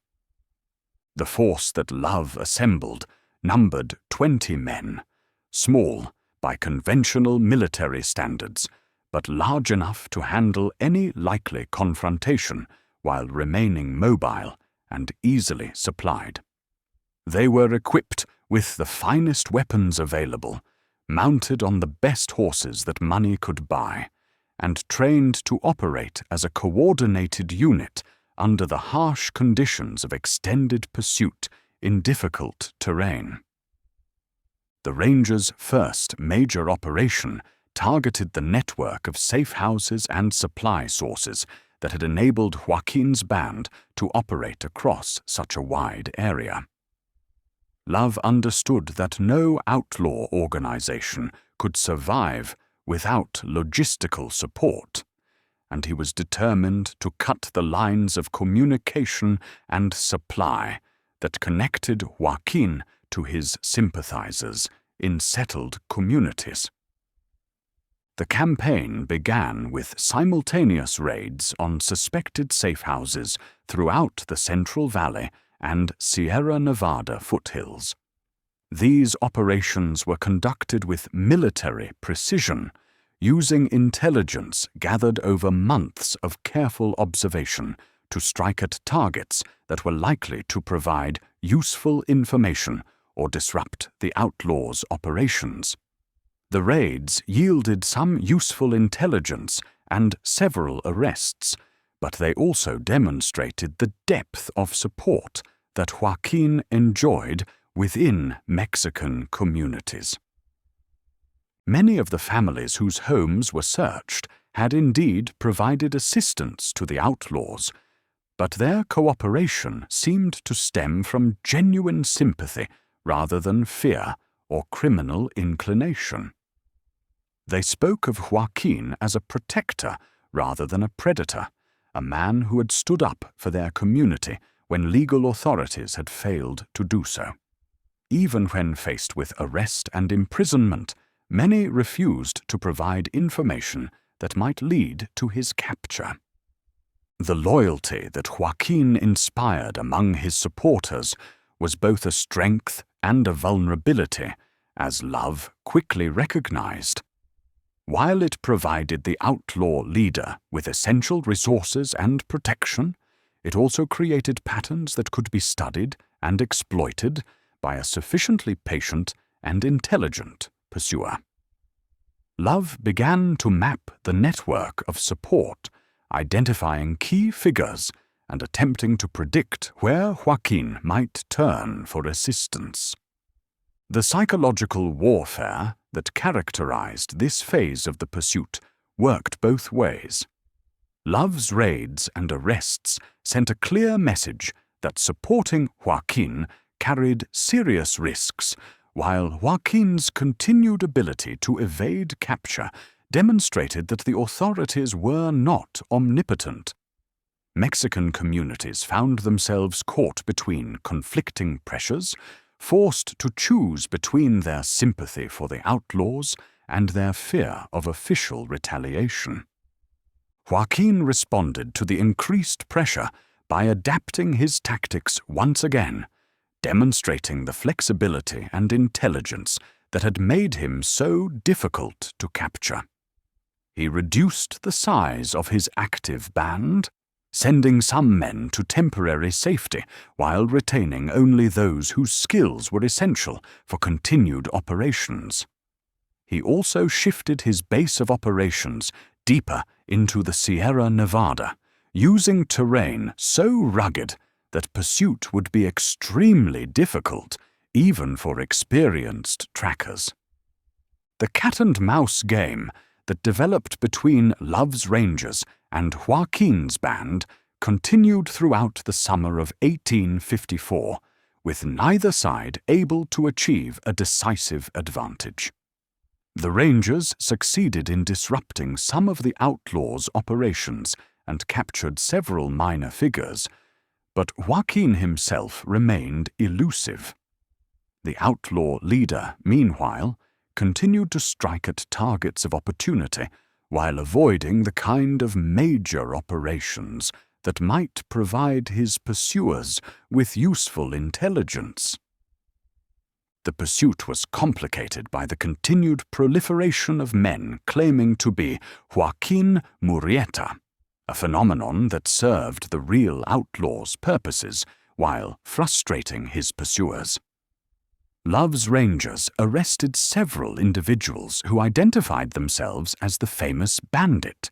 The force that Love assembled numbered 20 men, small by conventional military standards, but large enough to handle any likely confrontation while remaining mobile and easily supplied. They were equipped with the finest weapons available, mounted on the best horses that money could buy, and trained to operate as a coordinated unit under the harsh conditions of extended pursuit in difficult terrain. The Rangers' first major operation targeted the network of safe houses and supply sources that had enabled Joaquín's band to operate across such a wide area. Love understood that no outlaw organization could survive without logistical support, and he was determined to cut the lines of communication and supply that connected Joaquín to his sympathizers in settled communities. The campaign began with simultaneous raids on suspected safe houses throughout the Central Valley and Sierra Nevada foothills. These operations were conducted with military precision, using intelligence gathered over months of careful observation to strike at targets that were likely to provide useful information or disrupt the outlaws' operations. The raids yielded some useful intelligence and several arrests, but they also demonstrated the depth of support that Joaquín enjoyed within Mexican communities. Many of the families whose homes were searched had indeed provided assistance to the outlaws, but their cooperation seemed to stem from genuine sympathy rather than fear or criminal inclination. They spoke of Joaquín as a protector rather than a predator, a man who had stood up for their community when legal authorities had failed to do so. Even when faced with arrest and imprisonment, many refused to provide information that might lead to his capture. The loyalty that Joaquín inspired among his supporters was both a strength and a vulnerability, as Love quickly recognized. While it provided the outlaw leader with essential resources and protection, it also created patterns that could be studied and exploited by a sufficiently patient and intelligent pursuer. Love began to map the network of support, identifying key figures and attempting to predict where Joaquín might turn for assistance. The psychological warfare that characterized this phase of the pursuit worked both ways. Love's raids and arrests sent a clear message that supporting Joaquín carried serious risks, while Joaquín's continued ability to evade capture demonstrated that the authorities were not omnipotent. Mexican communities found themselves caught between conflicting pressures, forced to choose between their sympathy for the outlaws and their fear of official retaliation. Joaquín responded to the increased pressure by adapting his tactics once again, demonstrating the flexibility and intelligence that had made him so difficult to capture. He reduced the size of his active band, sending some men to temporary safety while retaining only those whose skills were essential for continued operations. He also shifted his base of operations deeper into the Sierra Nevada, using terrain so rugged that pursuit would be extremely difficult even for experienced trackers. The cat-and-mouse game that developed between Love's Rangers and Joaquín's band continued throughout the summer of 1854, with neither side able to achieve a decisive advantage. The Rangers succeeded in disrupting some of the outlaws' operations and captured several minor figures, but Joaquín himself remained elusive. The outlaw leader, meanwhile, continued to strike at targets of opportunity while avoiding the kind of major operations that might provide his pursuers with useful intelligence. The pursuit was complicated by the continued proliferation of men claiming to be Joaquín Murrieta, a phenomenon that served the real outlaw's purposes while frustrating his pursuers. Love's Rangers arrested several individuals who identified themselves as the famous bandit,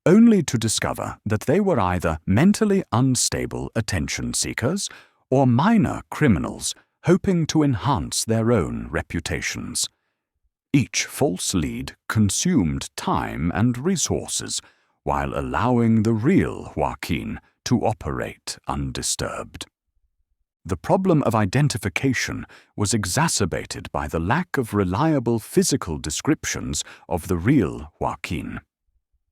only to discover that they were either mentally unstable attention seekers or minor criminals hoping to enhance their own reputations. Each false lead consumed time and resources while allowing the real Joaquín to operate undisturbed. The problem of identification was exacerbated by the lack of reliable physical descriptions of the real Joaquín.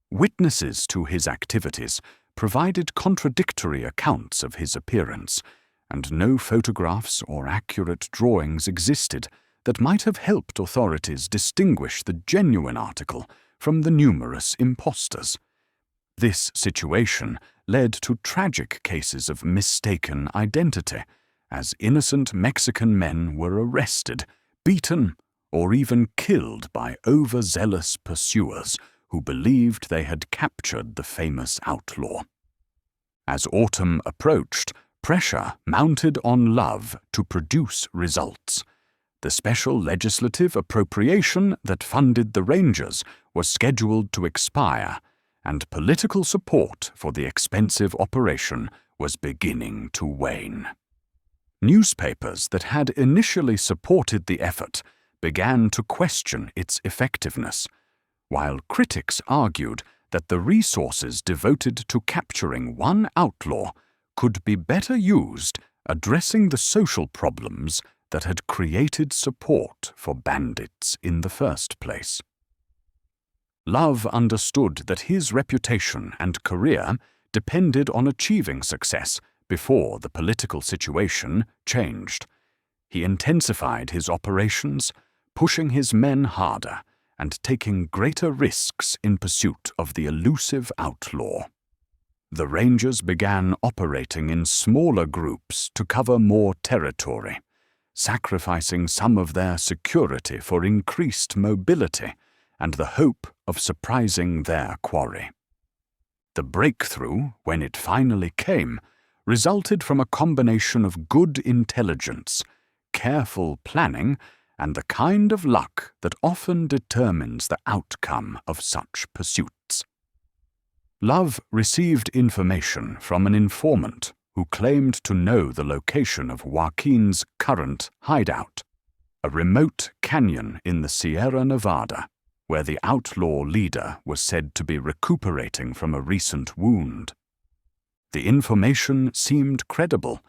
Witnesses to his activities provided contradictory accounts of his appearance, and no photographs or accurate drawings existed that might have helped authorities distinguish the genuine article from the numerous imposters. This situation led to tragic cases of mistaken identity, as innocent Mexican men were arrested, beaten, or even killed by overzealous pursuers who believed they had captured the famous outlaw. As autumn approached, pressure mounted on Love to produce results. The special legislative appropriation that funded the Rangers was scheduled to expire, and political support for the expensive operation was beginning to wane. Newspapers that had initially supported the effort began to question its effectiveness, while critics argued that the resources devoted to capturing one outlaw could be better used addressing the social problems that had created support for bandits in the first place. Love understood that his reputation and career depended on achieving success before the political situation changed. He intensified his operations, pushing his men harder and taking greater risks in pursuit of the elusive outlaw. The Rangers began operating in smaller groups to cover more territory, sacrificing some of their security for increased mobility and the hope of surprising their quarry. The breakthrough, when it finally came, resulted from a combination of good intelligence, careful planning, and the kind of luck that often determines the outcome of such pursuits. Love received information from an informant who claimed to know the location of Joaquín's current hideout, a remote canyon in the Sierra Nevada, where the outlaw leader was said to be recuperating from a recent wound. The information seemed credible,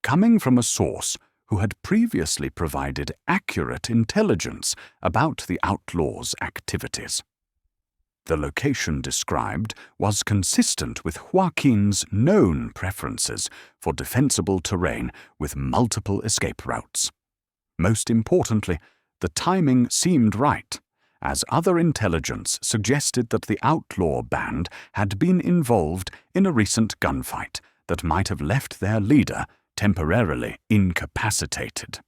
coming from a source who had previously provided accurate intelligence about the outlaw's activities. The location described was consistent with Joaquín's known preferences for defensible terrain with multiple escape routes. Most importantly, the timing seemed right, as other intelligence suggested that the outlaw band had been involved in a recent gunfight that might have left their leader temporarily incapacitated.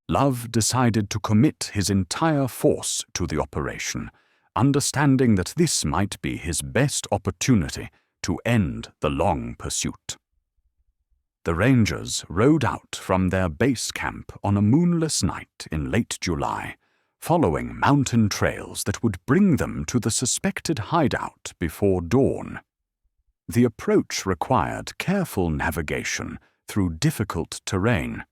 Love decided to commit his entire force to the operation, understanding that this might be his best opportunity to end the long pursuit. The Rangers rode out from their base camp on a moonless night in late July, following mountain trails that would bring them to the suspected hideout before dawn. The approach required careful navigation through difficult terrain,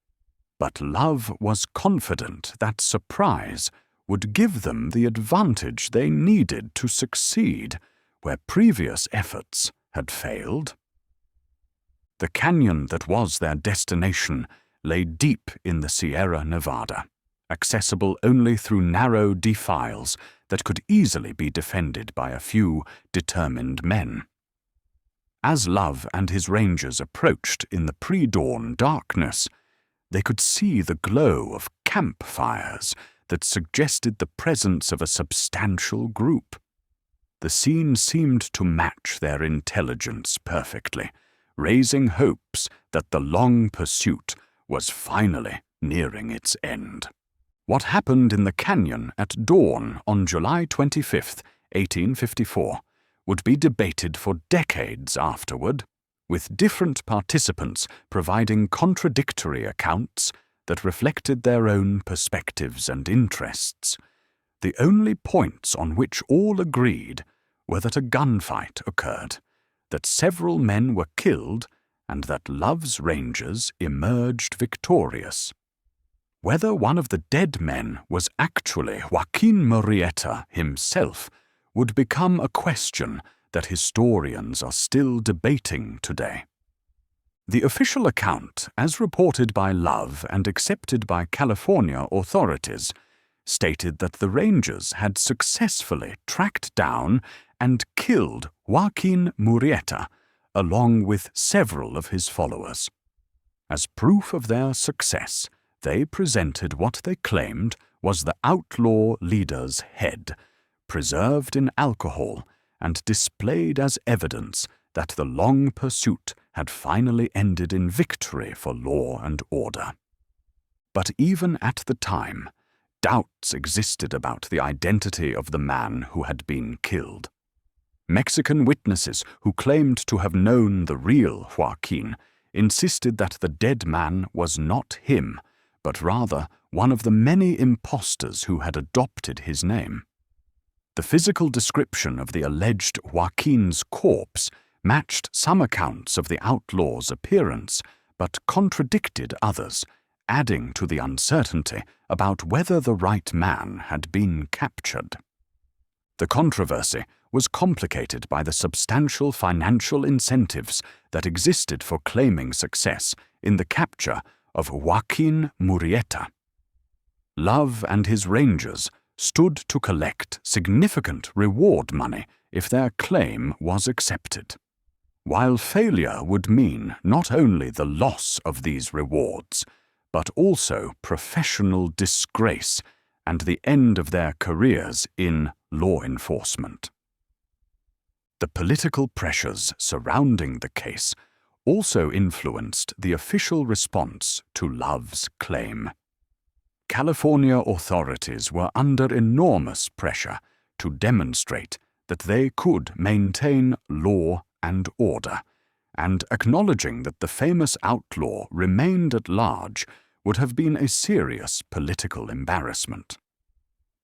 but Love was confident that surprise would give them the advantage they needed to succeed where previous efforts had failed. The canyon that was their destination lay deep in the Sierra Nevada, accessible only through narrow defiles that could easily be defended by a few determined men. As Love and his rangers approached in the pre-dawn darkness, they could see the glow of campfires that suggested the presence of a substantial group. The scene seemed to match their intelligence perfectly, raising hopes that the long pursuit was finally nearing its end. What happened in the canyon at dawn on July 25, 1854, would be debated for decades afterward, with different participants providing contradictory accounts that reflected their own perspectives and interests. The only points on which all agreed were that a gunfight occurred, that several men were killed, and that Love's Rangers emerged victorious. Whether one of the dead men was actually Joaquín Murrieta himself would become a question that historians are still debating today. The official account, as reported by Love and accepted by California authorities, stated that the Rangers had successfully tracked down and killed Joaquín Murrieta, along with several of his followers. As proof of their success, they presented what they claimed was the outlaw leader's head, preserved in alcohol and displayed as evidence that the long pursuit had finally ended in victory for law and order. But even at the time, doubts existed about the identity of the man who had been killed. Mexican witnesses who claimed to have known the real Joaquín insisted that the dead man was not him, but rather one of the many impostors who had adopted his name. The physical description of the alleged Joaquín's corpse matched some accounts of the outlaw's appearance, but contradicted others, adding to the uncertainty about whether the right man had been captured. The controversy was complicated by the substantial financial incentives that existed for claiming success in the capture of Joaquín Murrieta. Love and his Rangers stood to collect significant reward money if their claim was accepted, while failure would mean not only the loss of these rewards, but also professional disgrace and the end of their careers in law enforcement. The political pressures surrounding the case also influenced the official response to Love's claim. California authorities were under enormous pressure to demonstrate that they could maintain law and order, and acknowledging that the famous outlaw remained at large would have been a serious political embarrassment.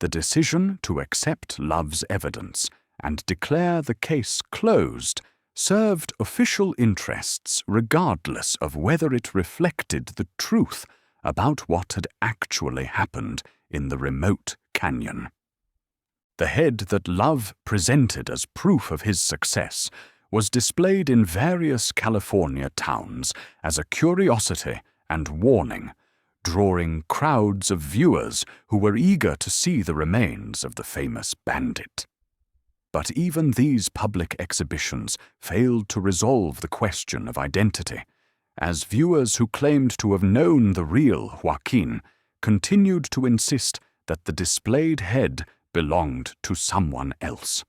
The decision to accept Love's evidence and declare the case closed served official interests regardless of whether it reflected the truth about what had actually happened in the remote canyon. The head that Love presented as proof of his success was displayed in various California towns as a curiosity and warning, drawing crowds of viewers who were eager to see the remains of the famous bandit. But even these public exhibitions failed to resolve the question of identity, as viewers who claimed to have known the real Joaquín continued to insist that the displayed head belonged to someone else.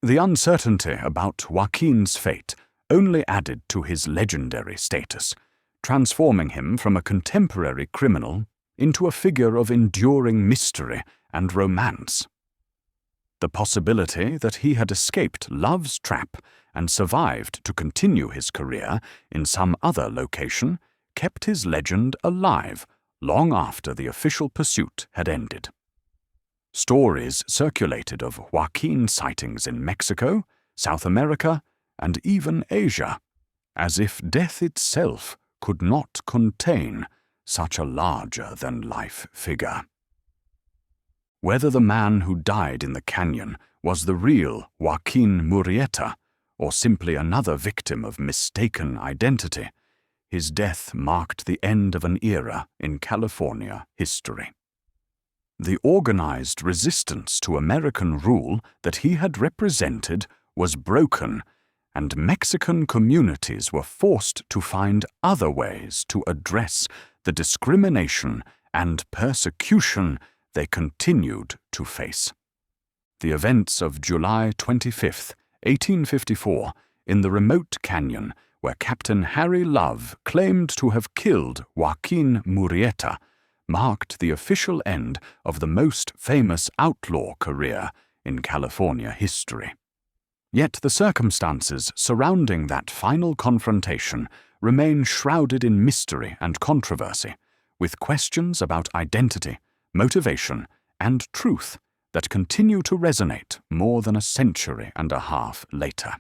The uncertainty about Joaquín's fate only added to his legendary status, transforming him from a contemporary criminal into a figure of enduring mystery and romance. The possibility that he had escaped Love's trap and survived to continue his career in some other location kept his legend alive long after the official pursuit had ended. Stories circulated of Joaquín sightings in Mexico, South America, and even Asia, as if death itself could not contain such a larger-than-life figure. Whether the man who died in the canyon was the real Joaquín Murrieta, or simply another victim of mistaken identity, his death marked the end of an era in California history. The organized resistance to American rule that he had represented was broken, and Mexican communities were forced to find other ways to address the discrimination and persecution they continued to face. The events of July 25, 1854, in the remote canyon where Captain Harry Love claimed to have killed Joaquín Murrieta, marked the official end of the most famous outlaw career in California history. Yet the circumstances surrounding that final confrontation remain shrouded in mystery and controversy, with questions about identity, motivation, and truth that continue to resonate more than a century and a half later.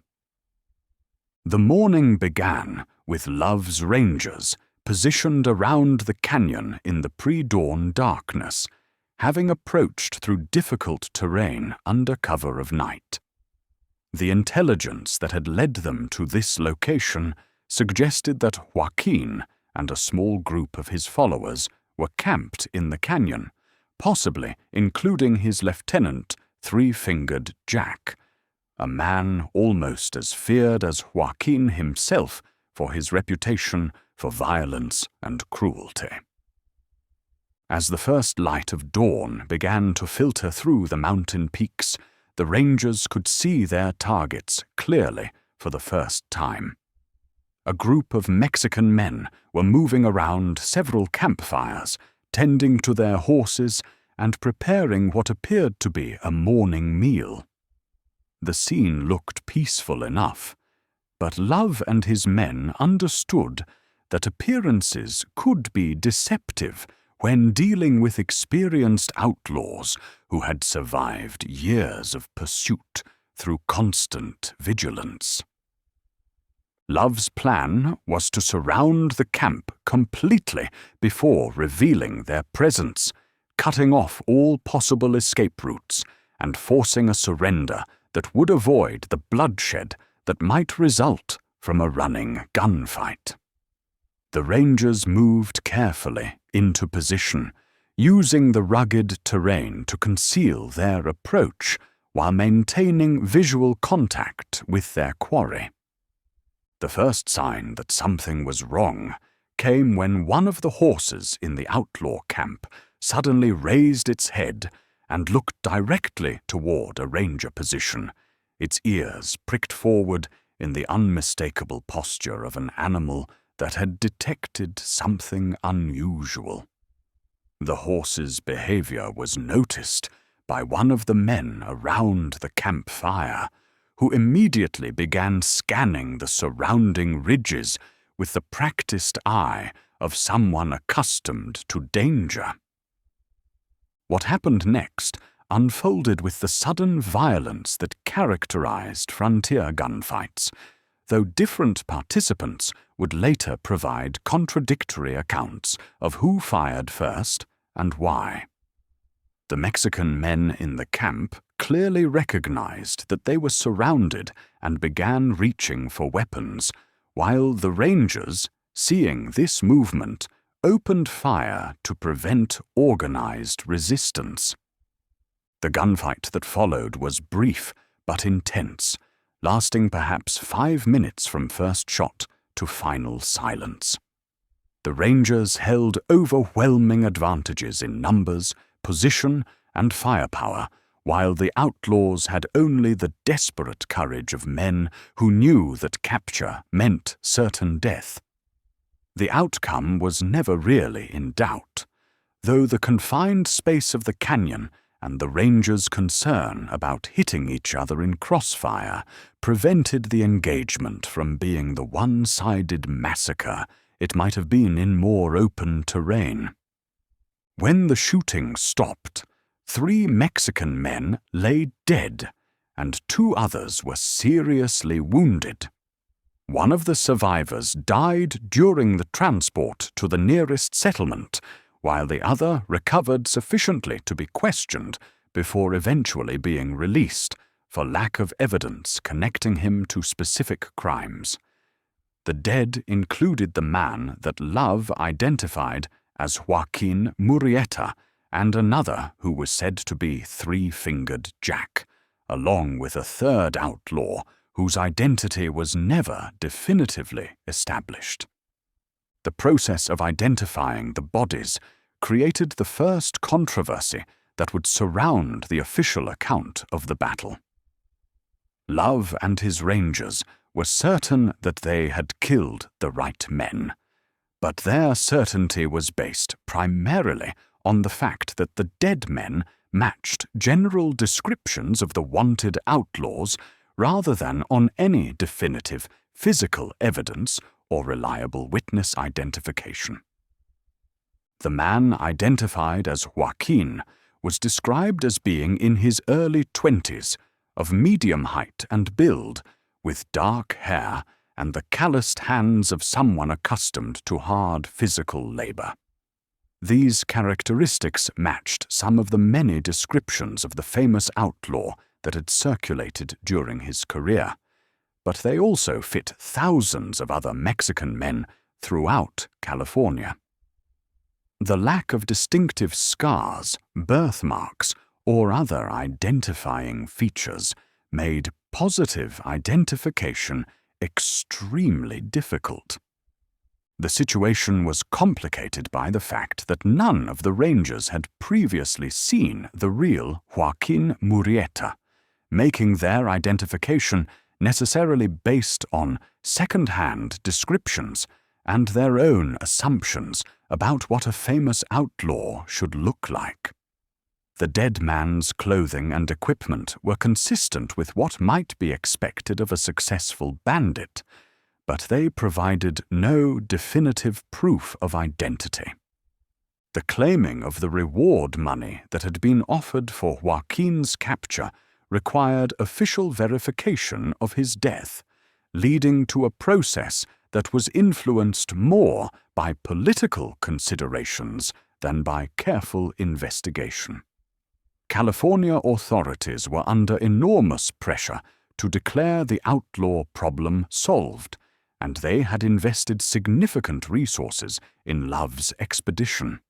The morning began with Love's Rangers positioned around the canyon in the pre-dawn darkness, having approached through difficult terrain under cover of night. The intelligence that had led them to this location suggested that Joaquín and a small group of his followers were camped in the canyon, possibly including his lieutenant, Three-Fingered Jack, a man almost as feared as Joaquín himself for his reputation for violence and cruelty. As the first light of dawn began to filter through the mountain peaks, the Rangers could see their targets clearly for the first time. A group of Mexican men were moving around several campfires, tending to their horses and preparing what appeared to be a morning meal. The scene looked peaceful enough, but Love and his men understood that appearances could be deceptive when dealing with experienced outlaws who had survived years of pursuit through constant vigilance. Love's plan was to surround the camp completely before revealing their presence, cutting off all possible escape routes and forcing a surrender that would avoid the bloodshed that might result from a running gunfight. The Rangers moved carefully into position, using the rugged terrain to conceal their approach while maintaining visual contact with their quarry. The first sign that something was wrong came when one of the horses in the outlaw camp suddenly raised its head and looked directly toward a ranger position, its ears pricked forward in the unmistakable posture of an animal that had detected something unusual. The horse's behavior was noticed by one of the men around the campfire, who immediately began scanning the surrounding ridges with the practiced eye of someone accustomed to danger. What happened next unfolded with the sudden violence that characterized frontier gunfights, though different participants would later provide contradictory accounts of who fired first and why. The Mexican men in the camp clearly recognized that they were surrounded and began reaching for weapons, while the Rangers, seeing this movement, opened fire to prevent organized resistance. The gunfight that followed was brief but intense, lasting perhaps 5 minutes from first shot to final silence. The Rangers held overwhelming advantages in numbers, position, and firepower, while the outlaws had only the desperate courage of men who knew that capture meant certain death. The outcome was never really in doubt, though the confined space of the canyon and the Rangers' concern about hitting each other in crossfire prevented the engagement from being the one-sided massacre it might have been in more open terrain. When the shooting stopped, 3 Mexican men lay dead, and 2 others were seriously wounded. One of the survivors died during the transport to the nearest settlement, while the other recovered sufficiently to be questioned before eventually being released for lack of evidence connecting him to specific crimes. The dead included the man that Love identified as Joaquín Murrieta and another who was said to be Three-Fingered Jack, along with a third outlaw whose identity was never definitively established. The process of identifying the bodies created the first controversy that would surround the official account of the battle. Love and his Rangers were certain that they had killed the right men, but their certainty was based primarily on the fact that the dead men matched general descriptions of the wanted outlaws rather than on any definitive physical evidence or reliable witness identification. The man identified as Joaquín was described as being in his early 20s, of medium height and build, with dark hair and the calloused hands of someone accustomed to hard physical labor. These characteristics matched some of the many descriptions of the famous outlaw that had circulated during his career, but they also fit thousands of other Mexican men throughout California. The lack of distinctive scars, birthmarks, or other identifying features made positive identification extremely difficult. The situation was complicated by the fact that none of the rangers had previously seen the real Joaquín Murrieta, making their identification necessarily based on second-hand descriptions and their own assumptions about what a famous outlaw should look like. The dead man's clothing and equipment were consistent with what might be expected of a successful bandit, but they provided no definitive proof of identity. The claiming of the reward money that had been offered for Joaquín's capture required official verification of his death, leading to a process that was influenced more by political considerations than by careful investigation. California authorities were under enormous pressure to declare the outlaw problem solved, and they had invested significant resources in Love's expedition.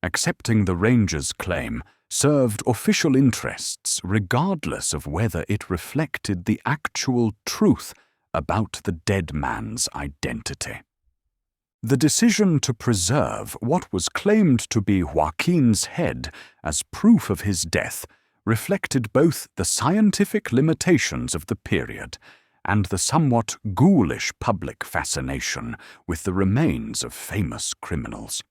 Accepting the Rangers' claim served official interests regardless of whether it reflected the actual truth about the dead man's identity. The decision to preserve what was claimed to be Joaquín's head as proof of his death reflected both the scientific limitations of the period and the somewhat ghoulish public fascination with the remains of famous criminals.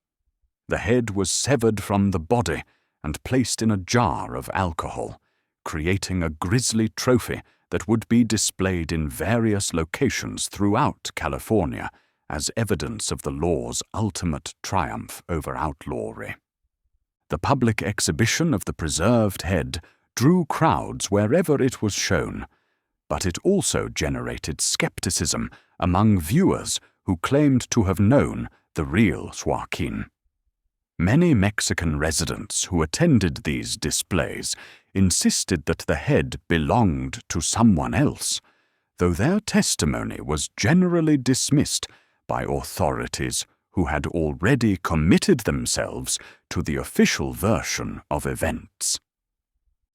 The head was severed from the body and placed in a jar of alcohol, creating a grisly trophy that would be displayed in various locations throughout California as evidence of the law's ultimate triumph over outlawry. The public exhibition of the preserved head drew crowds wherever it was shown, but it also generated skepticism among viewers who claimed to have known the real Joaquín. Many Mexican residents who attended these displays insisted that the head belonged to someone else, though their testimony was generally dismissed by authorities who had already committed themselves to the official version of events.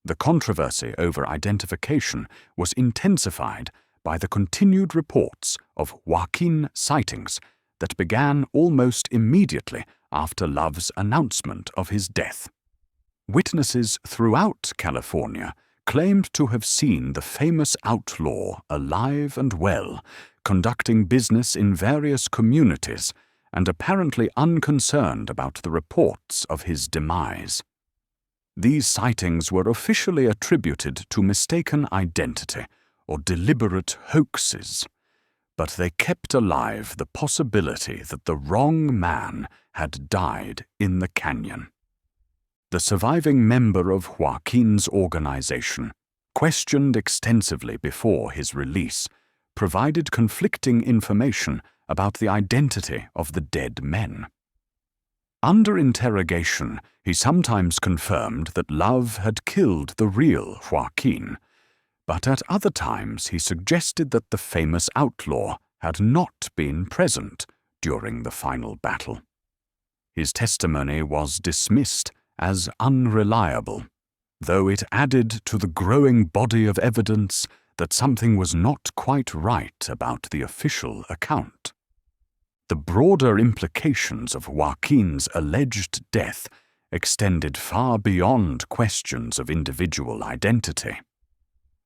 The controversy over identification was intensified by the continued reports of Joaquín sightings that began almost immediately after Love's announcement of his death. Witnesses throughout California claimed to have seen the famous outlaw alive and well, conducting business in various communities and apparently unconcerned about the reports of his demise. These sightings were officially attributed to mistaken identity or deliberate hoaxes, but they kept alive the possibility that the wrong man had died in the canyon. The surviving member of Joaquín's organization, questioned extensively before his release, provided conflicting information about the identity of the dead men. Under interrogation, he sometimes confirmed that Love had killed the real Joaquín, but at other times he suggested that the famous outlaw had not been present during the final battle. His testimony was dismissed as unreliable, though it added to the growing body of evidence that something was not quite right about the official account. The broader implications of Joaquín's alleged death extended far beyond questions of individual identity.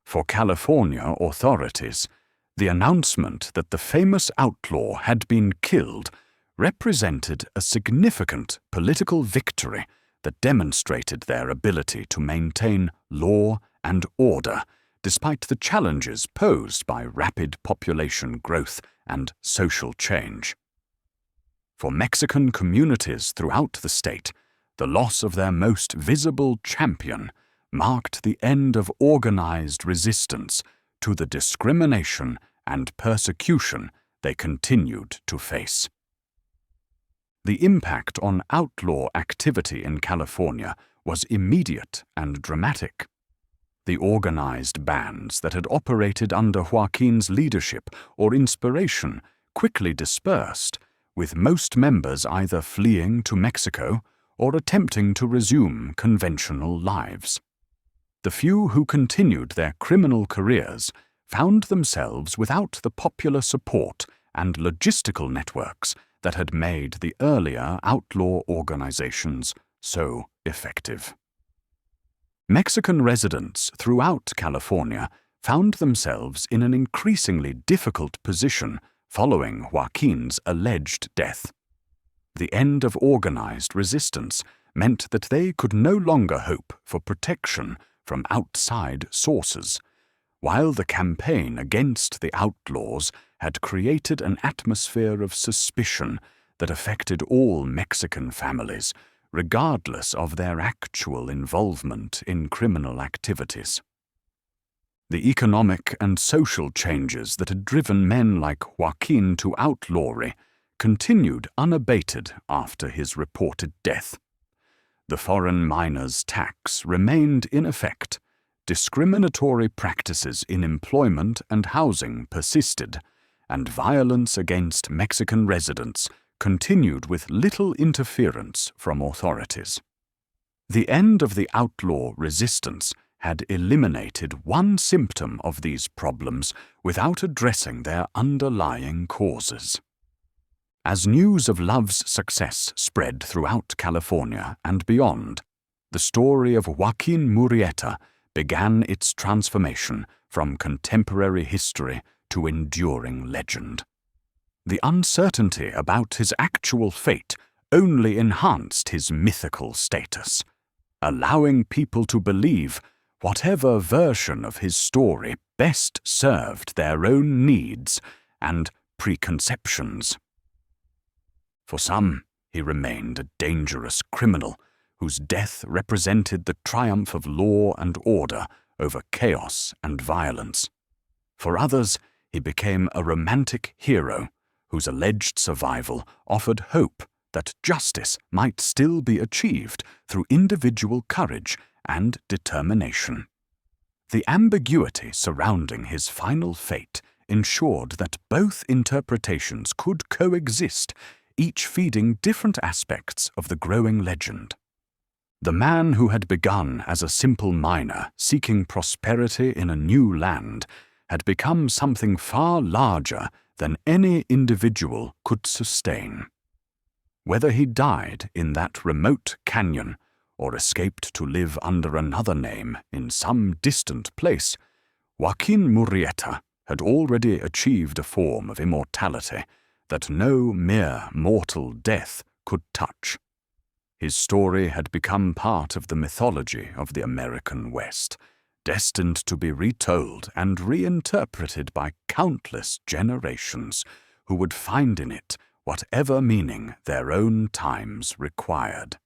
For California authorities, the announcement that the famous outlaw had been killed represented a significant political victory that demonstrated their ability to maintain law and order despite the challenges posed by rapid population growth and social change. For Mexican communities throughout the state, the loss of their most visible champion marked the end of organized resistance to the discrimination and persecution they continued to face. The impact on outlaw activity in California was immediate and dramatic. The organized bands that had operated under Joaquín's leadership or inspiration quickly dispersed, with most members either fleeing to Mexico or attempting to resume conventional lives. The few who continued their criminal careers found themselves without the popular support and logistical networks that had made the earlier outlaw organizations so effective. Mexican residents throughout California found themselves in an increasingly difficult position following Joaquín's alleged death. The end of organized resistance meant that they could no longer hope for protection from outside sources, while the campaign against the outlaws had created an atmosphere of suspicion that affected all Mexican families, regardless of their actual involvement in criminal activities. The economic and social changes that had driven men like Joaquín to outlawry continued unabated after his reported death. The foreign miners' tax remained in effect, discriminatory practices in employment and housing persisted, and violence against Mexican residents continued with little interference from authorities. The end of the outlaw resistance had eliminated one symptom of these problems without addressing their underlying causes. As news of Love's success spread throughout California and beyond, the story of Joaquín Murrieta began its transformation from contemporary history to enduring legend. The uncertainty about his actual fate only enhanced his mythical status, allowing people to believe whatever version of his story best served their own needs and preconceptions. For some, he remained a dangerous criminal whose death represented the triumph of law and order over chaos and violence. For others, he became a romantic hero whose alleged survival offered hope that justice might still be achieved through individual courage and determination. The ambiguity surrounding his final fate ensured that both interpretations could coexist, each feeding different aspects of the growing legend. The man who had begun as a simple miner seeking prosperity in a new land had become something far larger than any individual could sustain. Whether he died in that remote canyon or escaped to live under another name in some distant place, Joaquín Murrieta had already achieved a form of immortality that no mere mortal death could touch. His story had become part of the mythology of the American West, destined to be retold and reinterpreted by countless generations who would find in it whatever meaning their own times required.